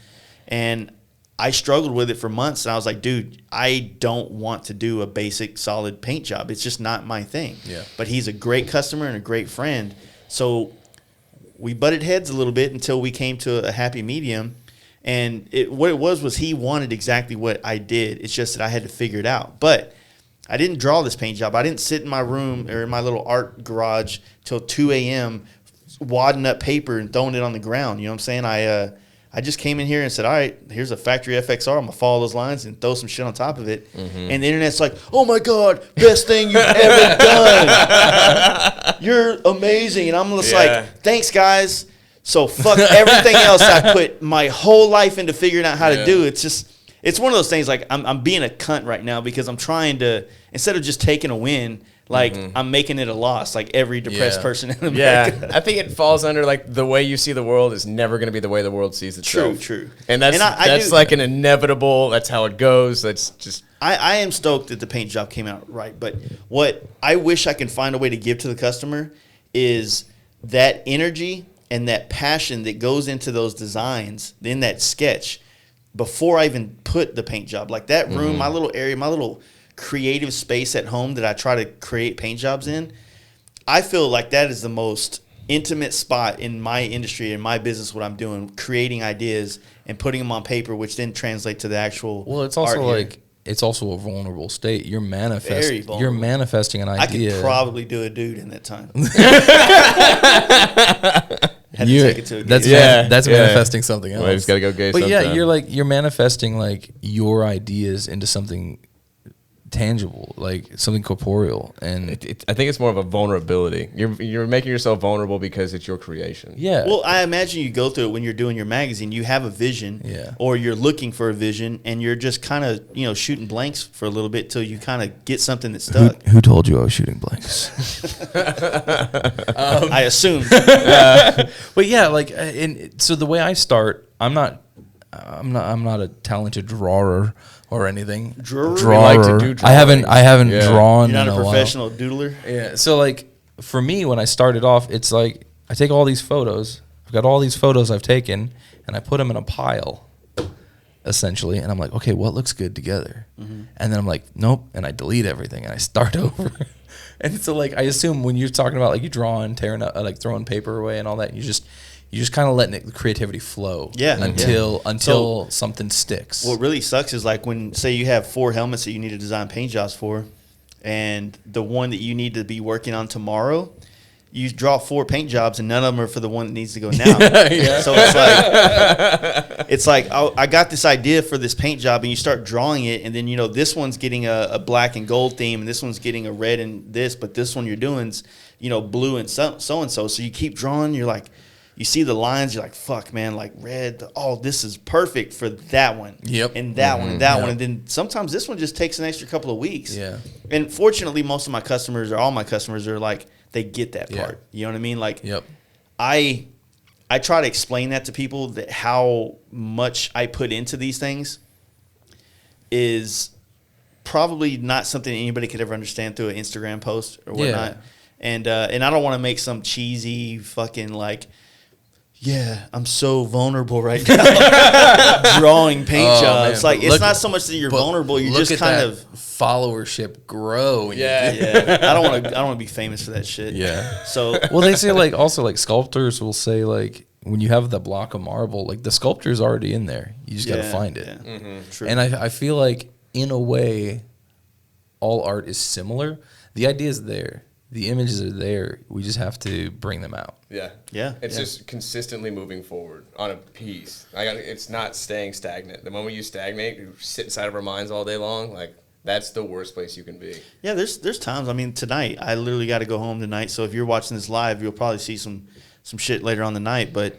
And I struggled with it for months. And I was like, dude, I don't want to do a basic solid paint job. It's just not my thing. Yeah. But he's a great customer and a great friend. So we butted heads a little bit until we came to a happy medium. And what it was he wanted exactly what I did. It's just that I had to figure it out. But I didn't draw this paint job. I didn't sit in my room or in my little art garage till 2 a.m. wadding up paper and throwing it on the ground. You know what I'm saying? I just came in here and said, all right, here's a factory FXR. I'm going to follow those lines and throw some shit on top of it. And the internet's like, oh, my God, best thing you've ever done. You're amazing. And I'm just like, thanks, guys. So fuck everything else I put my whole life into figuring out how to do. It's just, it's one of those things like I'm being a cunt right now because I'm trying to, instead of just taking a win, like I'm making it a loss, like every depressed person in America. I think it falls under like the way you see the world is never going to be the way the world sees itself. True. And that's I like an inevitable. That's how it goes. That's just. I am stoked that the paint job came out right, but what I wish I can find a way to give to the customer is that energy and that passion that goes into those designs in that sketch before I even put the paint job. Like that room, my little area, my little creative space at home that I try to create paint jobs in, I feel like that is the most intimate spot in my industry, in my business, what I'm doing, creating ideas and putting them on paper, which then translate to the actual Well, it's also art here. like it's also a vulnerable state. You're Very vulnerable. You're manifesting an I idea. could probably do a dude in that time. Had to take it to a that's game. that's manifesting something else. Well, you just gotta go gay. But sometime. you're manifesting like your ideas into something tangible, like something corporeal, and I think it's more of a vulnerability. You're making yourself vulnerable because it's your creation. yeah. Well, I imagine you go through it when you're doing your magazine. You have a vision, Yeah. or you're looking for a vision, and you're just kind of shooting blanks for a little bit till you kind of get something that's stuck. Who told you I was shooting blanks? I assume. But yeah, like, and so the way I start, I'm not a talented drawer or anything. Drawer? Drawer. We like to do I haven't Yeah. drawn. You're not in a while. professional doodler. Yeah. So like for me, when I started off, it's like I take all these photos. I've got all these photos I've taken, and I put them in a pile, essentially. And I'm like, okay, what looks good together? And then I'm like, nope. And I delete everything and I start over. And so like I assume when you're talking about like you drawing, tearing up, like throwing paper away and all that, you just kind of letting the creativity flow. Yeah. Until So- something sticks. What really sucks is like when, say, you have 4 helmets that you need to design paint jobs for, and the one that you need to be working on tomorrow, you draw 4 paint jobs and none of them are for the one that needs to go now. So it's like I got this idea for this paint job, and you start drawing it, and then this one's getting a black and gold theme, and this one's getting a red and this, but this one you're doing's blue and so and so. So you keep drawing, you're like. You see the lines, you're like, fuck, man, like red. Oh, this is perfect for that one. Yep. And that one and that one. Yep. And then sometimes this one just takes an extra couple of weeks. Yeah. And fortunately, most of my customers, or all my customers, are like, they get that Yeah. part. You know what I mean? Like, Yep. I try to explain that to people, that how much I put into these things is probably not something anybody could ever understand through an Instagram post or whatnot. And I don't want to make some cheesy fucking like, yeah, I'm so vulnerable right now. Drawing paint jobs. Man, Like, it's not so much that you're vulnerable. You're just kind of followership grow. when you do- yeah. I don't want to be famous for that shit. Yeah. So Well, they say like also like sculptors will say like when you have the block of marble, like the sculpture's already in there. You just got to find it. Yeah. True. And I feel like in a way, all art is similar. The idea is there. The images are there. We just have to bring them out. Yeah. Yeah, It's yeah. just consistently moving forward on a piece. It's not staying stagnant. The moment you stagnate, you sit inside of our minds all day long. Like, that's the worst place you can be. Yeah, there's times. I mean, tonight I literally got to go home tonight. So if you're watching this live, you'll probably see some shit later on the night. But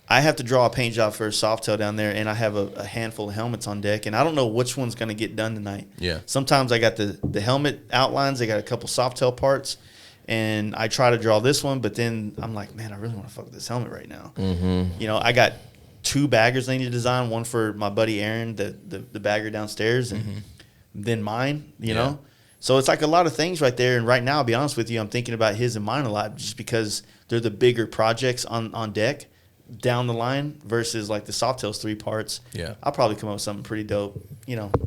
I have to draw a paint job for a Softail down there, and I have a handful of helmets on deck, and I don't know which one's going to get done tonight. Yeah. Sometimes I got the helmet outlines. I got a couple Softail parts, and I try to draw this one, but then I'm like, man, I really want to fuck with this helmet right now. Mm-hmm. I got 2 baggers I need to design. One for my buddy Aaron, the bagger downstairs, and then mine. You know, so it's like a lot of things right there. And right now, I'll be honest with you, I'm thinking about his and mine a lot, just because they're the bigger projects on deck down the line versus like the Softail's 3 parts. Yeah. I'll probably come up with something pretty dope.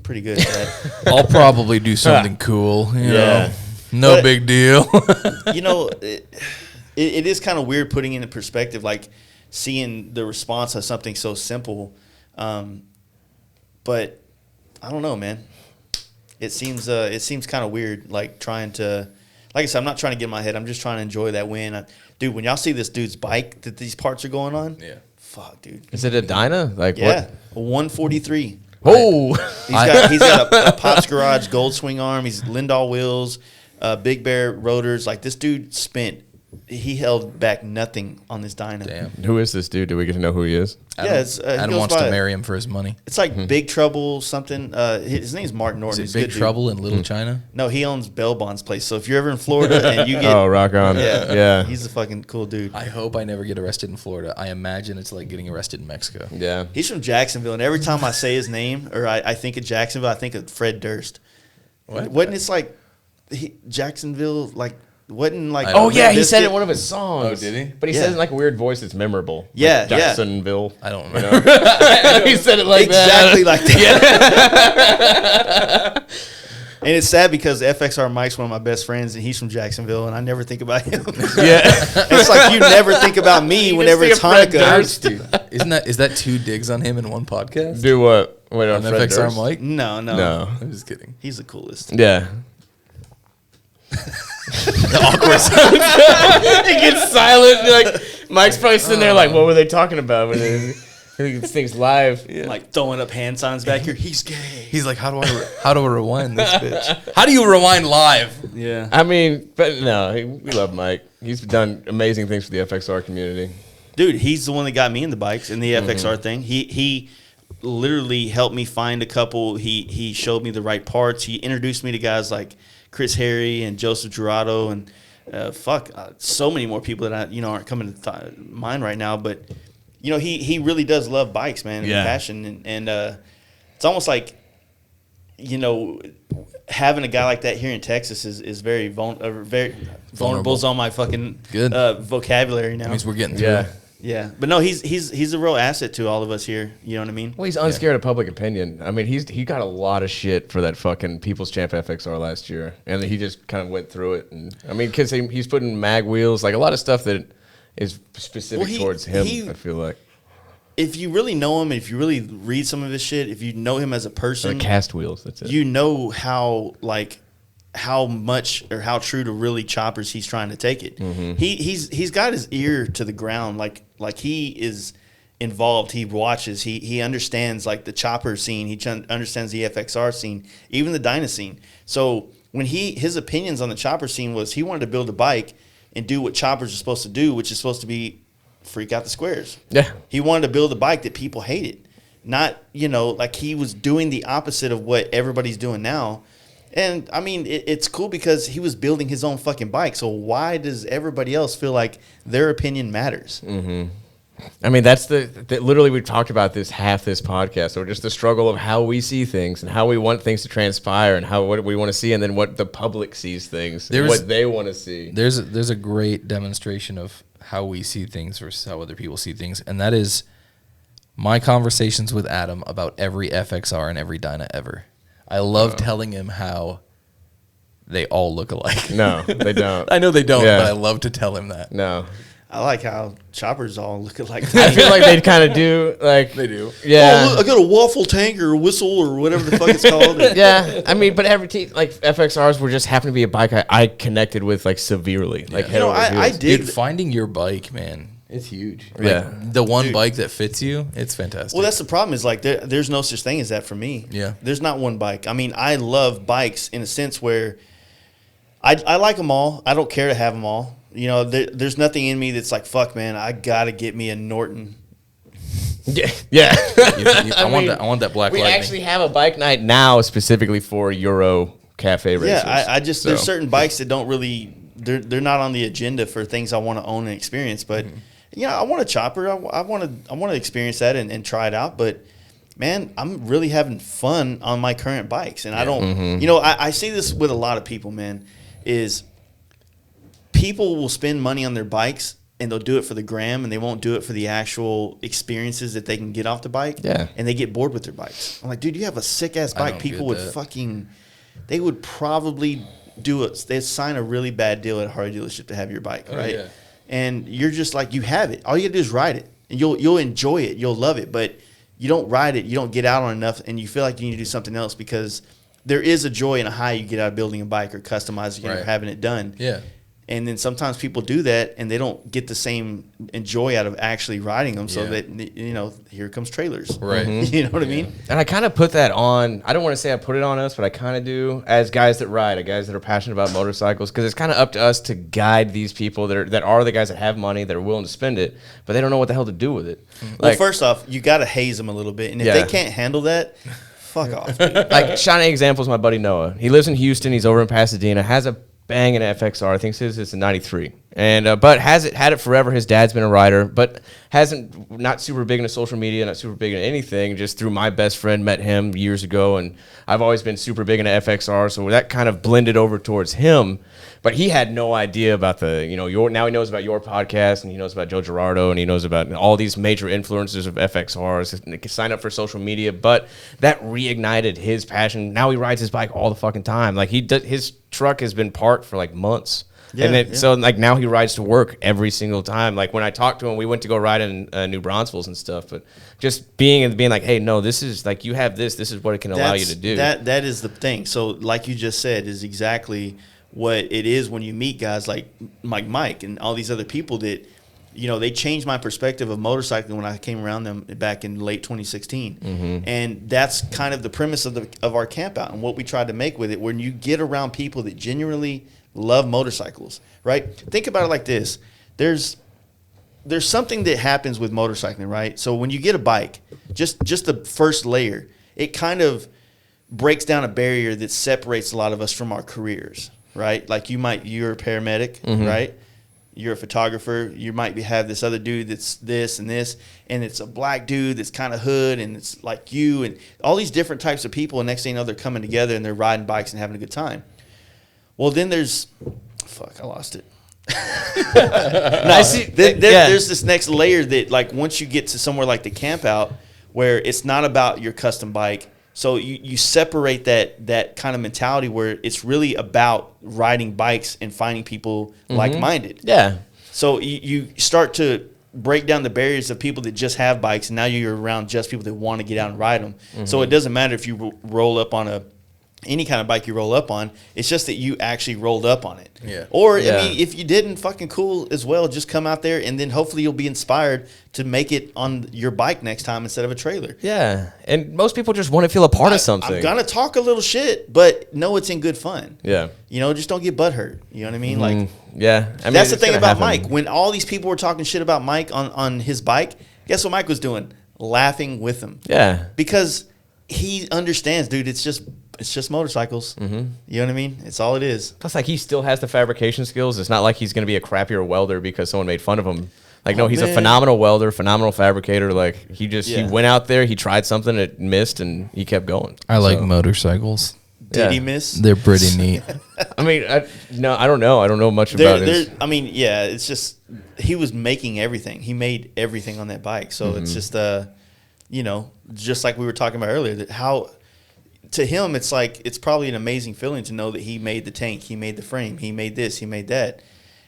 Pretty good at that. I'll probably do something cool. You Yeah. know? No But- big deal. It is kind of weird putting it in perspective, like seeing the response of something so simple. But I don't know, man. It seems kind of weird, like trying to, like I said, I'm not trying to get in my head. I'm just trying to enjoy that win. Dude, when y'all see this dude's bike that these parts are going on, fuck, dude. Is it a Dyna? Like, Yeah, a 143. Oh, He's got a Pops Garage gold swing arm. He's Lindahl wheels, Big Bear rotors. Like, this dude he held back nothing on this dyno. Damn. who is this dude? Do we get to know who he is? Yeah, it's, he Adam goes wants by- to marry him for his money. It's like Big Trouble something. His name's Mark Is Norton. it He's a Big good dude. Trouble in Little China? No, he owns Bell Bond's place. So if you're ever in Florida and you get, Oh, rock on. Yeah. he's a fucking cool dude. I hope I never get arrested in Florida. I imagine it's like getting arrested in Mexico. Yeah. He's from Jacksonville, and every time I say his name or I think of Jacksonville, I think of Fred Durst. What? Wasn't it's like Jacksonville like? Wasn't like? I don't Oh, yeah, he Biscuit? said it in one of his songs. Oh, did he? But he Yeah. says it in like a weird voice that's memorable. Yeah, Like yeah. Jacksonville. I don't remember. He said it like Exactly that. like that. And it's sad because FXR Mike's one of my best friends, and he's from Jacksonville, and I never think about him. Yeah. It's like you never think about me whenever it's Hanukkah. Dude, is that 2 digs on him in one podcast? Do what? Wait, On Fred FXR Durst? Mike? No. No. I'm just kidding. He's the coolest. Yeah. Awkward. It gets silent. Like Mike's probably sitting there like, what were they talking about? When this thing's live. Like throwing up hand signs back here. He's gay. He's like, how do I rewind this bitch? How do you rewind live? Yeah. I mean, but no, we love Mike. He's done amazing things for the FXR community. Dude, he's the one that got me in the bikes and the FXR thing. He literally helped me find a couple. He showed me the right parts. He introduced me to guys like Chris Harry and Joseph Gerardo and so many more people that aren't coming to mind right now. But he really does love bikes, man, and passion, and it's almost like having a guy like that here in Texas is very vulnerable. Is on my fucking good vocabulary now. That means we're getting through. Yeah, but no, he's a real asset to all of us here. You know what I mean? Well, he's unscared of public opinion. I mean, he got a lot of shit for that fucking People's Champ FXR last year, and he just kind of went through it. And I mean, because he's putting mag wheels, like a lot of stuff that is specific towards him. I feel like if you really know him, if you really read some of his shit, if you know him as a person, cast wheels. That's it. You know how much or how true to really choppers he's trying to take it. Mm-hmm. He's got his ear to the ground, like he is involved. He watches. He understands like the chopper scene. He understands the FXR scene, even the Dyna scene. So when his opinions on the chopper scene was he wanted to build a bike and do what choppers are supposed to do, which is supposed to be freak out the squares. Yeah, he wanted to build a bike that people hated, not like he was doing the opposite of what everybody's doing now. And, I mean, it's cool because he was building his own fucking bike. So why does everybody else feel like their opinion matters? Mm-hmm. I mean, that's literally we talked about this half this podcast, or just the struggle of how we see things and how we want things to transpire and what we want to see, and then what the public sees things, and what they want to see. There's a great demonstration of how we see things versus how other people see things, and that is my conversations with Adam about every FXR and every Dyna ever. I love telling him how they all look alike. No, they don't. I know they don't, but I love to tell him that. No. I like how choppers all look alike. I feel like they kind of do. Like they do. Yeah. Oh, look, I got a waffle tank or a whistle or whatever the fuck it's called. Yeah. I mean, but like FXRs were just happened to be a bike I connected with like severely. Like head over heels. I did. Dude, finding your bike, man. It's huge. Yeah. Like, the one bike that fits you, it's fantastic. Well, that's the problem is like there's no such thing as that for me. Yeah. There's not one bike. I mean, I love bikes in a sense where I like them all. I don't care to have them all. There's nothing in me that's like, fuck, man, I got to get me a Norton. Yeah. I want that Black We Lightning. actually have a bike night now specifically for Euro Cafe racers. Yeah, I just there's certain bikes that don't really they're not on the agenda for things I want to own and experience. But I want a chopper. I want to experience that and try it out. But man, I'm really having fun on my current bikes, and I don't. I see this with a lot of people. Man, is people will spend money on their bikes and they'll do it for the gram and they won't do it for the actual experiences that they can get off the bike. Yeah. And they get bored with their bikes. I'm like, dude, you have a sick ass bike. People would they would probably they'd sign a really bad deal at a Harley dealership to have your bike, right? Yeah. And you're just like, you have it. All you gotta do is ride it. And you'll enjoy it. You'll love it. But you don't ride it. You don't get out on enough and you feel like you need to do something else because there is a joy and a high you get out of building a bike or customizing it or having it done. Yeah. And then sometimes people do that and they don't get the same joy out of actually riding them. So that, here comes trailers. Right. You know what I mean? And I kind of put that on. I don't want to say I put it on us, but I kind of do as guys that ride, guys that are passionate about motorcycles, because it's kind of up to us to guide these people that are the guys that have money, that are willing to spend it, but they don't know what the hell to do with it. Well, first off, you got to haze them a little bit. And if they can't handle that, fuck off. Dude. Like, shining example is my buddy Noah. He lives in Houston. He's over in Pasadena. Has a banging FXR. I think it's a 93. And but had it forever. His dad's been a rider, but not super big into social media, not super big into anything. Just through my best friend, met him years ago, and I've always been super big into FXR, so that kind of blended over towards him. But he had no idea about now he knows about your podcast, and he knows about Joe Girardo, and he knows about all these major influencers of FXRs. And he can sign up for social media, but that reignited his passion. Now he rides his bike all the fucking time. Like his truck has been parked for like months. So like now he rides to work every single time. Like when I talked to him, we went to go ride in New Braunfels and stuff. But just being like, hey, no, this is like you have this. This is what it can allow you to do. That is the thing. So like you just said, is exactly what it is when you meet guys like Mike and all these other people that, they changed my perspective of motorcycling when I came around them back in late 2016. Mm-hmm. And that's kind of the premise of our Campout and what we tried to make with it. When you get around people that genuinely love motorcycles, right? Think about it like this. There's something that happens with motorcycling, right? So when you get a bike, just the first layer, it kind of breaks down a barrier that separates a lot of us from our careers, right? Like you're a paramedic, mm-hmm. right? You're a photographer. You might have this other dude that's this, and it's a black dude that's kind of hood, and it's like you, and all these different types of people. And next thing you know, they're coming together and they're riding bikes and having a good time. Well, then there's I lost it. There's this next layer that, like, once you get to somewhere like the Campout, where it's not about your custom bike. So you separate that kind of mentality where it's really about riding bikes and finding people mm-hmm. like-minded. Yeah. So you start to break down the barriers of people that just have bikes, and now you're around just people that want to get out and ride them. Mm-hmm. So it doesn't matter if you roll up on any kind of bike you roll up on. It's just that you actually rolled up on it. Yeah. Or, I mean, if you didn't, fucking cool as well. Just come out there, and then hopefully you'll be inspired to make it on your bike next time instead of a trailer. Yeah. And most people just want to feel a part of something. I'm going to talk a little shit, but know it's in good fun. Yeah. Just don't get butthurt. You know what I mean? Mm-hmm. Like, yeah. I mean, that's the thing about Mike. When all these people were talking shit about Mike on his bike, guess what Mike was doing? Laughing with them. Yeah. Because he understands, dude, it's just motorcycles. Mm-hmm. You know what I mean? It's all it is. Plus, like, he still has the fabrication skills. It's not like he's going to be a crappier welder because someone made fun of him. Like, no, he's a phenomenal welder, phenomenal fabricator. Like, he went out there, he tried something, it missed, and he kept going. I like motorcycles. Did he miss? They're pretty neat. I mean, I don't know. I don't know much about it. I mean, yeah, it's just he was making everything. He made everything on that bike. So it's just, just like we were talking about earlier, that how to him it's like it's probably an amazing feeling to know that he made the tank, he made the frame, he made this, he made that.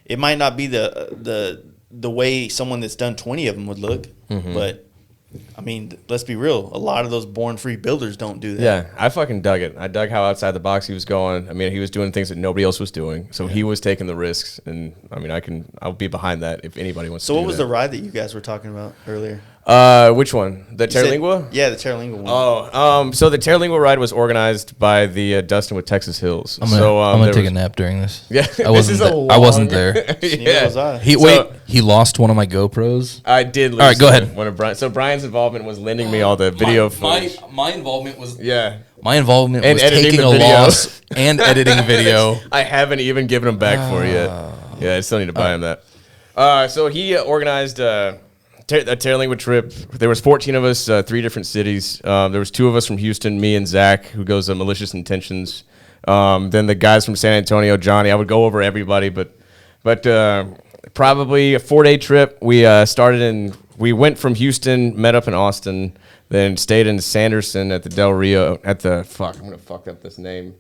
It might not be the way someone that's done 20 of them would look, but I mean, let's be real. A lot of those born-free builders don't do that. Yeah, I fucking dug it. I dug how outside the box he was going. I mean, he was doing things that nobody else was doing, so he was taking the risks. And I mean, I'll be behind that if anybody wants to. So, what was the ride that you guys were talking about earlier? Which one? The Terralingua? Yeah, the Terralingua one. Oh, so the Terralingua ride was organized by the Dustin with Texas Hills. I'm gonna take a nap during this. Yeah, I wasn't there. Yeah. He lost one of my GoPros. I did lose. All right, go ahead. One of Brian's involvement was lending me all the video footage. My involvement was My involvement was taking a loss and editing video. I haven't even given him back for it yet. Yeah, I still need to buy him that. So he organized a Terralingua trip. There was 14 of us, 3 different cities. There was 2 of us from Houston, me and Zach, who goes to Malicious Intentions. Then the guys from San Antonio, Johnny. I would go over everybody, but probably a 4-day trip. We we went from Houston, met up in Austin, then stayed in Sanderson at the Del Rio, I'm going to fuck up this name.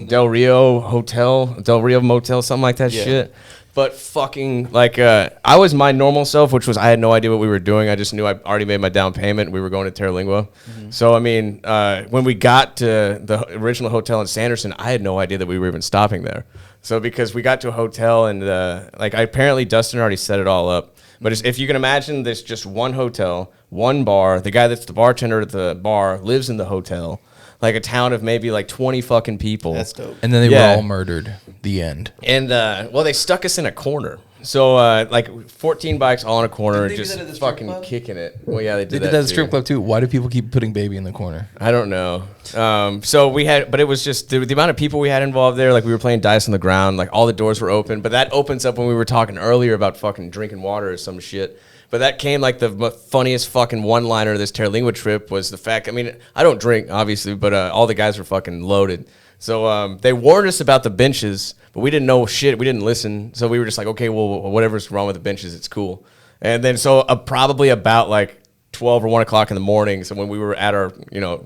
Del Rio Motel, something like that shit. But fucking, like, I was my normal self, which was I had no idea what we were doing. I just knew I already made my down payment. We were going to Terralingua. So, I mean, when we got to the original hotel in Sanderson, I had no idea that we were even stopping there. So, because we got to a hotel and, apparently Dustin already set it all up. But if you can imagine, there's just one hotel, one bar. The guy that's the bartender at the bar lives in the hotel. Like a town of maybe like 20 fucking people. That's dope. And then they were all murdered. The end. And, they stuck us in a corner. So like 14 bikes all in a corner, Didn't they do just that at the strip fucking club? kicking it. Well, yeah, they They did did that that at the strip too. club too. Why do people keep putting baby in the corner? I don't know. So we had, but it was just the amount of people we had involved there. Like we were playing dice on the ground, like all the doors were open. But that opens up when we were talking earlier about fucking drinking water or some shit. But that came like the funniest fucking one-liner of this Terlingua trip was the fact. I mean, I don't drink obviously, but all the guys were fucking loaded. So they warned us about the benches, but we didn't know shit. We didn't listen. So we were just like, okay, well, whatever's wrong with the benches, it's cool. And then so probably about like 12 or 1 o'clock in the morning, so when we were at our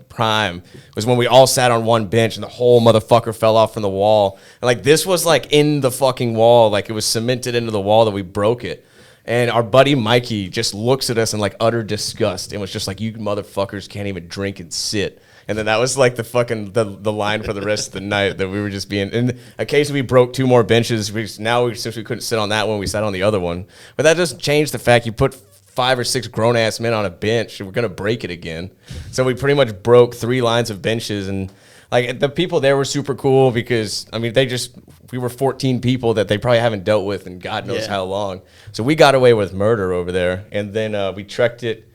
prime, was when we all sat on one bench and the whole motherfucker fell off from the wall. And like this was like in the fucking wall, like it was cemented into the wall that we broke it. And our buddy Mikey just looks at us in like utter disgust and was just like, you motherfuckers can't even drink and sit. And then that was like the fucking the line for the rest of the night that we were just being. And occasionally we broke 2 more benches. Since we couldn't sit on that one, we sat on the other one. But that doesn't change the fact you put 5 or 6 grown ass men on a bench and we're gonna break it again. So we pretty much broke 3 lines of benches, and like the people there were super cool because I mean we were 14 people that they probably haven't dealt with in God knows how long. So we got away with murder over there, and then we trekked it.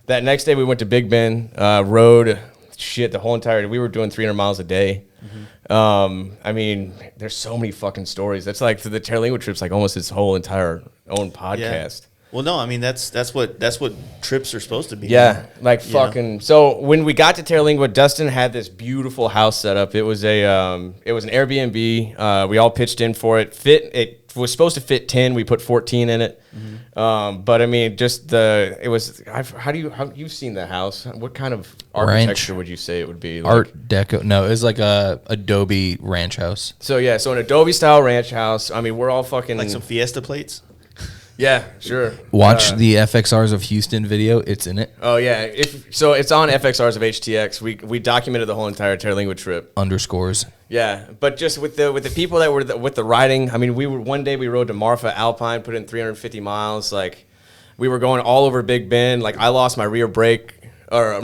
That next day we went to Big Bend, rode the whole entire. We were doing 300 miles a day. Mm-hmm. I mean, there's so many fucking stories. That's like the Terlingua trip's like almost its whole entire own podcast. Yeah. Well, no, I mean that's what trips are supposed to be. Yeah, like fucking. So when we got to Terlingua, Dustin had this beautiful house set up. It was an Airbnb. We all pitched in for it. It was supposed to fit 10. We put 14 in it. Mm-hmm. But I mean, how you've seen the house? What kind of architecture would you say it would be? Like, Art Deco. No, it was like a Adobe ranch house. So yeah, so an Adobe style ranch house. I mean, we're all fucking like some Fiesta plates. Yeah, sure. Watch the FXRs of Houston video. It's in it. Oh yeah, so it's on FXRs of HTX. We documented the whole entire Terlingua trip. Underscores. Yeah, but just with the people that were with the riding. I mean, one day we rode to Marfa Alpine, put in 350 miles. Like we were going all over Big Bend. Like I lost my rear brake. I heard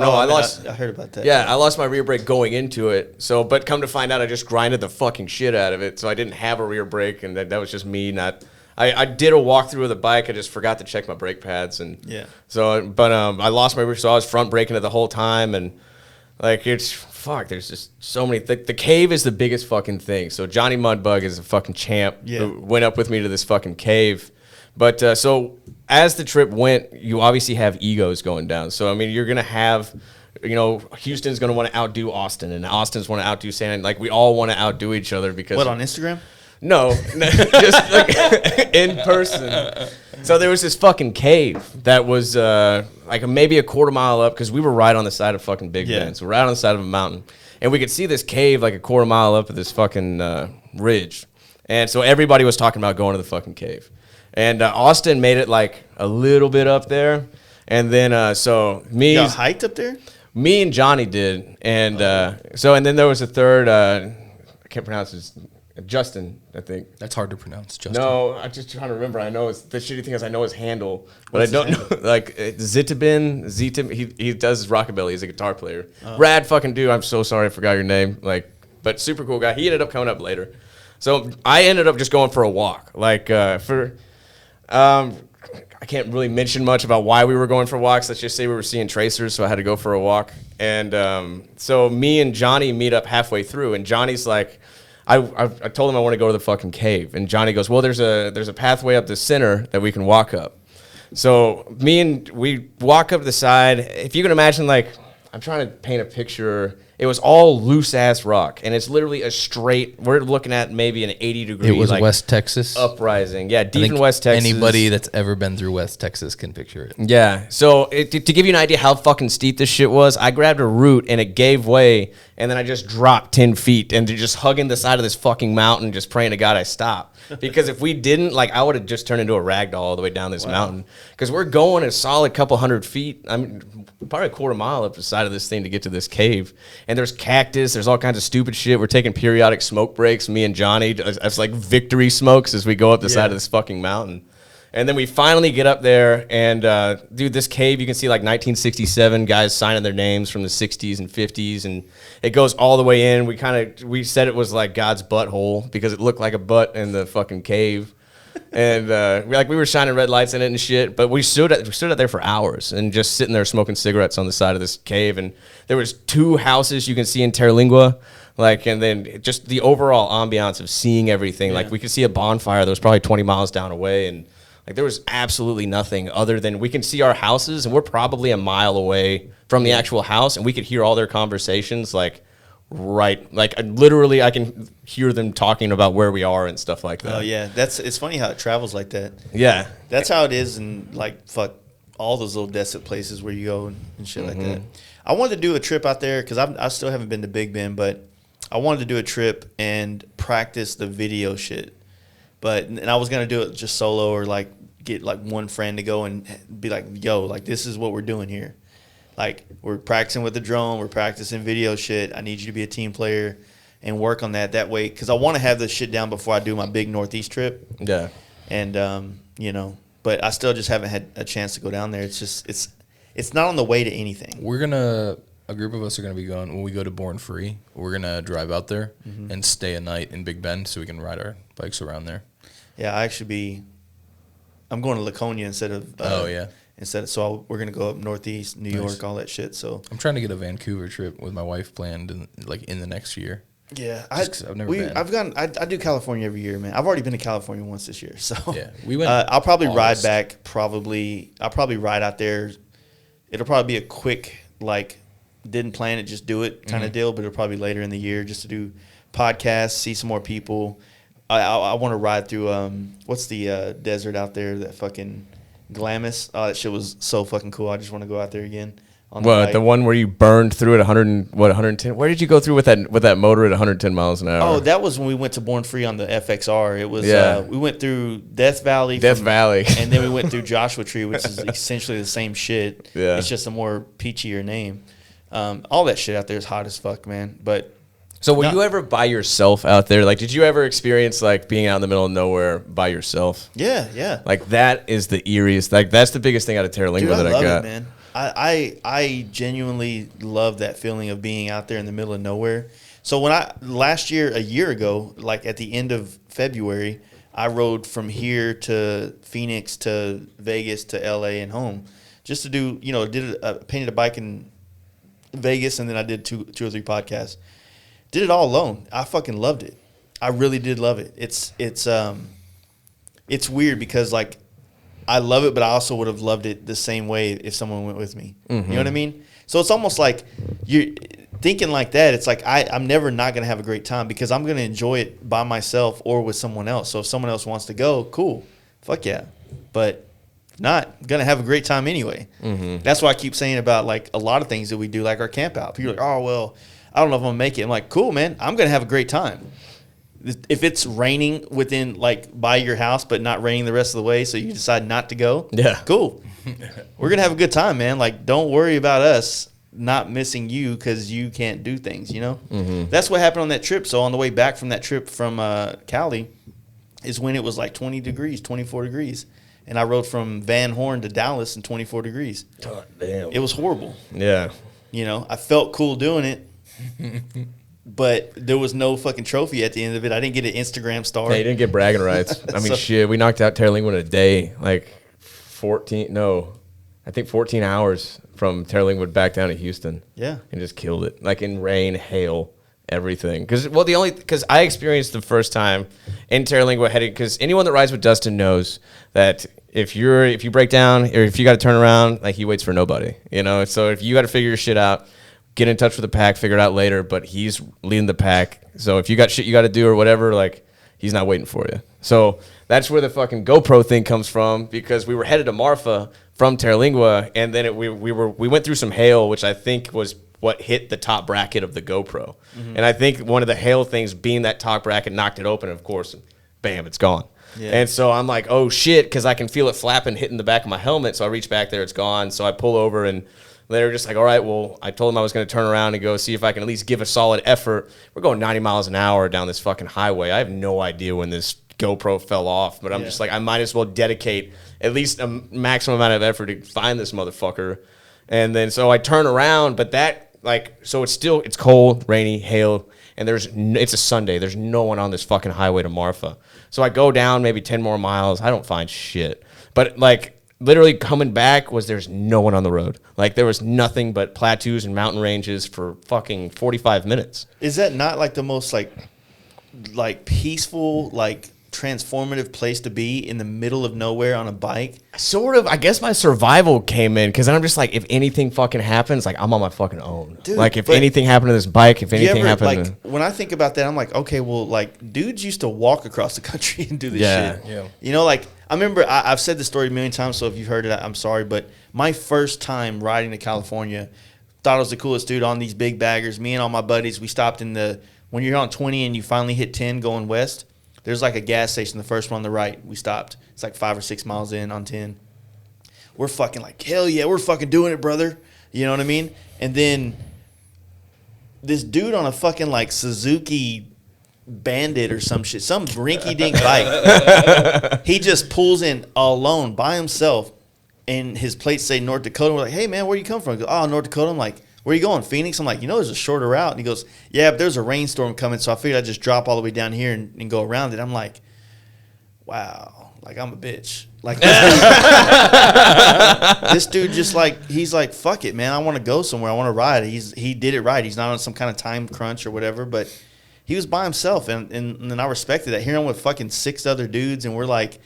about that. Yeah, I lost my rear brake going into it. So, but come to find out, I just grinded the fucking shit out of it. So I didn't have a rear brake, and that was just me not. I did a walkthrough of the bike. I just forgot to check my brake pads, and So, but I lost my rear, so I was front braking it the whole time, and like there's just so many. The cave is the biggest fucking thing. So Johnny Mudbug is a fucking champ. Who went up with me to this fucking cave. But so as the trip went, you obviously have egos going down. So I mean, you're gonna have. Houston's going to want to outdo Austin, and Austin's want to outdo San. Like we all want to outdo each other because. What on Instagram? No, just like in person. So there was this fucking cave that was like maybe a quarter mile up because we were right on the side of fucking Big Bend. So we're right on the side of a mountain. And we could see this cave like a quarter mile up at this fucking ridge. And so everybody was talking about going to the fucking cave. And Austin made it like a little bit up there. And then so me. You got hiked up there? Me and Johnny did. And and then there was a third, I can't pronounce his Justin, I think. That's hard to pronounce, Justin. No, I'm just trying to remember. I know the shitty thing is I know his handle, but I don't know. Like Zitabin, he does rockabilly. He's a guitar player. Rad fucking dude. I'm so sorry I forgot your name. Like, but super cool guy. He ended up coming up later. So I ended up just going for a walk. Like I can't really mention much about why we were going for walks. Let's just say we were seeing tracers, so I had to go for a walk. And so me and Johnny meet up halfway through, and Johnny's like. I told him I want to go to the fucking cave, and Johnny goes, well, there's a pathway up the center that we can walk up. So we walk up the side. If you can imagine, like, I'm trying to paint a picture. It was all loose ass rock, and it's literally a straight. We're looking at maybe an 80-degree. It was like, West Texas uprising. Yeah, deep in West Texas. Anybody that's ever been through West Texas can picture it. Yeah. So to give you an idea how fucking steep this shit was, I grabbed a root and it gave way, and then I just dropped 10 feet and just hugging the side of this fucking mountain, just praying to God I stop. Because if we didn't, like, I would have just turned into a rag doll all the way down this mountain. Because we're going a solid couple hundred feet. I mean, probably a quarter mile up the side of this thing to get to this cave. And there's cactus. There's all kinds of stupid shit. We're taking periodic smoke breaks, me and Johnny, as like victory smokes as we go up the side of this fucking mountain. And then we finally get up there, and dude, this cave, you can see like 1967 guys signing their names from the 60s and 50s, and it goes all the way in. We said it was like God's butthole because it looked like a butt in the fucking cave. And we were shining red lights in it and shit, but we stood out there for hours and just sitting there smoking cigarettes on the side of this cave. And there was 2 houses you can see in Terlingua, and then just the overall ambiance of seeing everything. Yeah. Like we could see a bonfire that was probably 20 miles down away, and like there was absolutely nothing other than we can see our houses, and we're probably a mile away from the actual house, and we could hear all their conversations literally I can hear them talking about where we are and stuff like that. Oh yeah, it's funny how it travels like that. Yeah, that's how it is in all those little desolate places where you go and shit like that. I wanted to do a trip out there because I still haven't been to Big Bend, but I wanted to do a trip and practice the video shit. And I was gonna do it just solo or get one friend to go and be like, yo, this is what we're doing here. We're practicing with the drone, we're practicing video shit. I need you to be a team player and work on that way because I want to have this shit down before I do my big Northeast trip. Yeah. And but I still just haven't had a chance to go down there. It's just it's not on the way to anything. A group of us are gonna be going when we go to Born Free. We're gonna drive out there and stay a night in Big Bend so we can ride our bikes around there. Yeah, I'm going to Laconia instead of. We're gonna go up Northeast, New York, all that shit. So I'm trying to get a Vancouver trip with my wife planned in the next year. Yeah, I've never been. I do California every year, man. I've already been to California once this year, so yeah, we went. I'll probably ride back. I'll probably ride out there. It'll probably be a quick didn't plan it, just do it kind of deal. But it'll probably be later in the year just to do podcasts, see some more people. I want to ride through what's the desert out there, that fucking Glamis. Oh, that shit was so fucking cool. I just want to go out there again. The one where you burned through at 110? Where did you go through with that motor at 110 miles an hour? Oh, that was when we went to Born Free on the FXR. It was we went through Death Valley, and then we went through Joshua Tree, which is essentially the same shit. Yeah, it's just a more peachier name. All that shit out there is hot as fuck, man. But so were you ever by yourself out there? Did you ever experience being out in the middle of nowhere by yourself? Yeah. That is the eeriest. That's the biggest thing out of Terlingua that I got. It, man. I genuinely love that feeling of being out there in the middle of nowhere. So when a year ago, at the end of February, I rode from here to Phoenix to Vegas to LA and home just to do, painted a bike in Vegas, and then I did two or three podcasts. Did it all alone. I fucking loved it. I really did love it. It's weird because I love it, but I also would have loved it the same way if someone went with me. Mm-hmm. You know what I mean? So it's almost like you're thinking like that. It's I'm never not going to have a great time because I'm going to enjoy it by myself or with someone else. So if someone else wants to go, cool. Fuck yeah. But not going to have a great time anyway. Mm-hmm. That's why I keep saying about a lot of things that we do, like our Campout. People are like, oh, well, I don't know if I'm going to make it. I'm like, cool, man. I'm going to have a great time. If it's raining within by your house, but not raining the rest of the way, so you decide not to go, yeah, cool. We're gonna have a good time, man. Don't worry about us not missing you because you can't do things. Mm-hmm. That's what happened on that trip. So on the way back from that trip from Cali, is when it was 20 degrees, 24 degrees, and I rode from Van Horn to Dallas in 24 degrees. God damn, it was horrible. Yeah, I felt cool doing it. But there was no fucking trophy at the end of it. I didn't get an Instagram star. Yeah, you didn't get bragging rights. I mean, shit, we knocked out Terlingua in a day, 14 hours from Terlingua back down to Houston. Yeah. And just killed it. In rain, hail, everything. Because I experienced the first time in Terlingua because anyone that rides with Dustin knows that if you break down or if you got to turn around, he waits for nobody, So if you got to figure your shit out, get in touch with the pack, figure it out later, but he's leading the pack. So if you got shit you got to do or whatever, he's not waiting for you. So that's where the fucking GoPro thing comes from because we were headed to Marfa from Terlingua, and then we went through some hail, which I think was what hit the top bracket of the GoPro. Mm-hmm. And I think one of the hail things being that top bracket knocked it open, and of course, bam, it's gone. Yeah. And so I'm like, oh shit, because I can feel it flapping, hitting the back of my helmet. So I reach back there, it's gone. So I pull over and they're just all right, well, I told them I was going to turn around and go see if I can at least give a solid effort. We're going 90 miles an hour down this fucking highway. I have no idea when this GoPro fell off, but I'm just I might as well dedicate at least a maximum amount of effort to find this motherfucker. And then so I turn around, but that so it's cold, rainy, hail, and it's a Sunday. There's no one on this fucking highway to Marfa. So I go down maybe 10 more miles. I don't find shit. But like literally coming back there's no one on the road. Like there was nothing but plateaus and mountain ranges for fucking 45 minutes. Is that not like the most like peaceful, like transformative place to be in the middle of nowhere on a bike? Sort of. I guess my survival came in because I'm just like, if anything fucking happens, like I'm on my fucking own. Dude, like if anything happened to this bike, if anything happened like when I think about that, I'm like, okay, well, like dudes used to walk across the country and do this shit. Yeah. You know, like I remember I've said this story a million times, so if you've heard it, I'm sorry, but my first time riding to California, thought I was the coolest dude on these big baggers. Me and all my buddies, we stopped when you're on 20 and you finally hit 10 going west, there's like a gas station, the first one on the right. We stopped. It's like 5 or 6 miles in on 10. We're fucking like, hell yeah, we're fucking doing it, brother. You know what I mean? And then this dude on a fucking like Suzuki Bandit or some shit, some rinky-dink bike, he just pulls in alone by himself, and his plates say North Dakota. We're like, hey, man, where you come from? He goes, oh, North Dakota. I'm like, where you going, Phoenix? I'm like, there's a shorter route. And he goes, yeah, but there's a rainstorm coming, so I figured I'd just drop all the way down here and go around it. I'm like, wow, like I'm a bitch. Like this dude just like, he's like, fuck it, man. I want to go somewhere. I want to ride. He did it right. He's not on some kind of time crunch or whatever, but he was by himself, and I respected that. Here I'm with fucking 6 other dudes, and we're like,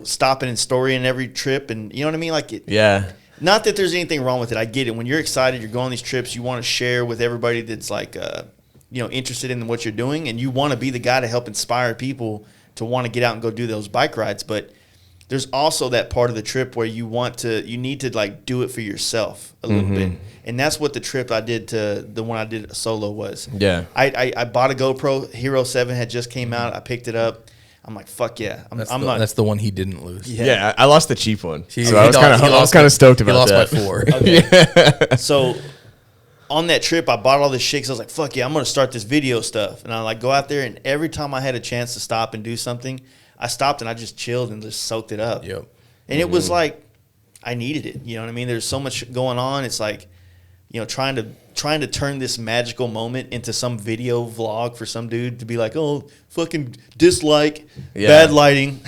stopping and storying every trip, and you know what I mean? Like it. Yeah. Not that there's anything wrong with it. I get it. When you're excited, you're going on these trips, you want to share with everybody that's like, interested in what you're doing, and you want to be the guy to help inspire people to want to get out and go do those bike rides. But there's also that part of the trip where you need to like do it for yourself a little bit. And that's what the trip I did to the one I did solo was. Yeah. I bought a GoPro. Hero 7 had just came out. I picked it up. I'm like, fuck yeah. That's the one he didn't lose. Yeah, I lost the cheap one. He I was kind of stoked about that. He lost by 4. So on that trip, I bought all this shit 'cause I was like, fuck yeah, I'm going to start this video stuff. And I like go out there, and every time I had a chance to stop and do something, I stopped and I just chilled and just soaked it up. Yep. And it was like, I needed it. You know what I mean? There's so much going on. It's like, trying to turn this magical moment into some video vlog for some dude to be like, oh, fucking dislike, bad lighting.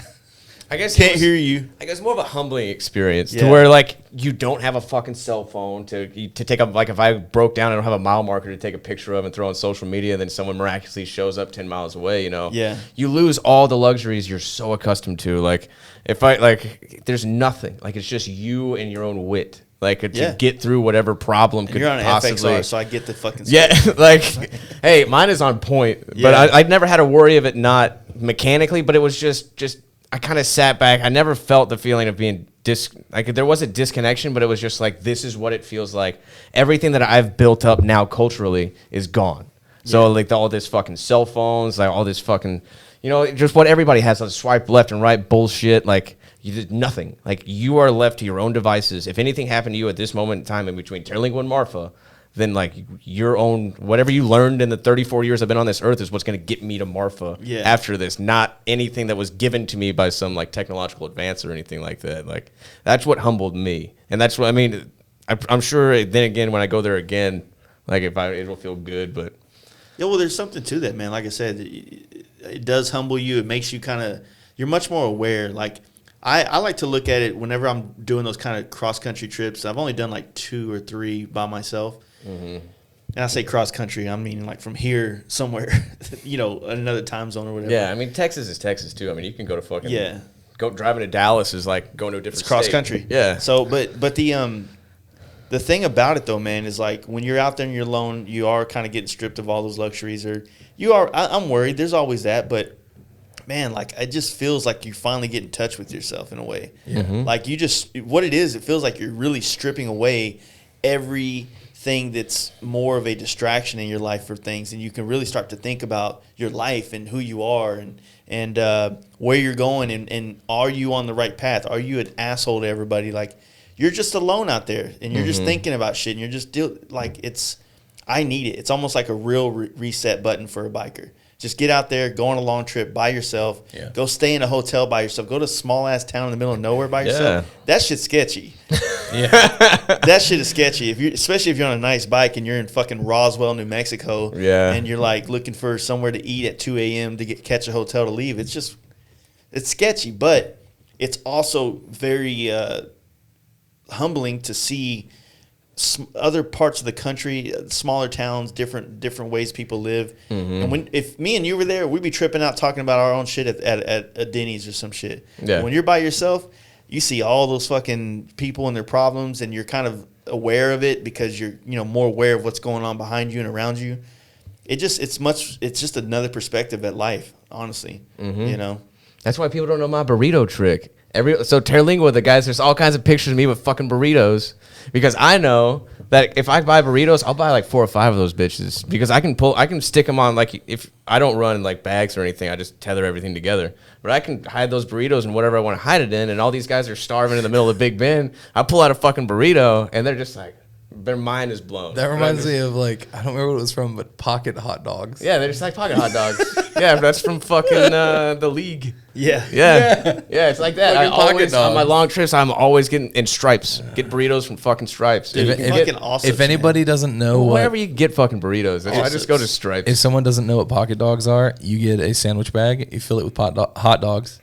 I guess can't hear you. I guess more of a humbling experience to where like you don't have a fucking cell phone to take up. Like if I broke down, I don't have a mile marker to take a picture of and throw on social media, and then someone miraculously shows up 10 miles away. Yeah. You lose all the luxuries you're so accustomed to. Like there's nothing. Like it's just you and your own wit. Like to get through whatever problem and could you're on an possibly. FXR, so I get the fucking stuff. Yeah, like, hey, mine is on point, but I'd never had a worry of it not mechanically, but it was just I kind of sat back. I never felt the feeling of being there was a disconnection, but it was just like, this is what it feels like. Everything that I've built up now culturally is gone. So like all this fucking cell phones, like all this fucking, just what everybody has, like swipe left and right bullshit, like. You did nothing. Like you are left to your own devices. If anything happened to you at this moment in time in between Terlingua and Marfa, then like your own whatever you learned in the 34 years I've been on this earth is what's going to get me to Marfa after this. Not anything that was given to me by some like technological advance or anything like that. Like that's what humbled me, and that's what I mean. I'm sure. Then again, when I go there again, like it'll feel good. But well, there's something to that, man. Like I said, it does humble you. It makes you you're much more aware. Like. I like to look at it whenever I'm doing those kind of cross-country trips. I've only done like 2 or 3 by myself. Mm-hmm. And I say cross-country, I mean like from here somewhere, another time zone or whatever. Yeah, I mean, Texas is Texas too. I mean, you can go to fucking go driving to Dallas is like going to a different state. It's cross-country. Yeah. So, but the thing about it though, man, is like when you're out there and you're alone, you are kind of getting stripped of all those luxuries. I'm worried. There's always that, but man, like it just feels like you finally get in touch with yourself in a way. Mm-hmm. Like it feels like you're really stripping away everything that's more of a distraction in your life for things, and you can really start to think about your life and who you are and where you're going and are you on the right path? Are you an asshole to everybody? Like you're just alone out there and you're just thinking about shit and you're just I need it. It's almost like a real reset button for a biker. Just get out there, go on a long trip by yourself. Yeah. Go stay in a hotel by yourself. Go to a small ass town in the middle of nowhere by yourself. That shit's sketchy. Yeah. That shit is sketchy. Especially if you're on a nice bike and you're in fucking Roswell, New Mexico. Yeah. And you're like looking for somewhere to eat at 2 a.m. to catch a hotel to leave. It's sketchy, but it's also very humbling to see other parts of the country, smaller towns, different ways people live. And if me and you were there, we'd be tripping out talking about our own shit at a Denny's or some shit. Yeah. When you're by yourself, you see all those fucking people and their problems, and you're kind of aware of it because you're more aware of what's going on behind you and around you. It's just another perspective at life, honestly. That's why people don't know my burrito trick. So Terlingua, the guys, there's all kinds of pictures of me with fucking burritos because I know that if I buy burritos, I'll buy like 4 or 5 of those bitches because I can stick them on, like, if I don't run like bags or anything, I just tether everything together. But I can hide those burritos in whatever I want to hide it in, and all these guys are starving in the middle of Big Bend. I pull out a fucking burrito, and they're just like, their mind is blown. That reminds me of, like, I don't remember what it was from, but pocket hot dogs. Yeah, they're just like pocket hot dogs. Yeah, that's from fucking the league. Yeah. It's like that. I Fucking pocket always, on my dogs. long trips, I'm always getting in Stripes. Get burritos from fucking Stripes. Dude, If, fucking awesome. If anybody doesn't know wherever you can get fucking burritos, I just go to Stripes. if someone doesn't know what pocket dogs are, you get a sandwich bag, you fill it with hot dogs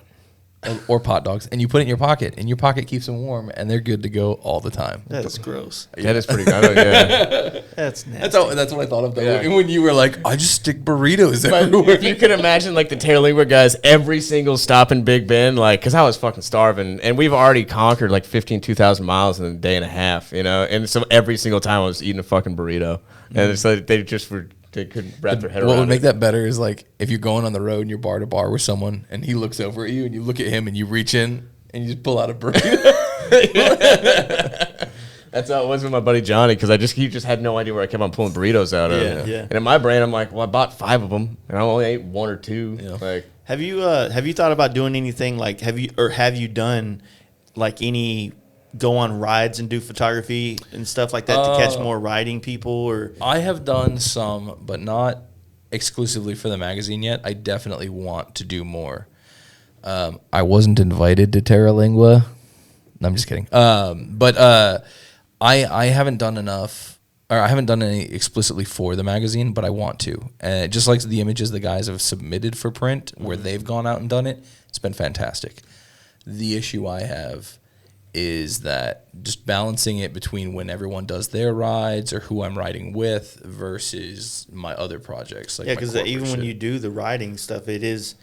or pot dogs, and you put it in your pocket, and your pocket keeps them warm, and they're good to go all the time. That is gross. That is pretty good. Yeah. That's nasty. That's what I thought of though. Yeah. When you were like, I just stick burritos But everywhere. if you could imagine, like, the Terlingua guys, every single stop in Big Bend, like, because I was fucking starving, and we've already conquered like 2,000 miles in a day and a half, and so every single time I was eating a fucking burrito, and it's like they couldn't wrap their head around What would make it. that better is, like, if you're going on the road and you're bar to bar with someone, and he looks over at you, and you look at him, and you reach in, and you just pull out a burrito. That's how it was with my buddy Johnny, because he just had no idea where I kept on pulling burritos out of. Yeah. And in my brain, I'm like, well, I bought 5 of them, and I only ate 1 or 2. Yeah. Like, Have you thought about doing anything like have you done like any go on rides and do photography and stuff like that to catch more riding people or I have done some, but not exclusively for the magazine yet. I definitely want to do more. I wasn't invited to Terralingua. No, I'm just kidding. But I haven't done enough, or I haven't done any explicitly for the magazine, but I want to. And just like the images the guys have submitted for print, where they've gone out and done it, it's been fantastic. The issue I have is that just balancing it between when everyone does their rides or who I'm riding with versus my other projects. Like yeah, my because corporate even when shit. you do the riding stuff, it is,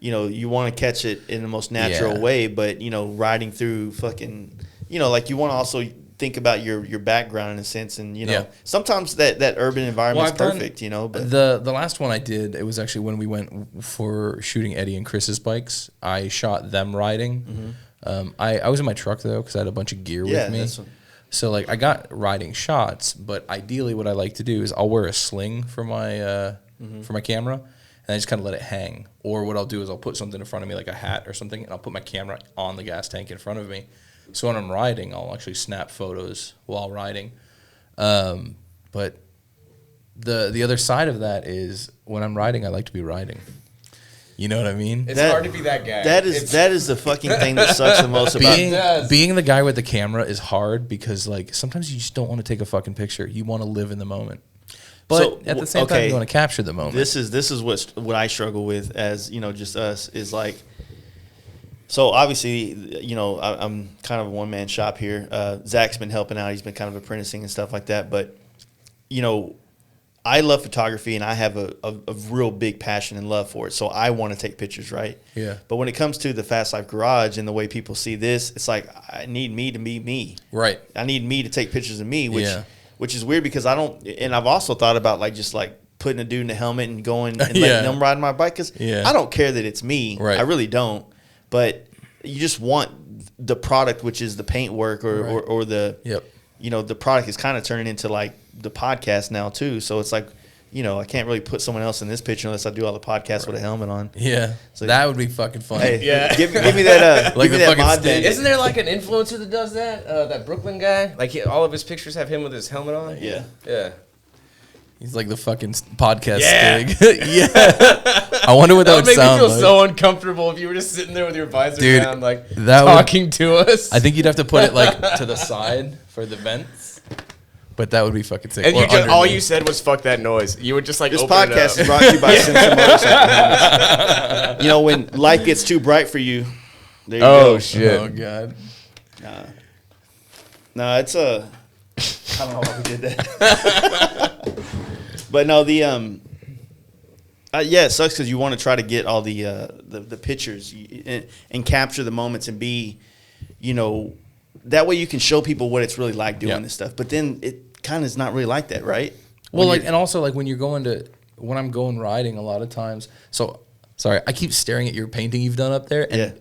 you want to catch it in the most natural Yeah. way, but riding through fucking, like you want to also think about your background in a sense, and Yeah. sometimes that urban environment is I've done- perfect, but The last one I did, it was actually when we went for shooting Eddie and Chris's bikes. I shot them riding. I was in my truck though because I had a bunch of gear Yeah, with me. that's what- So like I got riding shots, but ideally what I like to do is I'll wear a sling for my camera, and I just kind of let it hang. Or what I'll do is I'll put something in front of me like a hat or something, and I'll put my camera on the gas tank in front of me. So when I'm riding, I'll actually snap photos while riding. But the other side of that is when I'm riding, I like to be riding. You know what I mean? it's hard to be that guy. that is the fucking thing that sucks the most about Being the guy with the camera is hard because like sometimes you just don't want to take a fucking picture. You want to live in the moment. But So, at the same time, okay, you want to capture the moment. This is what I struggle with as just us is like. So obviously, I'm kind of a one man shop here. Zach's been helping out; he's been kind of apprenticing and stuff like that. But I love photography, and I have a real big passion and love for it. So I want to take pictures, right? Yeah. But when it comes to the Fast Life Garage and the way people see this, it's like I need me to be me. Right. I need me to take pictures of me, Yeah. which is weird because I don't. And I've also thought about just putting a dude in a helmet and going and Yeah. letting them ride my bike because Yeah. I don't care that it's me. Right. I really don't. But you just want the product, which is the paint work or the Yep. the product is kind of turning into like the podcast now too. So it's like I can't really put someone else in this picture unless I do all the podcasts with a helmet on. Yeah. So- that would be fucking funny. Hey, Yeah. give me that. Like give me the that fucking mod stick. band. Isn't there like an influencer that does that? That Brooklyn guy? Like all of his pictures have him with his helmet on? Yeah. Yeah. He's like the fucking podcast Yeah. Stig. Yeah. I wonder what that would make me sound feel like. so uncomfortable if you were just sitting there with your visor Dude, down, like that would- talking to us. I think you'd have to put it like to the side for the vents. But that would be fucking sick. and Or you just, all underneath. you said was "fuck that noise." You would just like This open podcast it is up. brought to you by Simpson Motorcycle Helmets. You know, when light gets too bright for you, there you Oh go. shit! Oh god. No, it's a. I don't know how we did that. But no, the yeah, it sucks because you want to try to get all the pictures and capture the moments and be, you know, that way you can show people what it's really like doing this stuff. But then it kind of is not really like that, right? Well, like, and also like when I'm going riding a lot of times. So sorry, I keep staring at your painting you've done up there, and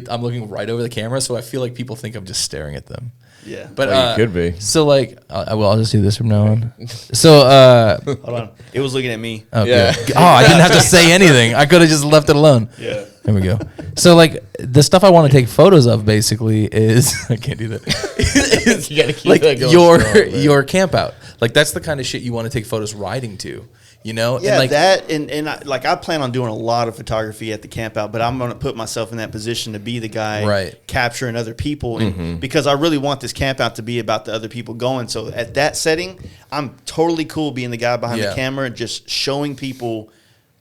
I'm looking right over the camera, so I feel like people think I'm just staring at them. Yeah, But Well, you could be. So like, I'll just do this from now on. So hold on, it was looking at me. okay. Yeah. Oh, I didn't have to say anything. I could have just left it alone. Yeah. There we go. So like the stuff I want to take photos of basically is I can't do that. You gotta keep like that going your strong, man. your camp out. Like that's the kind of shit you want to take photos riding to. You know? Yeah, and like, that and I plan on doing a lot of photography at the camp out, but I'm going to put myself in that position to be the guy Right. capturing other people, and because I really want this camp out to be about the other people going. So at that setting, I'm totally cool being the guy behind Yeah. the camera and just showing people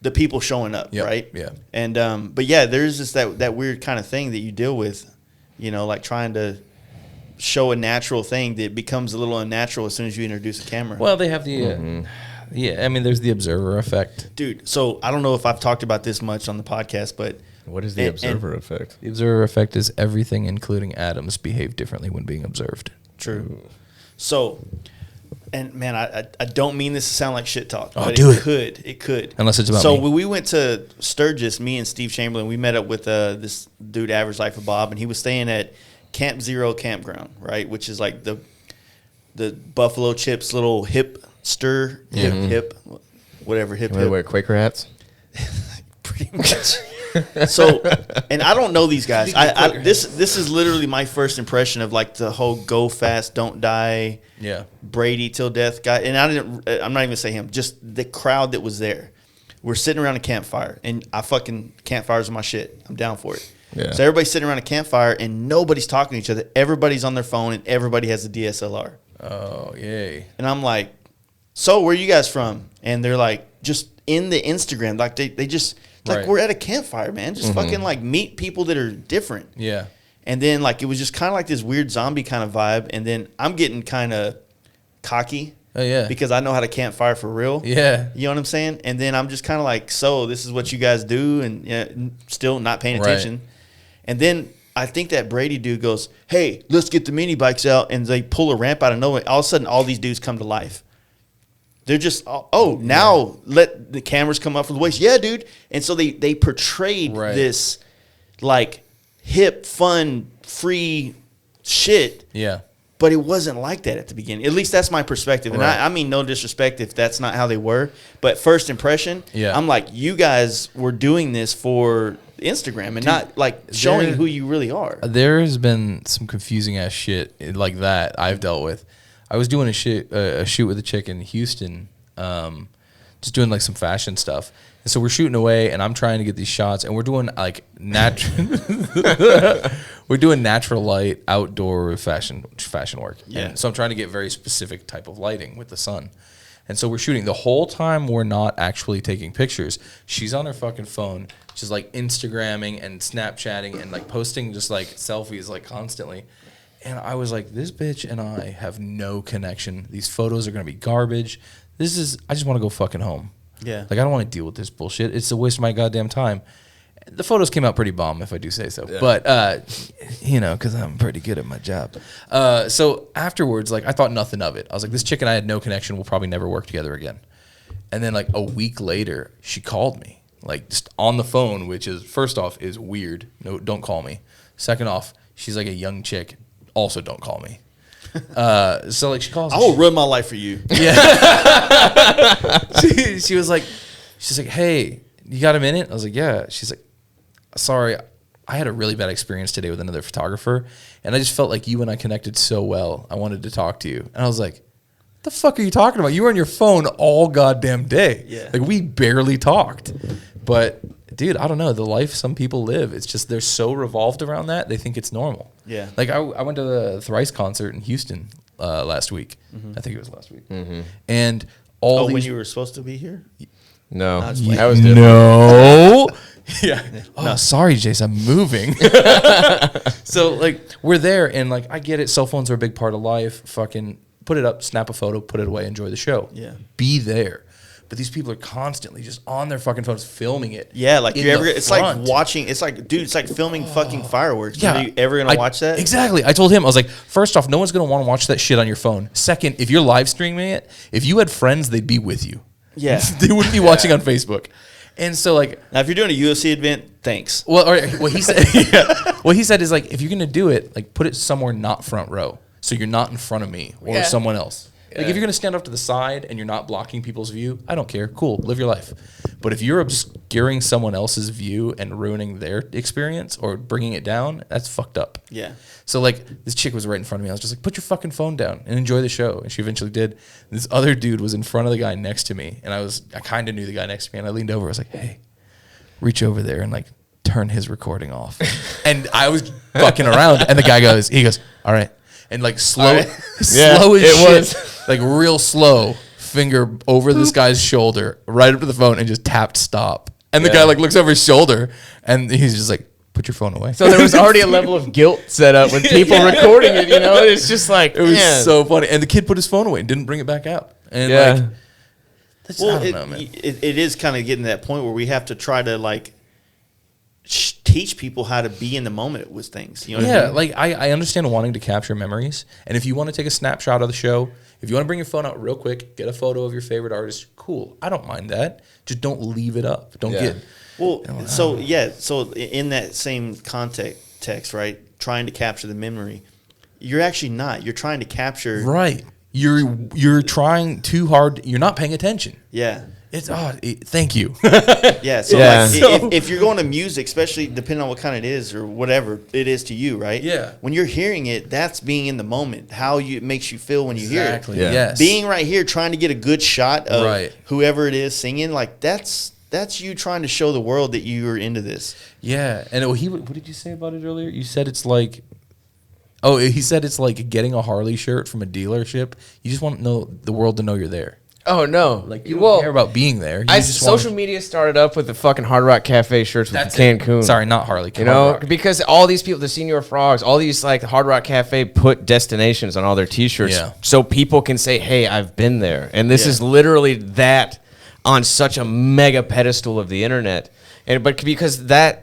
the people showing up, Yep, right? yeah. And but yeah, there's just that weird kind of thing that you deal with, you know, like trying to show a natural thing that becomes a little unnatural as soon as you introduce a camera. well, they have the yeah. I mean, there's the observer effect. Dude, so I don't know if I've talked about this much on the podcast, but What is the observer effect? The observer effect is everything, including atoms, behave differently when being observed. true. So, and man, I don't mean this to sound like shit talk, Oh, but do it could. Unless it's about so me. when we went to Sturgis, me and Steve Chamberlain, we met up with this dude, Average Life of Bob, and he was staying at Camp Zero Campground, right, which is like the Buffalo Chips little hipster, hip, whatever, hip. Wear Quaker hats. Pretty much. So, and I don't know these guys. This is literally my first impression of like the whole go fast, don't die, Yeah. Brady till death guy. And I'm not even gonna say him. Just the crowd that was there. We're sitting around a campfire, and campfires are my shit. I'm down for it. Yeah. So everybody's sitting around a campfire, and nobody's talking to each other. Everybody's on their phone, and everybody has a DSLR. Oh, yay. And I'm like, so where are you guys from? And they're like, just in the Instagram. Like they just like Right. we're at a campfire, man. Just fucking like meet people that are different. Yeah. And then like it was just kind of like this weird zombie kind of vibe. And then I'm getting kind of cocky. Oh, yeah. Because I know how to campfire for real. Yeah. You know what I'm saying? And then I'm just kind of like, so this is what you guys do, and still not paying Right. attention. And then I think that Brady dude goes, hey, let's get the mini bikes out. And they pull a ramp out of nowhere. All of a sudden, all these dudes come to life. They're just, now let the cameras come up from the waist. Yeah, dude. And so they portrayed Right. this like hip, fun, free shit. Yeah. But it wasn't like that at the beginning. At least that's my perspective. And Right. I mean no disrespect if that's not how they were. But first impression, Yeah. I'm like, you guys were doing this for Instagram and not like showing there- who you really are. There has been some confusing ass shit like that I've dealt with. I was doing a shoot with a chick in Houston, just doing like some fashion stuff. And so we're shooting away, and I'm trying to get these shots, and we're doing like we're doing natural light outdoor fashion work. Yeah. And so I'm trying to get very specific type of lighting with the sun. And so we're shooting. The whole time we're not actually taking pictures. She's on her fucking phone. She's like Instagramming and Snapchatting and like posting just like selfies like constantly. And I was like, this bitch and I have no connection. These photos are going to be garbage. I just want to go fucking home. Yeah. Like, I don't want to deal with this bullshit. It's a waste of my goddamn time. The photos came out pretty bomb, if I do say so. Yeah. But, you know, because I'm pretty good at my job. So afterwards, like, I thought nothing of it. I was like, this chick and I had no connection. We'll probably never work together again. And then, like, a week later, she called me, like, just on the phone, which is, first off, is weird. No, don't call me. Second off, she's like a young chick. Also, don't call me. So, like, she calls me. I will ruin my life for you. She was like, she's like, hey, you got a minute? I was like, yeah. She's like, sorry, I had a really bad experience today with another photographer, and I just felt like you and I connected so well. I wanted to talk to you. And I was like, the fuck are you talking about? You were on your phone all goddamn day. Yeah. Like, we barely talked. But, dude, I don't know. The life some people live, it's just they're so revolved around that, they think it's normal. Yeah. Like, I went to the Thrice concert in Houston last week. I think it was last week. And all when these... you were supposed to be here? No, That's that was different. No. Yeah. Oh, sorry, Jace. I'm moving. So, like, we're there, and, like, I get it. Cell phones are a big part of life. Fucking put it up, snap a photo, put it away, enjoy the show. Yeah. Be there. But these people are constantly just on their fucking phones filming it. Yeah, like in you're ever. the It's front. like watching. It's like, dude, it's like filming fucking fireworks. Yeah. Are you ever gonna watch that? Exactly. I told him, I was like, first off, no one's going to want to watch that shit on your phone. Second, if you're live streaming it, if you had friends, they'd be with you. Yeah. They wouldn't be watching on Facebook. And so, like, Now, if you're doing a UFC event, thanks. well, all right, what he said, what he said is, like, if you're gonna do it, like, put it somewhere not front row, so you're not in front of me or someone else. Like, if you're gonna stand off to the side and you're not blocking people's view, I don't care. Cool, live your life. But if you're obscuring someone else's view and ruining their experience or bringing it down, that's fucked up. Yeah. So, like, this chick was right in front of me. I was just like, put your fucking phone down and enjoy the show. And she eventually did. This other dude was in front of the guy next to me. And I kind of knew the guy next to me. And I leaned over. I was like, hey, reach over there and, like, turn his recording off. And I was fucking around. And the guy goes, all right. And, like, slow as shit. Was. Like, real slow. Finger over this guy's shoulder, right up to the phone, and just tapped stop. And the guy, like, looks over his shoulder. And he's just like, put your phone away. So there was already a level of guilt set up with people recording it, you know? It's just like, it was so funny. And the kid put his phone away and didn't bring it back out. And like, that's, Well, I don't know, man. it is kind of getting to that point where we have to try to, like, teach people how to be in the moment with things. You know what I mean? Like, I understand wanting to capture memories. And if you want to take a snapshot of the show, if you want to bring your phone out real quick, get a photo of your favorite artist, cool. I don't mind that. Just don't leave it up. Don't get... Well, so in that same context, right? Trying to capture the memory, you're actually not. You're trying to capture. Right. You're trying too hard. You're not paying attention. Yeah. It's thank you. Yeah. So, like, if you're going to music, especially depending on what kind it is or whatever it is to you, right? Yeah. When you're hearing it, that's being in the moment. How it makes you feel when you hear it. Exactly. Yeah. Yes. Being right here, trying to get a good shot of Right. whoever it is singing, like that's you trying to show the world that you are into this. Yeah. And what did you say about it earlier? You said it's like... Oh, he said it's like getting a Harley shirt from a dealership. You just want the world to know you're there. Oh, no. Like, you don't care about being there. You just social media started up with the fucking Hard Rock Cafe shirts with Cancun. Sorry, not Harley. You know, because all these people, the Senior Frogs, all these, like, Hard Rock Cafe put destinations on all their T-shirts so people can say, hey, I've been there. And this is literally that on such a mega pedestal of the internet. But because God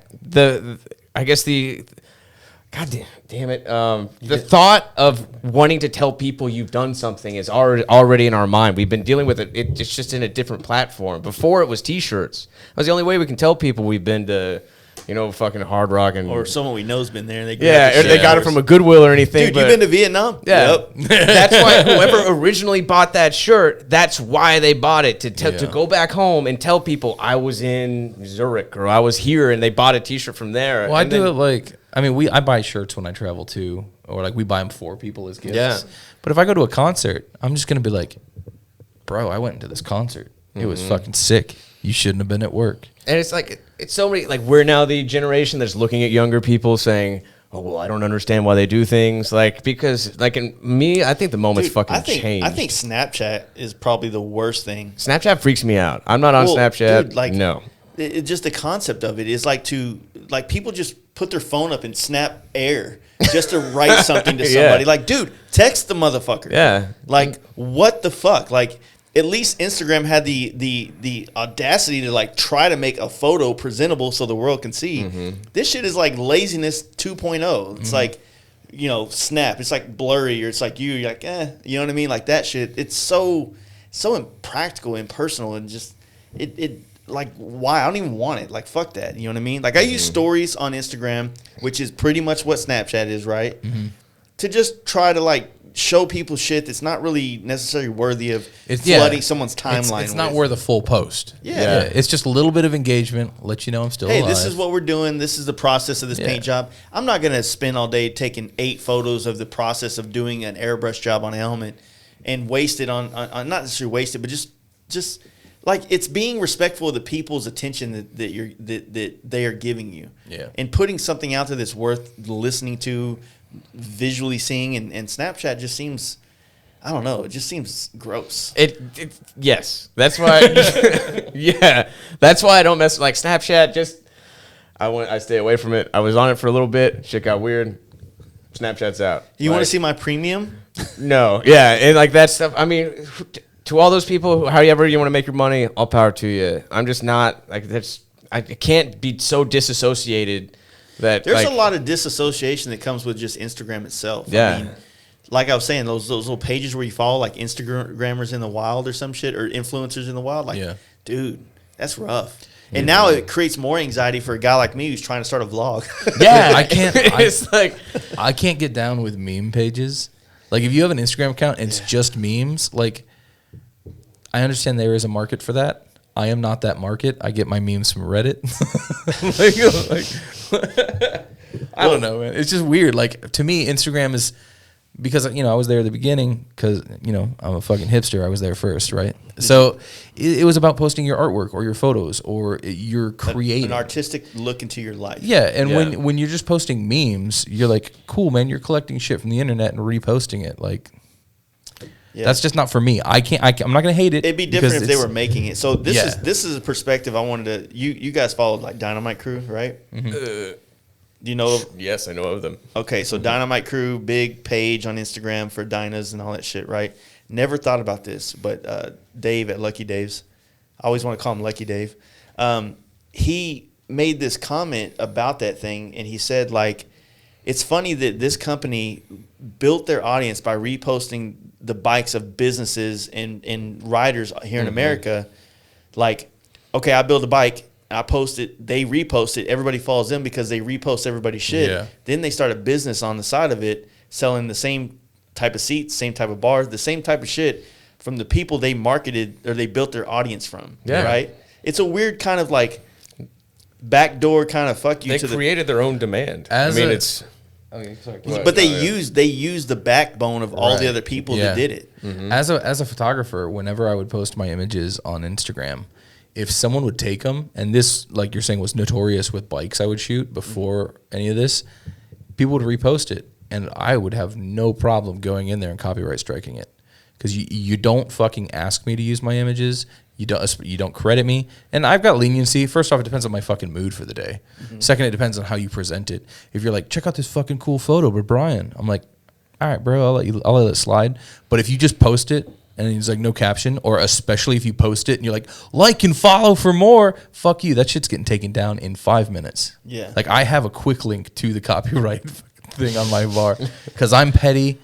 damn it. The thought of wanting to tell people you've done something is already in our mind. We've been dealing with it. It's just in a different platform. Before it was T-shirts. That was the only way we can tell people we've been to, fucking Hard Rock. Or someone we know's been there. And they got it from a Goodwill or anything. Dude, you been to Vietnam? Yeah. Yep. That's why whoever originally bought that shirt, that's why they bought it. To go back home and tell people I was in Zurich or I was here and they bought a T-shirt from there. Well, I do it like... I mean, I buy shirts when I travel too, or like we buy them for people as gifts. Yeah. But if I go to a concert, I'm just gonna be like, bro, I went to this concert. It was fucking sick. You shouldn't have been at work. And it's like, it's so many, like, we're now the generation that's looking at younger people saying, oh, well, I don't understand why they do things. Like, because, like, in me, I think the moment's changed. I think Snapchat is probably the worst thing. Snapchat freaks me out. I'm not on Snapchat. Dude, like, no. Just the concept of it is like people just put their phone up and snap air just to write something to somebody. Like, dude, text the motherfucker. Yeah. Like, what the fuck? Like, at least Instagram had the audacity to, like, try to make a photo presentable so the world can see. This shit is like laziness 2.0. It's like, Snap. It's like blurry, or it's like you're like, you know what I mean? Like that shit. It's so impractical, impersonal, and just it like, why? I don't even want it. Like, fuck that. You know what I mean? Like, I use stories on Instagram, which is pretty much what Snapchat is, right? To just try to, like, show people shit that's not really necessarily worthy of flooding someone's timeline. It's not worth a full post. Yeah. It's just a little bit of engagement. Let you know I'm still alive. Hey, this is what we're doing. This is the process of this paint job. I'm not going to spend all day taking 8 photos of the process of doing an airbrush job on a helmet and waste it on not necessarily waste it, but just like it's being respectful of the people's attention that they are giving you. Yeah. And putting something out there that's worth listening to, visually seeing, and Snapchat just seems, I don't know, it just seems gross. Yes, that's why. Yeah, that's why I don't mess like Snapchat. I stay away from it. I was on it for a little bit. Shit got weird. Snapchat's out. You want to see my premium? No, yeah, and like that stuff. I mean, to all those people, however you want to make your money, all power to you. I'm just not like that's. I can't be so disassociated that There's like, a lot of disassociation that comes with just Instagram itself. Yeah. I mean, like I was saying, those little pages where you follow like Instagrammers in the wild or some shit, or influencers in the wild. Like, Yeah. dude, that's rough. And now it creates more anxiety for a guy like me who's trying to start a vlog. Yeah, I can't. it's like I can't get down with meme pages. Like if you have an Instagram account and it's just memes, like I understand there is a market for that. I am not that market. I get my memes from Reddit. I don't know, man. It's just weird. Like to me, Instagram is because I was there at the beginning because I'm a fucking hipster. I was there first, right? So it was about posting your artwork or your photos or you're creating an artistic look into your life. Yeah, and when you're just posting memes, you're like, cool, man. You're collecting shit from the internet and reposting it. Like, that's just not for me. I'm not gonna hate it. It'd be different if they were making it. So this Yeah. this is a perspective I wanted to. You guys followed like Dynamite Crew, right? Do you know? yes, I know of them. Okay, so Dynamite Crew, big page on Instagram for Dynas and all that shit, right? Never thought about this, but Dave at Lucky Dave's, I always want to call him Lucky Dave. He made this comment about that thing, and he said, like, it's funny that this company built their audience by reposting the bikes of businesses and riders here in America. Like, okay, I build a bike. I post it, they repost it, everybody follows them because they repost everybody's shit. Yeah. Then they start a business on the side of it, selling the same type of seats, same type of bars, the same type of shit from the people they marketed or they built their audience from. Yeah. Right? It's a weird kind of like backdoor kind of fuck you They to created their own demand. As I mean, a- it's. Okay, sorry. but they used the backbone of all the other people that did it. As a photographer, whenever I would post my images on Instagram, if someone would take them, and this, like you're saying, was notorious with bikes I would shoot before any of this, people would repost it, and I would have no problem going in there and copyright striking it, because you don't fucking ask me to use my images, you don't credit me, and I've got leniency. First off, it depends on my fucking mood for the day. Second, it depends on how you present it. If you're like, check out this fucking cool photo with Brian, I'm like, all right, bro, I'll let it slide. But if you just post it and it's like no caption, or especially if you post it and you're like and follow for more, fuck you. That shit's getting taken down in 5 minutes. Yeah. Like I have a quick link to the copyright thing on my bar because I'm petty.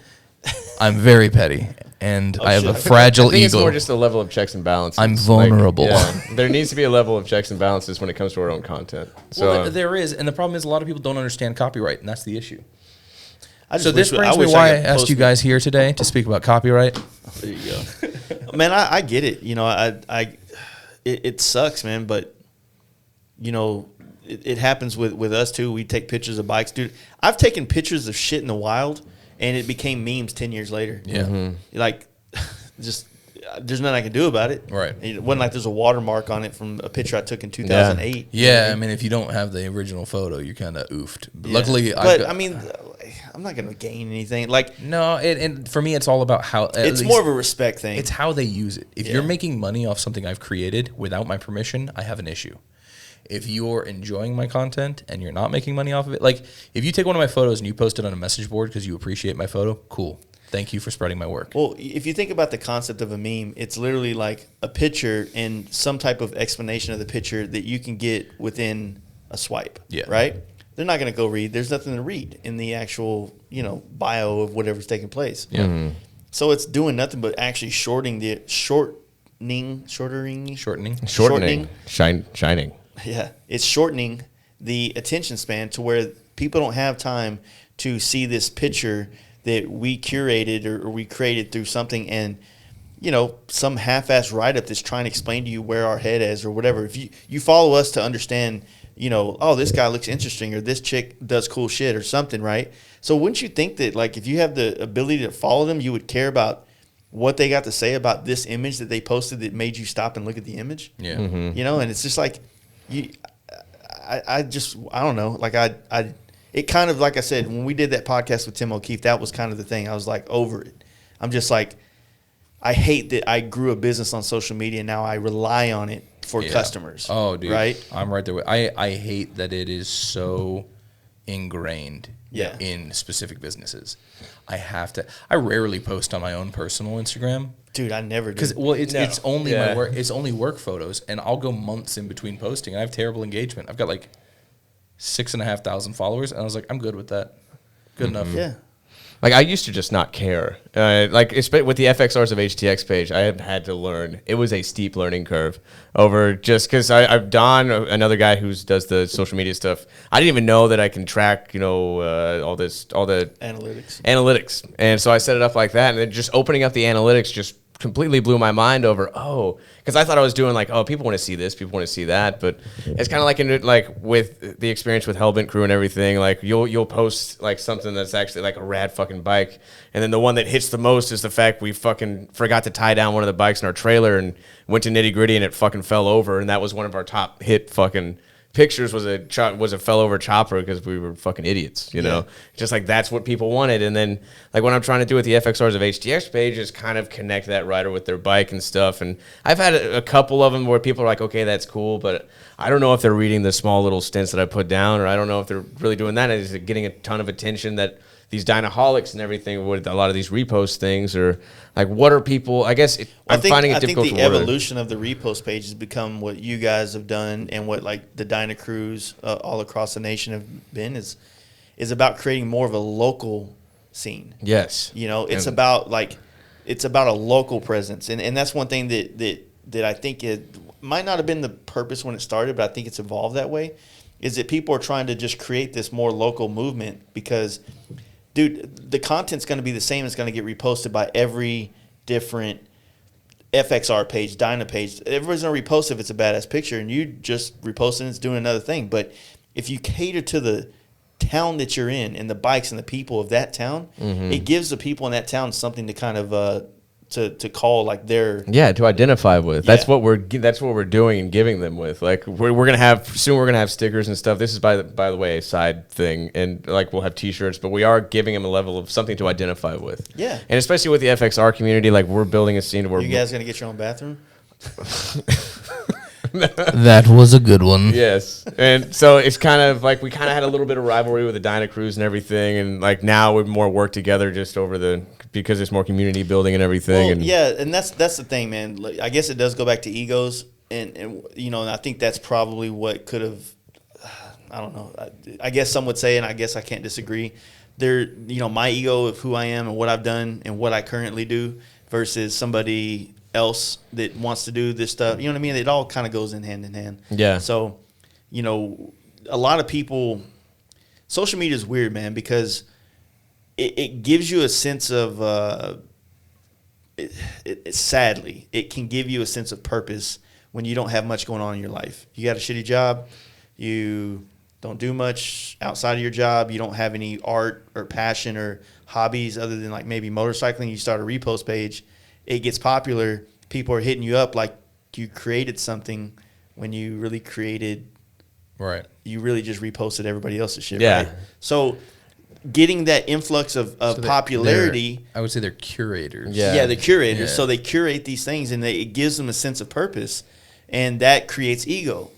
I'm very petty, and I have a fragile I think it's ego. more just a level of checks and balances. I'm vulnerable. There needs to be a level of checks and balances when it comes to our own content. So Well, there is, and the problem is a lot of people don't understand copyright, and that's the issue. I just So this wish- brings me wish why I could asked post you guys here today to speak about copyright. There you go. Man, I get it. It sucks, man, but it happens with us too. We take pictures of bikes, dude. I've taken pictures of shit in the wild, and it became memes 10 years later. Yeah. Like, just there's nothing I can do about it. Right. It wasn't like there's a watermark on it from a picture I took in 2008. Yeah, I mean, if you don't have the original photo, you're kind of oofed. But luckily, I mean, I'm not gonna gain anything. Like, no, and for me, it's all about how. it's more of a respect thing. It's how they use it. If Yeah. you're making money off something I've created without my permission, I have an issue. If you're enjoying my content and you're not making money off of it, like if you take one of my photos and you post it on a message board because you appreciate my photo, cool. Thank you for spreading my work. Well, if you think about the concept of a meme, it's literally like a picture and some type of explanation of the picture that you can get within a swipe. Yeah. Right? They're not going to go read. There's nothing to read in the actual, bio of whatever's taking place. Yeah. So it's doing nothing but actually shortening. shining. Yeah. It's shortening the attention span to where people don't have time to see this picture that we curated or we created through something and, some half-ass write-up that's trying to explain to you where our head is or whatever. If you follow us to understand, oh, this guy looks interesting or this chick does cool shit or something, right? So wouldn't you think that, like, if you have the ability to follow them, you would care about what they got to say about this image that they posted that made you stop and look at the image. Yeah. You know, and it's just like I don't know. Like it kind of, like I said, when we did that podcast with Tim O'Keefe, that was kind of the thing. I was like over it. I'm just like, I hate that I grew a business on social media and now I rely on it for customers. Oh, dude. Right? I'm right there with I hate that it is so ingrained in specific businesses. I rarely post on my own personal Instagram. Dude, I never do. Because it's only my work. It's only work photos, and I'll go months in between posting. And I have terrible engagement. I've got like 6,500 followers, and I was like, I'm good with that. Good enough. Yeah. Like, I used to just not care. Like, with the FXRs of HTX page, I have had to learn. It was a steep learning curve over just because I've Don, another guy who does the social media stuff. I didn't even know that I can track, all the analytics. And so I set it up like that, and then just opening up the analytics just completely blew my mind over, because I thought I was doing like, people want to see this, people want to see that, but it's kind of like with the experience with Hellbent Crew and everything, like you'll post like something that's actually like a rad fucking bike, and then the one that hits the most is the fact we fucking forgot to tie down one of the bikes in our trailer and went to Nitty Gritty and it fucking fell over, and that was one of our top hit fucking pictures was a fell over chopper because we were fucking idiots, you know. Just like that's what people wanted. And then like what I'm trying to do with the FXRs of HTX page is kind of connect that rider with their bike and stuff. And I've had a couple of them where people are like, okay, that's cool, but I don't know if they're reading the small little stints that I put down, or I don't know if they're really doing that. Is it getting a ton of attention that these Dynaholics and everything with a lot of these repost things, or like what are people? I guess I'm finding it difficult. I think the evolution of the repost page has become what you guys have done, and what like the Dyna Crews all across the nation have been is about creating more of a local scene. Yes, it's about a local presence, and that's one thing that I think it might not have been the purpose when it started, but I think it's evolved that way. Is that people are trying to just create this more local movement because, dude, the content's going to be the same. It's going to get reposted by every different FXR page, Dyna page. Everybody's going to repost if it's a badass picture, and you just repost and it's doing another thing. But if you cater to the town that you're in and the bikes and the people of that town, it gives the people in that town something to kind of to call like their to identify with. That's what we're doing and giving them with. Like we're gonna have stickers and stuff. This is by the way a side thing, and like we'll have T-shirts, but we are giving them a level of something to identify with. Yeah, and especially with the FXR community, like we're building a scene where you guys gonna get your own bathroom. That was a good one. Yes. And so it's kind of like we kind of had a little bit of rivalry with the Dyna Crews and everything, and like now we're more work together just over because there's more community building and everything. Well, and that's the thing, man. Like, I guess it does go back to egos, and and I think that's probably what could have. I don't know. I guess some would say, and I guess I can't disagree. My ego of who I am and what I've done and what I currently do versus somebody else that wants to do this stuff. You know what I mean? It all kind of goes in hand. Yeah. So, a lot of people, social media is weird, man, because it gives you a sense of, sadly, it can give you a sense of purpose when you don't have much going on in your life. You got a shitty job. You don't do much outside of your job. You don't have any art or passion or hobbies other than like maybe motorcycling. You start a repost page. It gets popular. People are hitting you up like you created something when you really created. Right. You really just reposted everybody else's shit. Yeah. Right? So getting that influx of popularity. I would say they're curators. Yeah, the curators. Yeah. So they curate these things, and it gives them a sense of purpose, and that creates ego,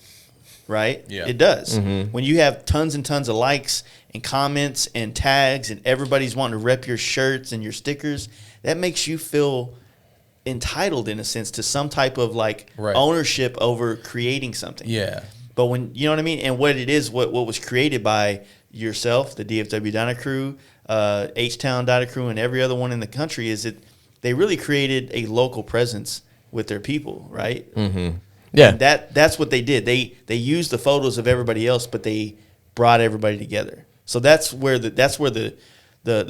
right? Yeah. It does. When you have tons and tons of likes and comments and tags, and everybody's wanting to rep your shirts and your stickers, that makes you feel entitled in a sense to some type of like ownership over creating something. Yeah. But when, you know what I mean? And what it is, what was created by yourself, the DFW Dyna Crew, H-Town Dyna Crew, and every other one in the country is that they really created a local presence with their people, right? Mm-hmm. Yeah. And that's what they did. They used the photos of everybody else, but they brought everybody together. So that's where the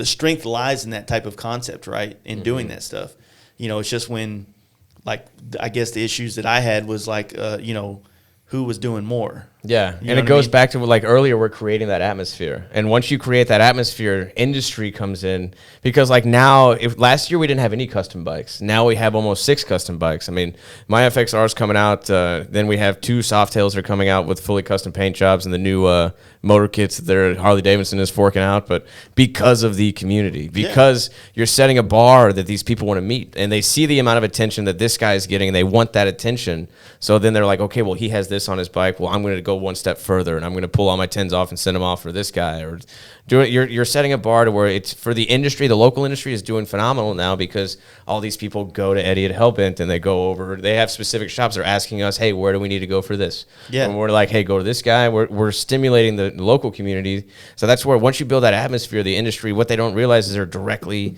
strength lies in that type of concept, right? In doing that stuff. It's just when, like, I guess the issues that I had was like, who was doing more, Yeah, You know and it what I goes mean? back to like earlier, we're creating that atmosphere, and once you create that atmosphere, industry comes in because like now, if last year we didn't have any custom bikes, now we have almost 6 custom bikes. I mean, my FXR's coming out, then we have 2 Softails are coming out with fully custom paint jobs and the new motor kits that Harley Davidson is forking out, but because of the community, because you're setting a bar that these people want to meet, and they see the amount of attention that this guy is getting, and they want that attention. So then they're like, okay, well, he has this on his bike. Well, I'm going to go one step further, and I'm going to pull all my 10s off and send them off for this guy. Or do it. You're setting a bar to where it's for the industry. The local industry is doing phenomenal now because all these people go to Eddie at Hellbent and they go over. They have specific shops. They're asking us, hey, where do we need to go for this? Yeah. And we're like, hey, go to this guy. We're stimulating the local community. So that's where once you build that atmosphere, the industry, what they don't realize is they're directly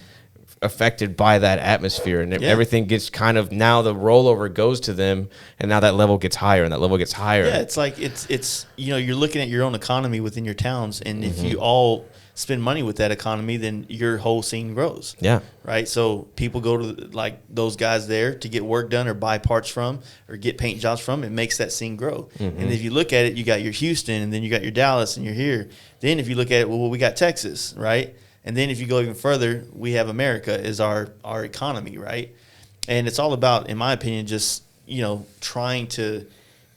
affected by that atmosphere, and everything gets kind of, now the rollover goes to them, and now that level gets higher and that level gets higher. Yeah, it's like it's you're looking at your own economy within your towns, and if you all spend money with that economy, then your whole scene grows. Yeah. Right. So people go to like those guys there to get work done or buy parts from or get paint jobs from. It makes that scene grow. And if you look at it, you got your Houston, and then you got your Dallas, and you're here. Then if you look at it, well, we got Texas, right? And then if you go even further, we have America is our economy, right? And it's all about, in my opinion, just, trying to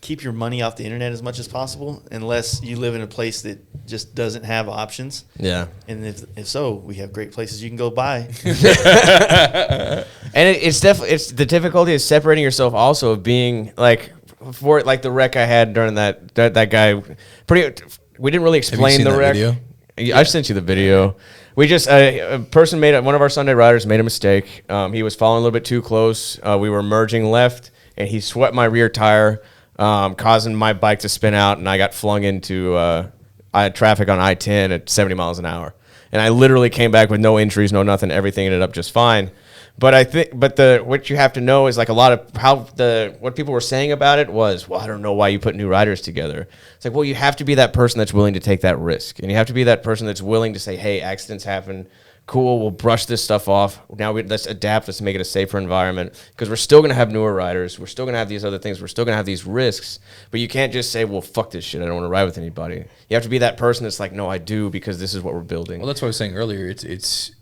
keep your money off the internet as much as possible, unless you live in a place that just doesn't have options. Yeah. And if so, we have great places you can go buy. And it's definitely, it's the difficulty is separating yourself also of being like, for like the wreck I had during that guy, we didn't really explain seen the that wreck. video? I sent you the video. We just a person one of our Sunday riders made a mistake. He was following a little bit too close. We were merging left, and he swept my rear tire, causing my bike to spin out, and I got flung into traffic on I-10 at 70 miles an hour. And I literally came back with no injuries, no nothing. Everything ended up just fine. But I think, what you have to know is like a lot of what people were saying about it was, well, I don't know why you put new riders together. It's like, well, you have to be that person that's willing to take that risk, and you have to be that person that's willing to say, hey, accidents happen. Cool, we'll brush this stuff off. Now let's adapt. Let's make it a safer environment, because we're still going to have newer riders. We're still going to have these other things. We're still going to have these risks. But you can't just say, well, fuck this shit. I don't want to ride with anybody. You have to be that person that's like, no, I do, because this is what we're building. Well, that's what I was saying earlier. It's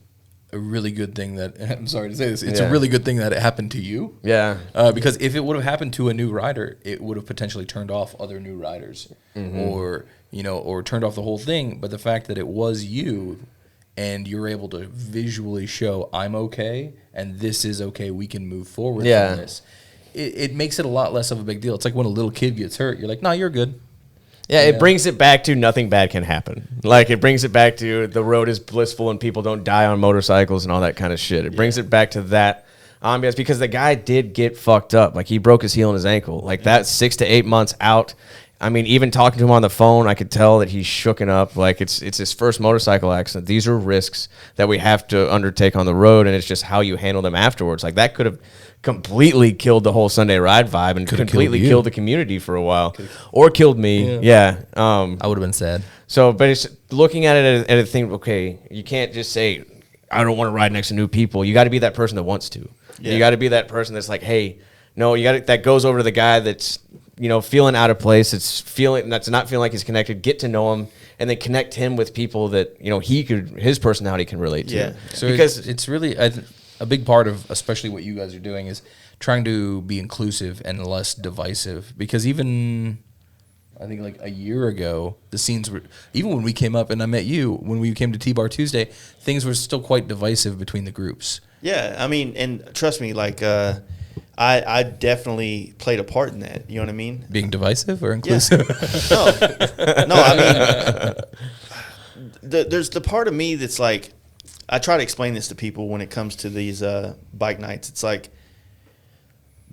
a really good thing that, I'm sorry to say this, it's a really good thing that it happened to you. Yeah. Because if it would have happened to a new rider, it would have potentially turned off other new riders, or turned off the whole thing. But the fact that it was you, and you're able to visually show, I'm okay, and this is okay, we can move forward from this, it makes it a lot less of a big deal. It's like when a little kid gets hurt, you're like, nah, you're good. Yeah, it brings it back to nothing bad can happen. Like, it brings it back to the road is blissful and people don't die on motorcycles and all that kind of shit. It brings it back to that ambiance, because the guy did get fucked up. Like, he broke his heel and his ankle. Like, that 6 to 8 months out. I mean, even talking to him on the phone, I could tell that he's shooken up. Like, it's his first motorcycle accident. These are risks that we have to undertake on the road, and it's just how you handle them afterwards. Like, that could have completely killed the whole Sunday Ride vibe and completely killed the community for a while. Or killed me. Yeah. I would have been sad. So, but it's looking at it at a thing, okay, you can't just say, I don't want to ride next to new people. You got to be that person that wants to. Yeah. You got to be that person that's like, hey, no, that goes over to the guy that's, feeling out of place. That's not feeling like he's connected. Get to know him, and then connect him with people that, his personality can relate to. Yeah. So because it's really a big part of, especially what you guys are doing, is trying to be inclusive and less divisive. Because even, I think like a year ago, the scenes were, even when we came up and I met you, when we came to T-Bar Tuesday, things were still quite divisive between the groups. Yeah, I mean, and trust me, like, I definitely played a part in that. You know what I mean? Being divisive or inclusive? Yeah. No, I mean, there's the part of me that's like, I try to explain this to people when it comes to these bike nights. It's like,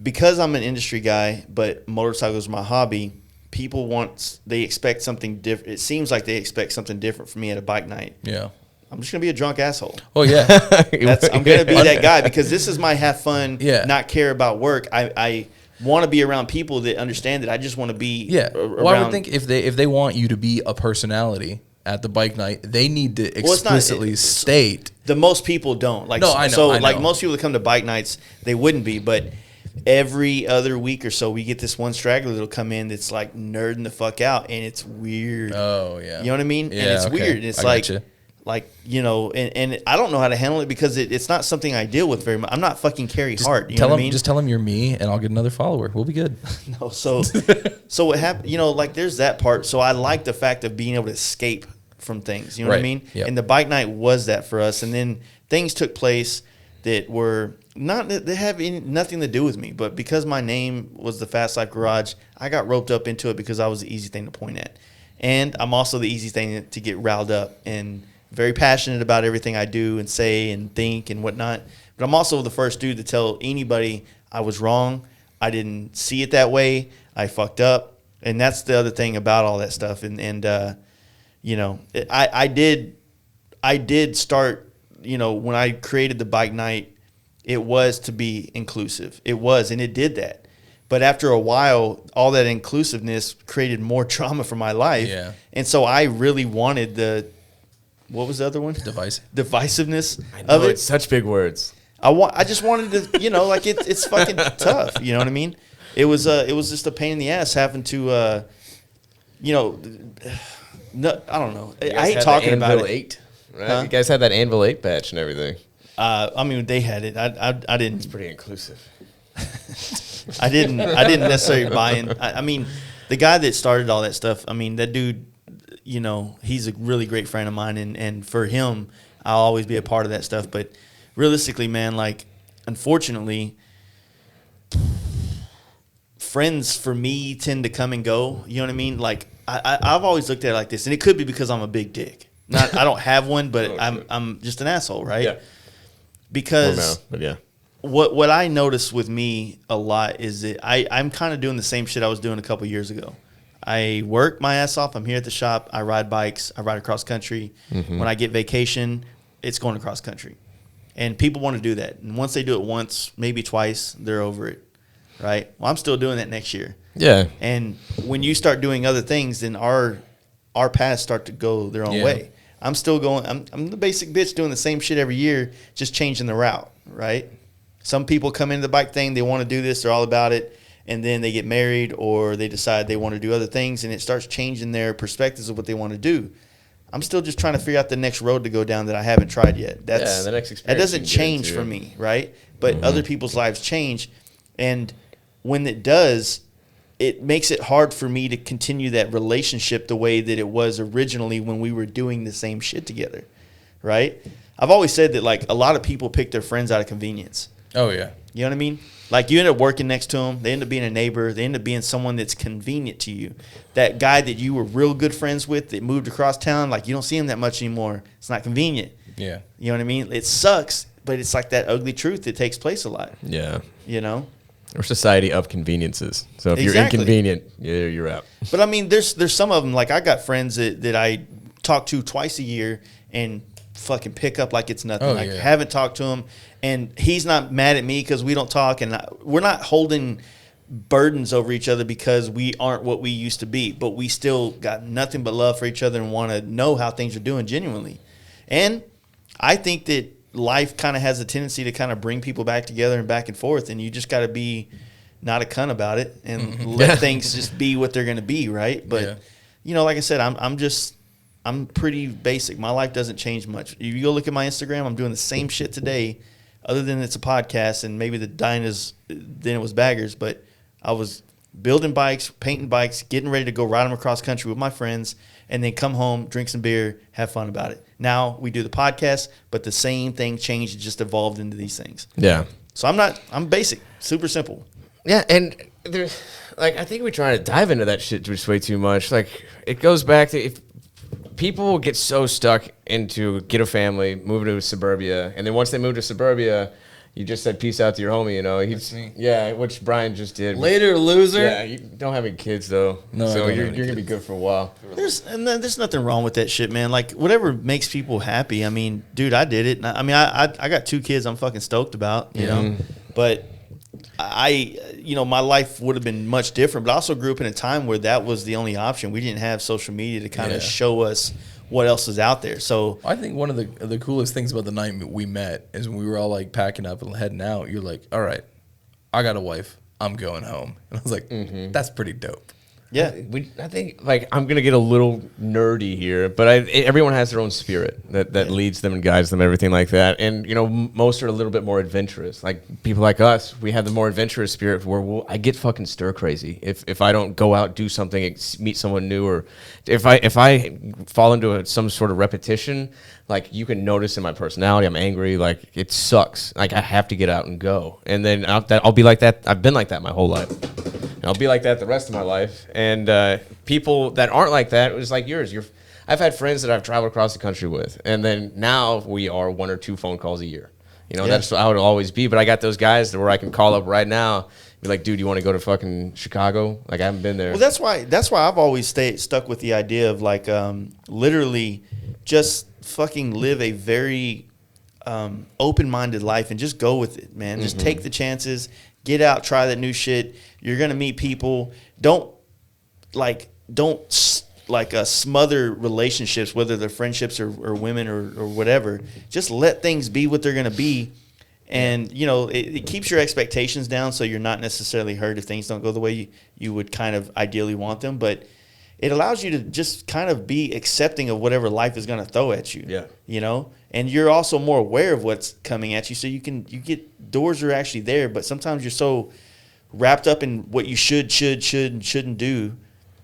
because I'm an industry guy, but motorcycles are my hobby, they expect something different. It seems like they expect something different from me at a bike night. Yeah. I'm just going to be a drunk asshole. Oh, yeah. I'm going to be that guy, because this is my have fun, Yeah. not care about work. I want to be around people that understand that I just want to be around. Well, I would think if they want you to be a personality at the bike night, they need to explicitly state. The most people don't. Like, No, I know, So, I know. like, most people that come to bike nights, they wouldn't be. But every other week or so we get this one straggler that'll come in that's like nerding the fuck out, and it's weird. Oh yeah. You know what I mean? Yeah, and it's okay. weird. And it's I like, gotcha. and I don't know how to handle it because it's not something I deal with very much. I'm not fucking Carrie Hart. You know what I mean? Just tell him you're me, and I'll get another follower. We'll be good. No, so what happened? Like there's that part. So I like the fact of being able to escape from things. You know what I Right. mean? Yep. And the bike night was that for us. And then things took place that were they have nothing to do with me, but because my name was the Fast Life Garage, I got roped up into it because I was the easy thing to point at, and I'm also the easy thing to get riled up and very passionate about everything I do and say and think and whatnot. But I'm also the first dude to tell anybody I was wrong. I didn't see it that way. I fucked up, and that's the other thing about all that stuff. I did start. When I created the bike night, it was to be inclusive. It was, and it did that. But after a while, all that inclusiveness created more trauma for my life. Yeah. And so I really wanted what was the other one? Divisiveness of it. It's such big words. I just wanted to, like it's fucking tough. You know what I mean? It was just a pain in the ass having to, no, I don't know. I hate talking about it. 8, right? Huh? You guys had that Anvil 8 batch and everything. I mean, they had it. I didn't. It's pretty inclusive. I didn't necessarily buy in. I mean, the guy that started all that stuff. I mean, that dude. He's a really great friend of mine, and for him, I'll always be a part of that stuff. But realistically, man, like, unfortunately, friends for me tend to come and go. You know what I mean? Like, I've always looked at it like this, and it could be because I'm a big dick. I don't have one, but I'm just an asshole, right? Yeah. Because but yeah. what I notice with me a lot is that I'm kind of doing the same shit I was doing a couple years ago. I work my ass off. I'm here at the shop. I ride bikes. I ride across country. Mm-hmm. When I get vacation, it's going across country. And people want to do that. And once they do it once, maybe twice, they're over it, right? Well, I'm still doing that next year. Yeah. And when you start doing other things, then our paths start to go their own way. I'm still going. I'm the basic bitch doing the same shit every year, just changing the route, right? Some people come into the bike thing, they want to do this, they're all about it, and then they get married or they decide they want to do other things, and it starts changing their perspectives of what they want to do. I'm still just trying to figure out the next road to go down that I haven't tried yet. The next experience. That doesn't change for me, right? But other people's lives change, and when it does, it makes it hard for me to continue that relationship the way that it was originally when we were doing the same shit together, right? I've always said that, like, a lot of people pick their friends out of convenience. Oh yeah. You know what I mean? Like, you end up working next to them. They end up being a neighbor. They end up being someone that's convenient to you. That guy that you were real good friends with that moved across town, like, you don't see him that much anymore. It's not convenient. Yeah. You know what I mean? It sucks, but it's like that ugly truth that takes place a lot. Yeah. You know? We're a society of conveniences. So if you're Exactly. inconvenient, you're out. But I mean, there's some of them. Like, I got friends that I talk to twice a year and fucking pick up like it's nothing. Oh, like, yeah. haven't talked to him, and he's not mad at me because we don't talk, and we're not holding burdens over each other because we aren't what we used to be. But we still got nothing but love for each other and want to know how things are doing genuinely. And I think that life kind of has a tendency to kind of bring people back together and back and forth, and you just got to be not a cunt about it and let things just be what they're going to be, right? But like I said, I'm pretty basic. My life doesn't change much. If you go look at my Instagram, I'm doing the same shit today, other than it's a podcast and maybe the dying is then it was baggers, but I was building bikes, painting bikes, getting ready to go ride them across country with my friends, and then come home, drink some beer, have fun about it. Now we do the podcast, but the same thing changed, it just evolved into these things. Yeah. So I'm basic, super simple. Yeah, and there's I think we try to dive into that shit just way too much. Like, it goes back to if people get so stuck into get a family, move to suburbia, and then once they move to suburbia, you just said peace out to your homie, That's me. Yeah, which Brian just did. Later, loser. Yeah, you don't have any kids though. No, I so don't you're have any gonna be good for a while. There's nothing wrong with that shit, man. Like, whatever makes people happy. I mean, dude, I did it. I mean, I got 2 kids I'm fucking stoked about, you know. But my life would have been much different. But I also grew up in a time where that was the only option. We didn't have social media to kind of show us what else is out there. So I think one of the coolest things about the night we met is when we were all like packing up and heading out. You're like, all right, I got a wife. I'm going home. And I was like, that's pretty dope. Yeah. I think like I'm gonna get a little nerdy here, but everyone has their own spirit that leads them and guides them, everything like that. And most are a little bit more adventurous. Like people like us, we have the more adventurous spirit where I get fucking stir crazy if I don't go out, do something, meet someone new, or if I fall into some sort of repetition. Like you can notice in my personality, I'm angry. Like it sucks. Like I have to get out and go, and then I'll be like that. I've been like that my whole life. And I'll be like that the rest of my life. And people that aren't like that, it was like yours. I've had friends that I've traveled across the country with, and then now we are 1 or 2 phone calls a year. That's how it'll always be. But I got those guys where I can call up right now, be like, dude, you want to go to fucking Chicago? Like I haven't been there. Well, that's why I've always stuck with the idea of like literally just fucking live a very open-minded life and just go with it, man. Just take the chances, get out, try that new shit. You're gonna meet people. Don't smother relationships, whether they're friendships or women or whatever. Just let things be what they're gonna be, and it keeps your expectations down, so you're not necessarily hurt if things don't go the way you would kind of ideally want them, but it allows you to just kind of be accepting of whatever life is going to throw at you. Yeah. And you're also more aware of what's coming at you. So you get doors are actually there, but sometimes you're so wrapped up in what you should and shouldn't do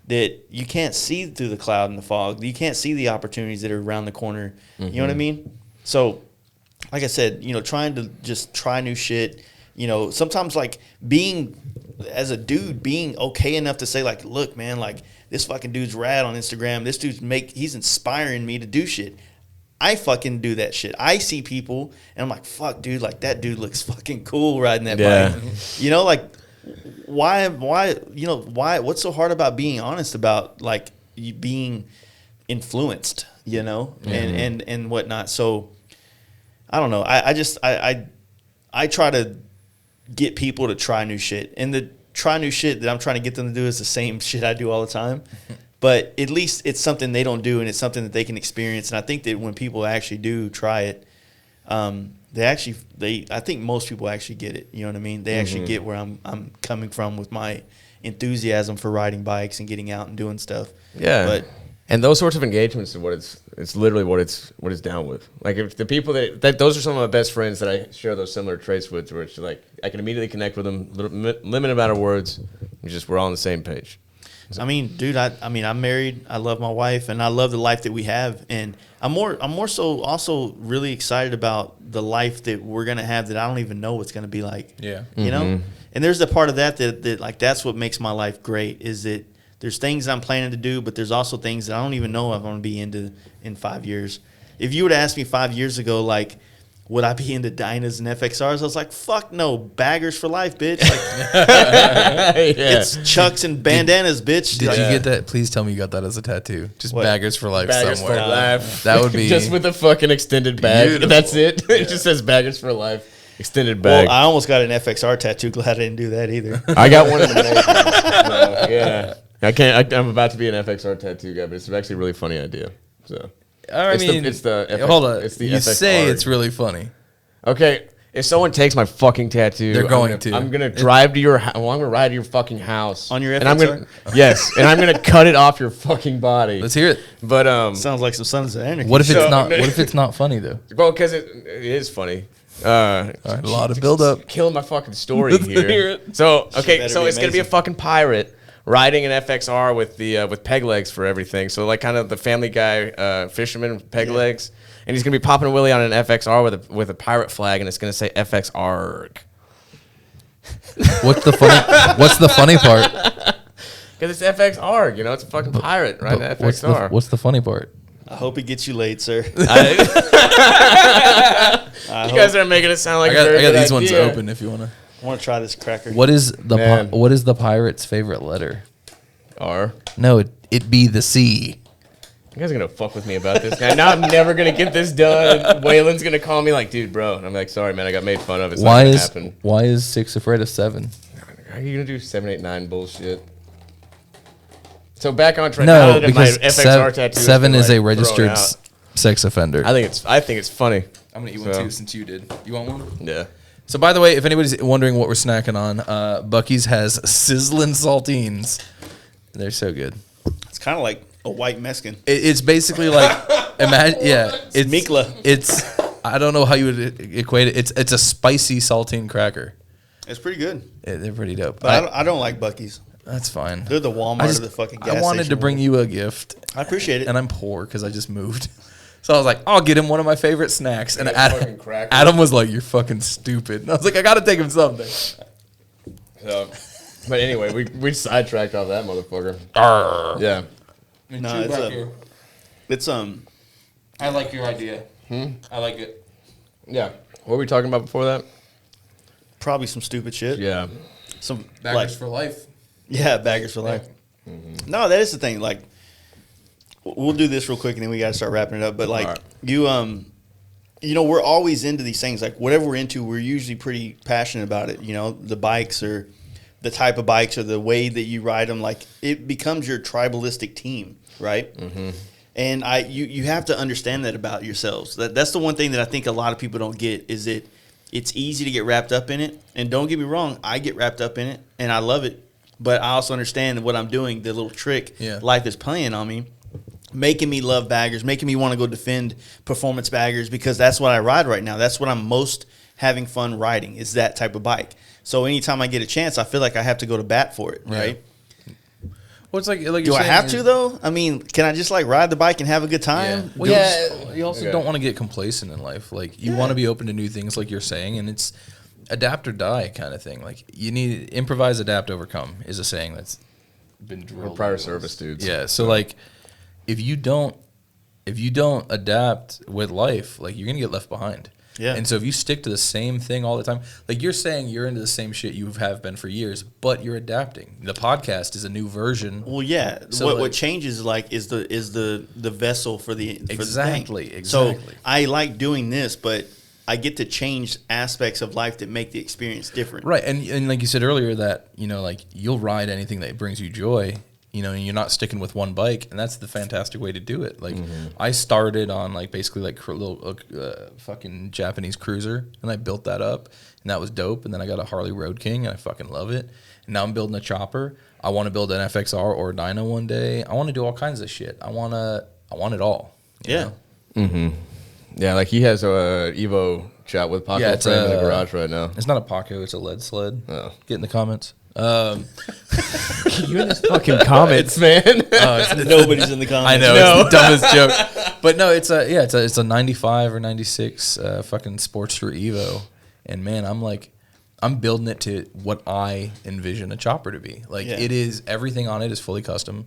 that you can't see through the cloud and the fog. You can't see the opportunities that are around the corner. You know what I mean? So like I said, trying to just try new shit, sometimes like as a dude, being okay enough to say like, look, man, like, this fucking dude's rad on Instagram. This dude's he's inspiring me to do shit. I fucking do that shit. I see people and I'm like, fuck, dude, like that dude looks fucking cool riding that bike. Like why, what's so hard about being honest about like you being influenced, and whatnot. So I don't know. I try to get people to try new shit, and the try new shit that I'm trying to get them to do is the same shit I do all the time. But at least it's something they don't do, and it's something that they can experience. And I think that when people actually do try it, I think most people actually get it. You know what I mean? They actually get where I'm coming from with my enthusiasm for riding bikes and getting out and doing stuff. Yeah. And those sorts of engagements are what it's literally what it's down with. Like if the people that those are some of my best friends that I share those similar traits with, where it's like I can immediately connect with them, limited amount of words, we're all on the same page. I mean, dude, I'm married. I love my wife, and I love the life that we have. And I'm more so also really excited about the life that we're gonna have that I don't even know what's gonna be like. Yeah, And there's the part of that like that's what makes my life great, is that there's things I'm planning to do, but there's also things that I don't even know if I'm going to be into in 5 years. If you would have asked me 5 years ago, like, would I be into Dynas and FXRs? I was like, fuck no, baggers for life, bitch. Like, it's chucks and bandanas, bitch. Did Like, you get that? Please tell me you got that as a tattoo. Just What? baggers for life Baggers somewhere. for life. That would be just with a fucking extended bag. Beautiful. That's it. It just says baggers for life. Extended bag. Well, I almost got an FXR tattoo. Glad I didn't do that either. I got one in the making. So, yeah. I'm about to be an FXR tattoo guy, but it's actually a really funny idea. So hold on. It's the you FXR. say it's really funny. Okay, if someone takes my fucking tattoo, They're going to. I'm gonna drive to your house. Well, I'm gonna ride to your fucking house On your and I'm FXR? yes, and I'm gonna cut it off your fucking body. Let's hear it. But Sounds like some Sons of Anarchy. What if it's So- not? What if it's not funny though? well, because it is funny. All right, a lot of build up. Killing my fucking story Let's here. hear it. So okay, better so be it's gonna be a amazing. fucking pirate riding an FXR with the with peg legs for everything. So like kind of the Family Guy fisherman with peg legs, and he's gonna be popping a willy on an FXR with a pirate flag, and it's gonna say FXR. What's the funny part? Because it's FXR, it's a fucking pirate, right? But FXR. what's the funny part? I hope it gets you laid, sir. You guys are making it sound like I a very got good these ones idea. open if you wanna. I want to try this cracker. What is the Man. what is the pirate's favorite letter? R. No, it be the C. You guys are gonna fuck with me about this. Now I'm never gonna get this done. Waylon's gonna call me like, dude, bro. And I'm like, sorry, man, I got made fun of. It's not gonna happen. Why is 6 afraid of 7? How are you gonna do 7, 8, 9 bullshit? So back on track. Now No, that my because FXR tattoo 7 been, is a like, registered thrown out. sex offender. I think it's funny. I'm gonna eat one too, since you did. You want one? Yeah. So, by the way, if anybody's wondering what we're snacking on, Buc-ee's has sizzling saltines. They're so good. It's kind of like a white Mexican. It's basically like imagine, it's Mikla. It's I don't know how you would equate it. It's a spicy saltine cracker. It's pretty good. They're pretty dope. But I don't like Buc-ee's. That's fine. They're the Walmart of the fucking gas I wanted station to bring world. you a gift. I appreciate it. And I'm poor because I just moved. So I was like, I'll get him one of my favorite snacks. And a fucking cracker. Adam was like, you're fucking stupid. And I was like, I got to take him something. So, but anyway, we sidetracked off that motherfucker. Yeah. No, it's I like your idea. I like it. Yeah. What were we talking about before that? probably some stupid shit. Yeah. Some Baggers for life. Yeah, baggers for life. Mm-hmm. No, that is the thing. Like, we'll do this real quick, and then we got to start wrapping it up. But like, you know, we're always into these things. Like, whatever we're into, we're usually pretty passionate about it. You know, the bikes or the type of bikes or the way that you ride them. Like, it becomes your tribalistic team, right? Mm-hmm. And you have to understand that about yourselves. That's the one thing that I think a lot of people don't get is that it's easy to get wrapped up in it. And don't get me wrong, I get wrapped up in it, and I love it. But I also understand what I'm doing, the little trick life is playing on me, making me love baggers, making me want to go defend performance baggers because that's what I ride right now. That's what I'm most having fun riding is that type of bike. So anytime I get a chance, I feel like I have to go to bat for it, right? Well, it's like do I have to though? I mean, can I just like ride the bike and have a good time? Well, yeah. You also don't want to get complacent in life. Like you want to be open to new things, like you're saying, and it's adapt or die kind of thing. Like you need improvise, adapt, overcome is a saying that's been drilled. Prior service dudes. Yeah. So like, if you don't adapt with life, like you're gonna get left behind. Yeah. And so if you stick to the same thing all the time, like you're saying you're into the same shit you have been for years, but you're adapting. The podcast is a new version. Well, yeah. So what changes like is the vessel for the exactly. So I like doing this, but I get to change aspects of life that make the experience different. Right. And like you said earlier that, you know, like you'll ride anything that brings you joy. You know, and you're not sticking with one bike, and that's the fantastic way to do it. Like, I started on like basically like a little fucking Japanese cruiser, and I built that up, and that was dope. And then I got a Harley Road King, and I fucking love it. And now I'm building a chopper. I want to build an FXR or a dyno one day. I want to do all kinds of shit. I want it all. You know? Mm-hmm. Yeah, like he has a Evo chat with Paco frame in the garage right now. It's not a Paco, it's a lead sled. Oh. Get in the comments. You in this fucking comments, man. Nobody's in the comments. I know, it's the dumbest joke. But no, it's a 95 or 96 fucking Sportster Evo. And man, I'm building it to what I envision a chopper to be. Like it is, everything on it is fully custom.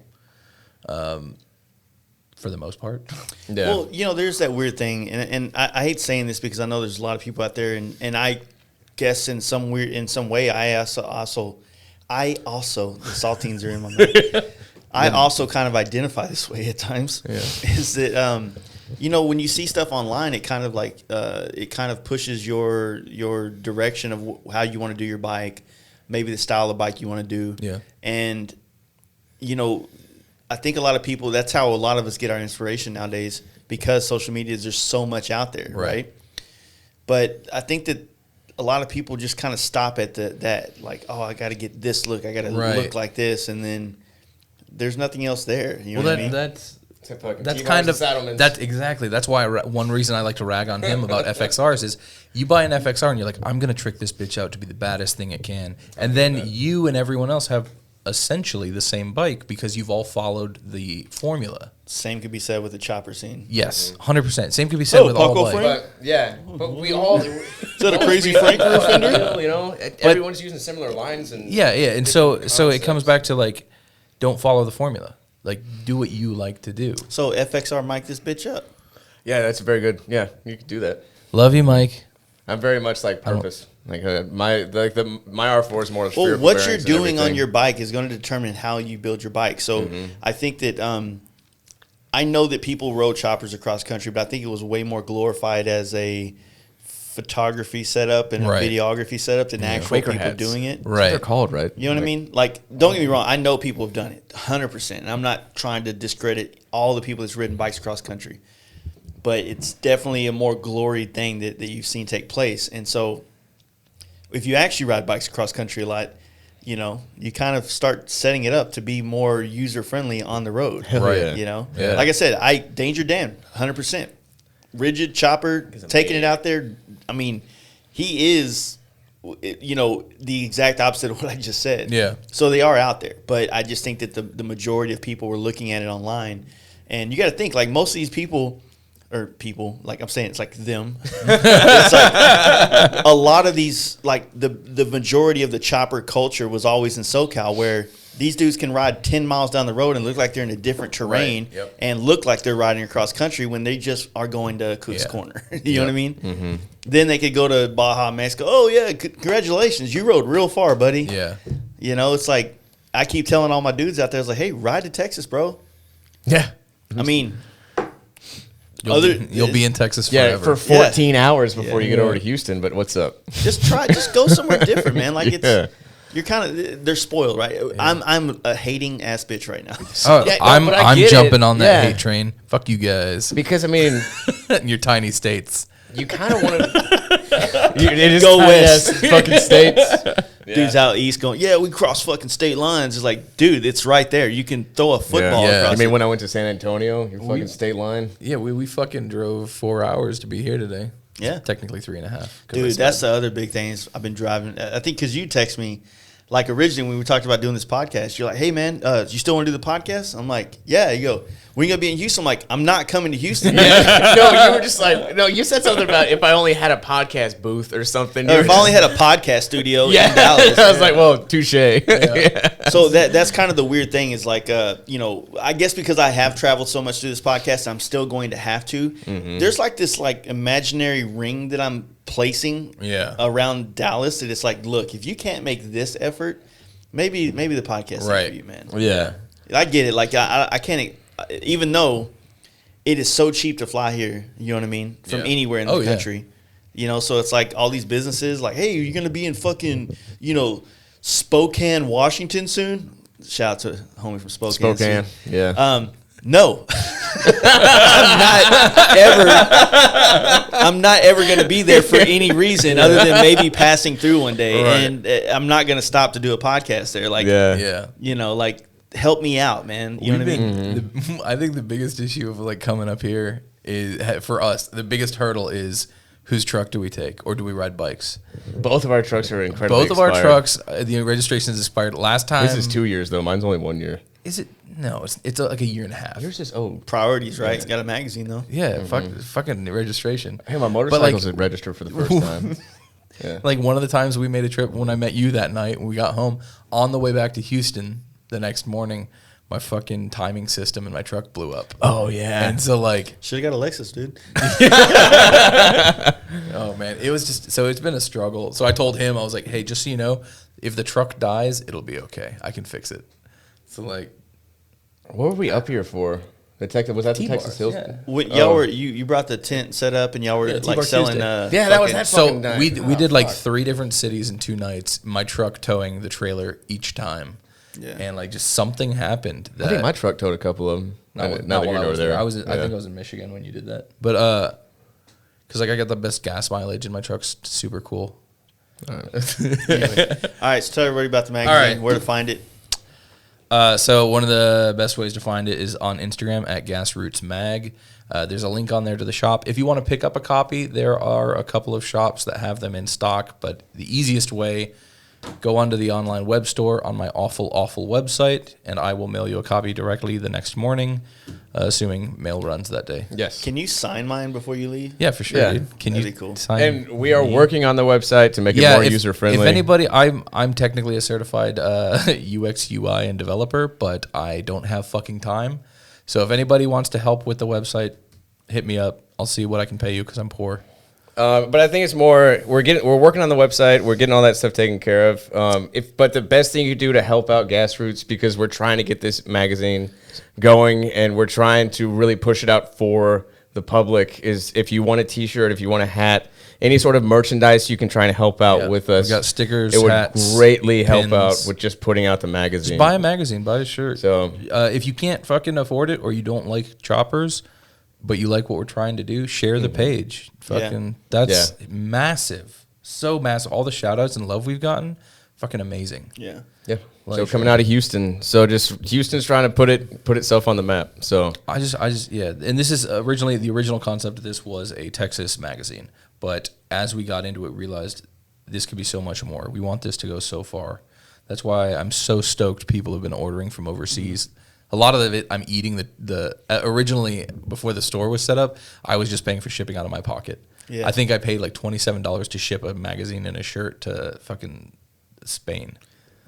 For the most part. Yeah. Well, you know, there's that weird thing, and I hate saying this because I know there's a lot of people out there, and I guess in some way I also the saltines are in my mouth. I also kind of identify this way at times. Yeah. Is that you know, when you see stuff online, it kind of like it kind of pushes your direction of how you want to do your bike, maybe the style of bike you want to do. Yeah. And you know, I think a lot of people, that's how a lot of us get our inspiration nowadays because social media, there's so much out there, right? But I think that a lot of people just kind of stop at that, like, oh, I got to get this look, I got to look like this, and then there's nothing else there. You know what I mean? That's kind of that's why one reason I like to rag on him about FXRs is you buy an FXR and you're like, I'm gonna trick this bitch out to be the baddest thing it can, and then you and everyone else have essentially the same bike because you've all followed the formula. Same could be said with the chopper scene. Yes, 100%. Same could be said with all bikes. But we all is that a crazy Frank fender? You know, everyone's using similar lines and and so it comes back to like, don't follow the formula. Like, do what you like to do. So FXR mic this bitch up. Yeah, that's very good. Yeah, you could do that. Love you, Mike. I'm very much like purpose. Like my R4 is more. Well, what you're doing on your bike is going to determine how you build your bike. So I think that I know that people rode choppers across country, but I think it was way more glorified as a photography setup and a videography setup than actual people doing it. Right, what they're called, right? You know what I mean? Like, don't get me wrong. I know people have done it 100%, and I'm not trying to discredit all the people that's ridden bikes across country. But it's definitely a more gloried thing that you've seen take place. And so if you actually ride bikes across country a lot, you know, you kind of start setting it up to be more user friendly on the road. Right. You know, Yeah. like I said, Danger Dan, 100%. Rigid chopper, taking it out there. I mean, he is, you know, the exact opposite of what I just said. Yeah. So they are out there, but I just think that the majority of people were looking at it online, and you got to think like most of these people, like I'm saying, it's like them. It's like a lot of these, like the majority of the chopper culture was always in SoCal, where these dudes can ride 10 miles down the road and look like they're in a different terrain and look like they're riding across country when they just are going to Cook's Corner. You know what I mean? Mm-hmm. Then they could go to Baja, Mexico. Oh, yeah, congratulations. You rode real far, buddy. Yeah. You know, it's like I keep telling all my dudes out there, I was like, hey, ride to Texas, bro. Yeah. I mean, You'll be in Texas forever. Yeah, for 14 hours before you get over to Houston, but what's up? just go somewhere different, man. Like you're kind of, they're spoiled, right? Yeah. I'm a hating ass bitch right now. Oh, Yeah, no, I'm but I get jumping it. on that Yeah. hate train. Fuck you guys. Because, I mean, In your tiny states. you kind of want to... It is Go kinda west. fucking states. Dudes out east going, yeah, we cross fucking state lines. It's like, dude, it's right there. You can throw a football Yeah. across I mean, it. when I went to San Antonio, your fucking state line. Yeah, we fucking drove 4 hours to be here today. Yeah. Technically 3.5. Dude, that's the other big thing is I've been driving. I think because you text me, like originally when we talked about doing this podcast, you're like, hey, man, you still want to do the podcast? I'm like, yeah. You go, when you going to be in Houston? I'm like, I'm not coming to Houston. No, you were just like, no, you said something about if I only had a podcast booth or something. Or if I only had a podcast studio in Yeah. Dallas. I was like, well, touche. So that's kind of the weird thing is like, you know, I guess because I have traveled so much through this podcast, I'm still going to have to. Mm-hmm. There's like this like imaginary ring that I'm placing around Dallas that it's like, look, if you can't make this effort, maybe the podcast is for you, man. Yeah. I get it. Like I can't, even though it is so cheap to fly here, you know what I mean, from anywhere in the country. You know, so it's like all these businesses like, hey, you're gonna be in fucking, you know, Spokane, Washington soon. Shout out to homie from Spokane. Yeah. No, I'm not ever going to be there for any reason other than maybe passing through one day, and I'm not going to stop to do a podcast there. Like, you know, like help me out, man. You know what I mean? I think the biggest issue of like coming up here is for us. The biggest hurdle is whose truck do we take, or do we ride bikes? Both of our trucks are incredibly Both of our expired. trucks, the registration is expired. Last time, This is 2 years though. Mine's only 1 year. Is it? No, it's like a year and a half. Yours is old. Priorities, right? It's got a magazine though. Yeah, fucking registration. Hey, my motorcycle's registered for the first time. Yeah. Like one of the times we made a trip when I met you that night when we got home, on the way back to Houston the next morning, my fucking timing system in my truck blew up. Oh yeah. And so like, Should have got a Lexus, dude. oh man, it was just, so it's been a struggle. So I told him, I was like, hey, just so you know, if the truck dies, it'll be okay. I can fix it. So like, What were we up here for? Was that the T-bars, Texas Hills? yeah. Y'all were you brought the tent set up and y'all were like T-bar selling. Tuesday. Yeah, that was fucking- that so fucking night. we did like 3 different cities in 2 nights. My truck towing the trailer each time. Yeah. And like just something happened. That I think my truck towed a couple of them. Not Not while that I you're was there. there. I think I was in Michigan when you did that. But because like I got the best gas mileage and my truck's super cool. All right, so tell everybody about the magazine, right. where to find it. So one of the best ways to find it is on Instagram at Gasroots Mag. There's a link on there to the shop. If you want to pick up a copy, there are a couple of shops that have them in stock. But the easiest way, go onto the online web store on my awful website, and I will mail you a copy directly the next morning, assuming mail runs that day. Yes. Can you sign mine before you leave? Yeah, for sure, Yeah. dude. Can That'd you be cool. sign? And we are working on the website to make it more user friendly. If anybody, I'm technically a certified UX, UI, and developer, but I don't have fucking time. So if anybody wants to help with the website, hit me up. I'll see what I can pay you because I'm poor. But I think it's more we're working on the website. We're getting all that stuff taken care of. But the best thing you do to help out Gasroots, because we're trying to get this magazine going and we're trying to really push it out for the public, is if you want a T-shirt, if you want a hat, any sort of merchandise, you can try and help out with us. We got stickers, It would hats, greatly help pins. out with just putting out the magazine. Just buy a magazine, buy a shirt. So if you can't fucking afford it or you don't like choppers, but you like what we're trying to do, share the page. Fucking, that's massive. so massive. All the shout outs and love we've gotten, fucking amazing. Yeah. Yeah. Like, So coming out of Houston, so just Houston's trying to put itself on the map. So I just yeah, and this is originally the original concept of this was a Texas magazine, but as we got into it, realized this could be so much more. We want this to go so far. That's why I'm so stoked people have been ordering from overseas. A lot of it I'm eating the originally before the store was set up, I was just paying for shipping out of my pocket. Yeah. I think I paid like $27 to ship a magazine and a shirt to fucking Spain.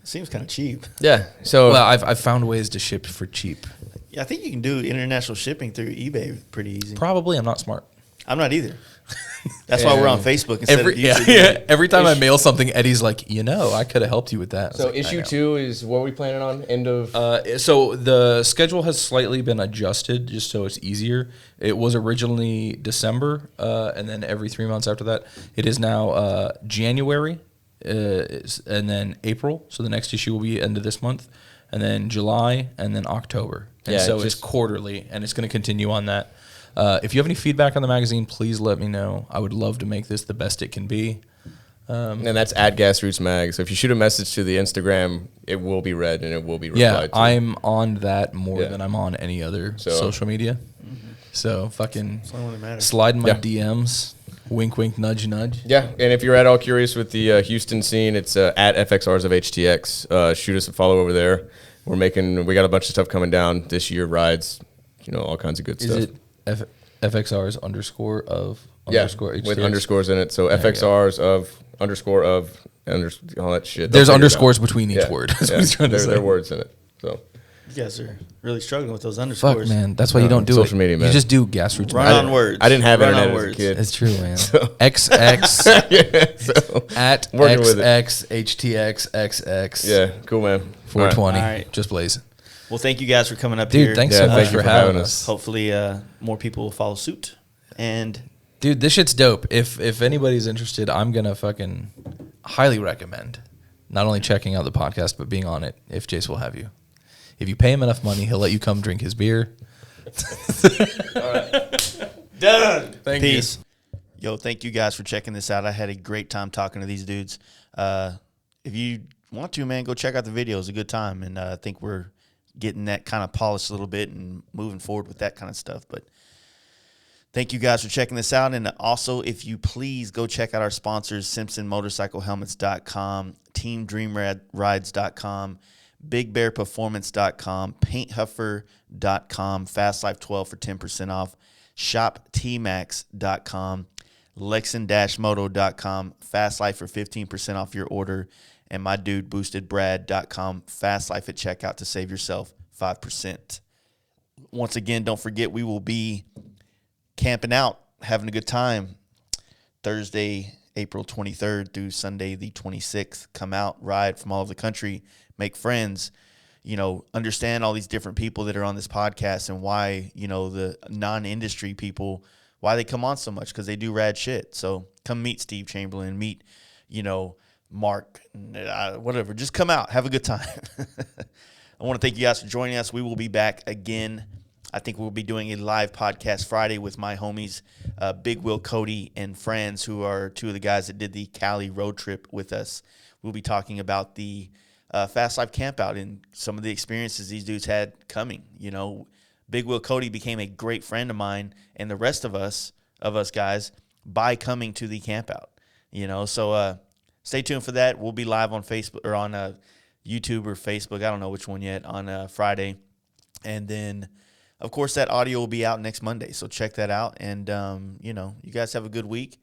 Seems kind of cheap. yeah. So Well, I've found ways to ship for cheap. Yeah, I think you can do international shipping through eBay pretty easy. Probably I'm not smart. I'm not either. That's why we're on Facebook instead of YouTube. Yeah. Every time I mail something, Eddie's like, I could have helped you with that. I was so like, I issue know. 2 is what are we planning on? End of So the schedule has slightly been adjusted just so it's easier. It was originally December, and then every 3 months after that. It is now January, and then April. So the next issue will be end of this month, and then July, and then October. And Yeah, so just- it's quarterly, and it's going to continue on that. If you have any feedback on the magazine, please let me know. I would love to make this the best it can be. and that's at Grassroots Mag. So if you shoot a message to the Instagram, it will be read and it will be replied to. I'm on that more Yeah. than I'm on any other So- social media. So fucking That's all that matters. slide in my Yeah. DMs. Wink, wink, nudge, nudge. Yeah, and if you're at all curious with the Houston scene, it's at FXRs of HTX. Shoot us a follow over there. We got a bunch of stuff coming down this year, rides, all kinds of good Is stuff. it FXRs underscore of Yeah, underscore with HTX? underscores in it. So FXRs of underscore of all that shit. There's They'll figure it underscores out. between each Yeah, word. That's yeah. what he's trying to There say. are words in it. So You guys are really struggling with those Fuck, underscores. man. That's why you don't do social it. media, man. You just do grassroots. Run Mag. on words. I didn't have Run internet on as a words. kid. It's true, man. XX yeah, so at working with it. XX HTX XX Yeah, cool, man. 420. All right. Just blaze. Well, thank you guys for coming up Dude, here. thanks Yeah, so thank much you for for having having us. Hopefully, more people will follow suit. And Dude, this shit's dope. If anybody's interested, I'm gonna fucking highly recommend not only checking out the podcast but being on it. If Jace will have you, if you pay him enough money, he'll let you come drink his beer. done. Thank Peace. Yo, thank you guys for checking this out. I had a great time talking to these dudes. If you want to, man, go check out the video. It's a good time, and I think we're getting that kind of polished a little bit and moving forward with that kind of stuff. But thank you guys for checking this out. And also, if you please go check out our sponsors, SimpsonMotorcycleHelmets.com, TeamDreamRides.com, BigBearPerformance.com, PaintHuffer.com, FastLife12 for 10% off, ShopTmax.com, Lexan-Moto.com, FastLife for 15% off your order, and my dude BoostedBrad.com, FastLife at checkout to save yourself 5%. Once again, don't forget we will be camping out, having a good time. Thursday, April 23rd through Sunday the 26th. Come out, ride from all over the country, make friends, understand all these different people that are on this podcast and why, the non-industry people, why they come on so much, because they do rad shit. So come meet Steve Chamberlain, meet, Mark, whatever. Just come out, have a good time. I want to thank you guys for joining us. We will be back again. I think we'll be doing a live podcast Friday with my homies, Big Will Cody and friends, who are two of the guys that did the Cali road trip with us. We'll be talking about the Fast Life Campout and some of the experiences these dudes had coming. Big Will Cody became a great friend of mine and the rest of us guys by coming to the campout. So stay tuned for that. We'll be live on Facebook or on YouTube or Facebook. I don't know which one yet, on Friday. And then, of course, that audio will be out next Monday. So check that out. And, you guys have a good week.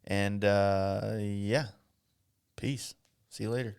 And, yeah, peace. See you later.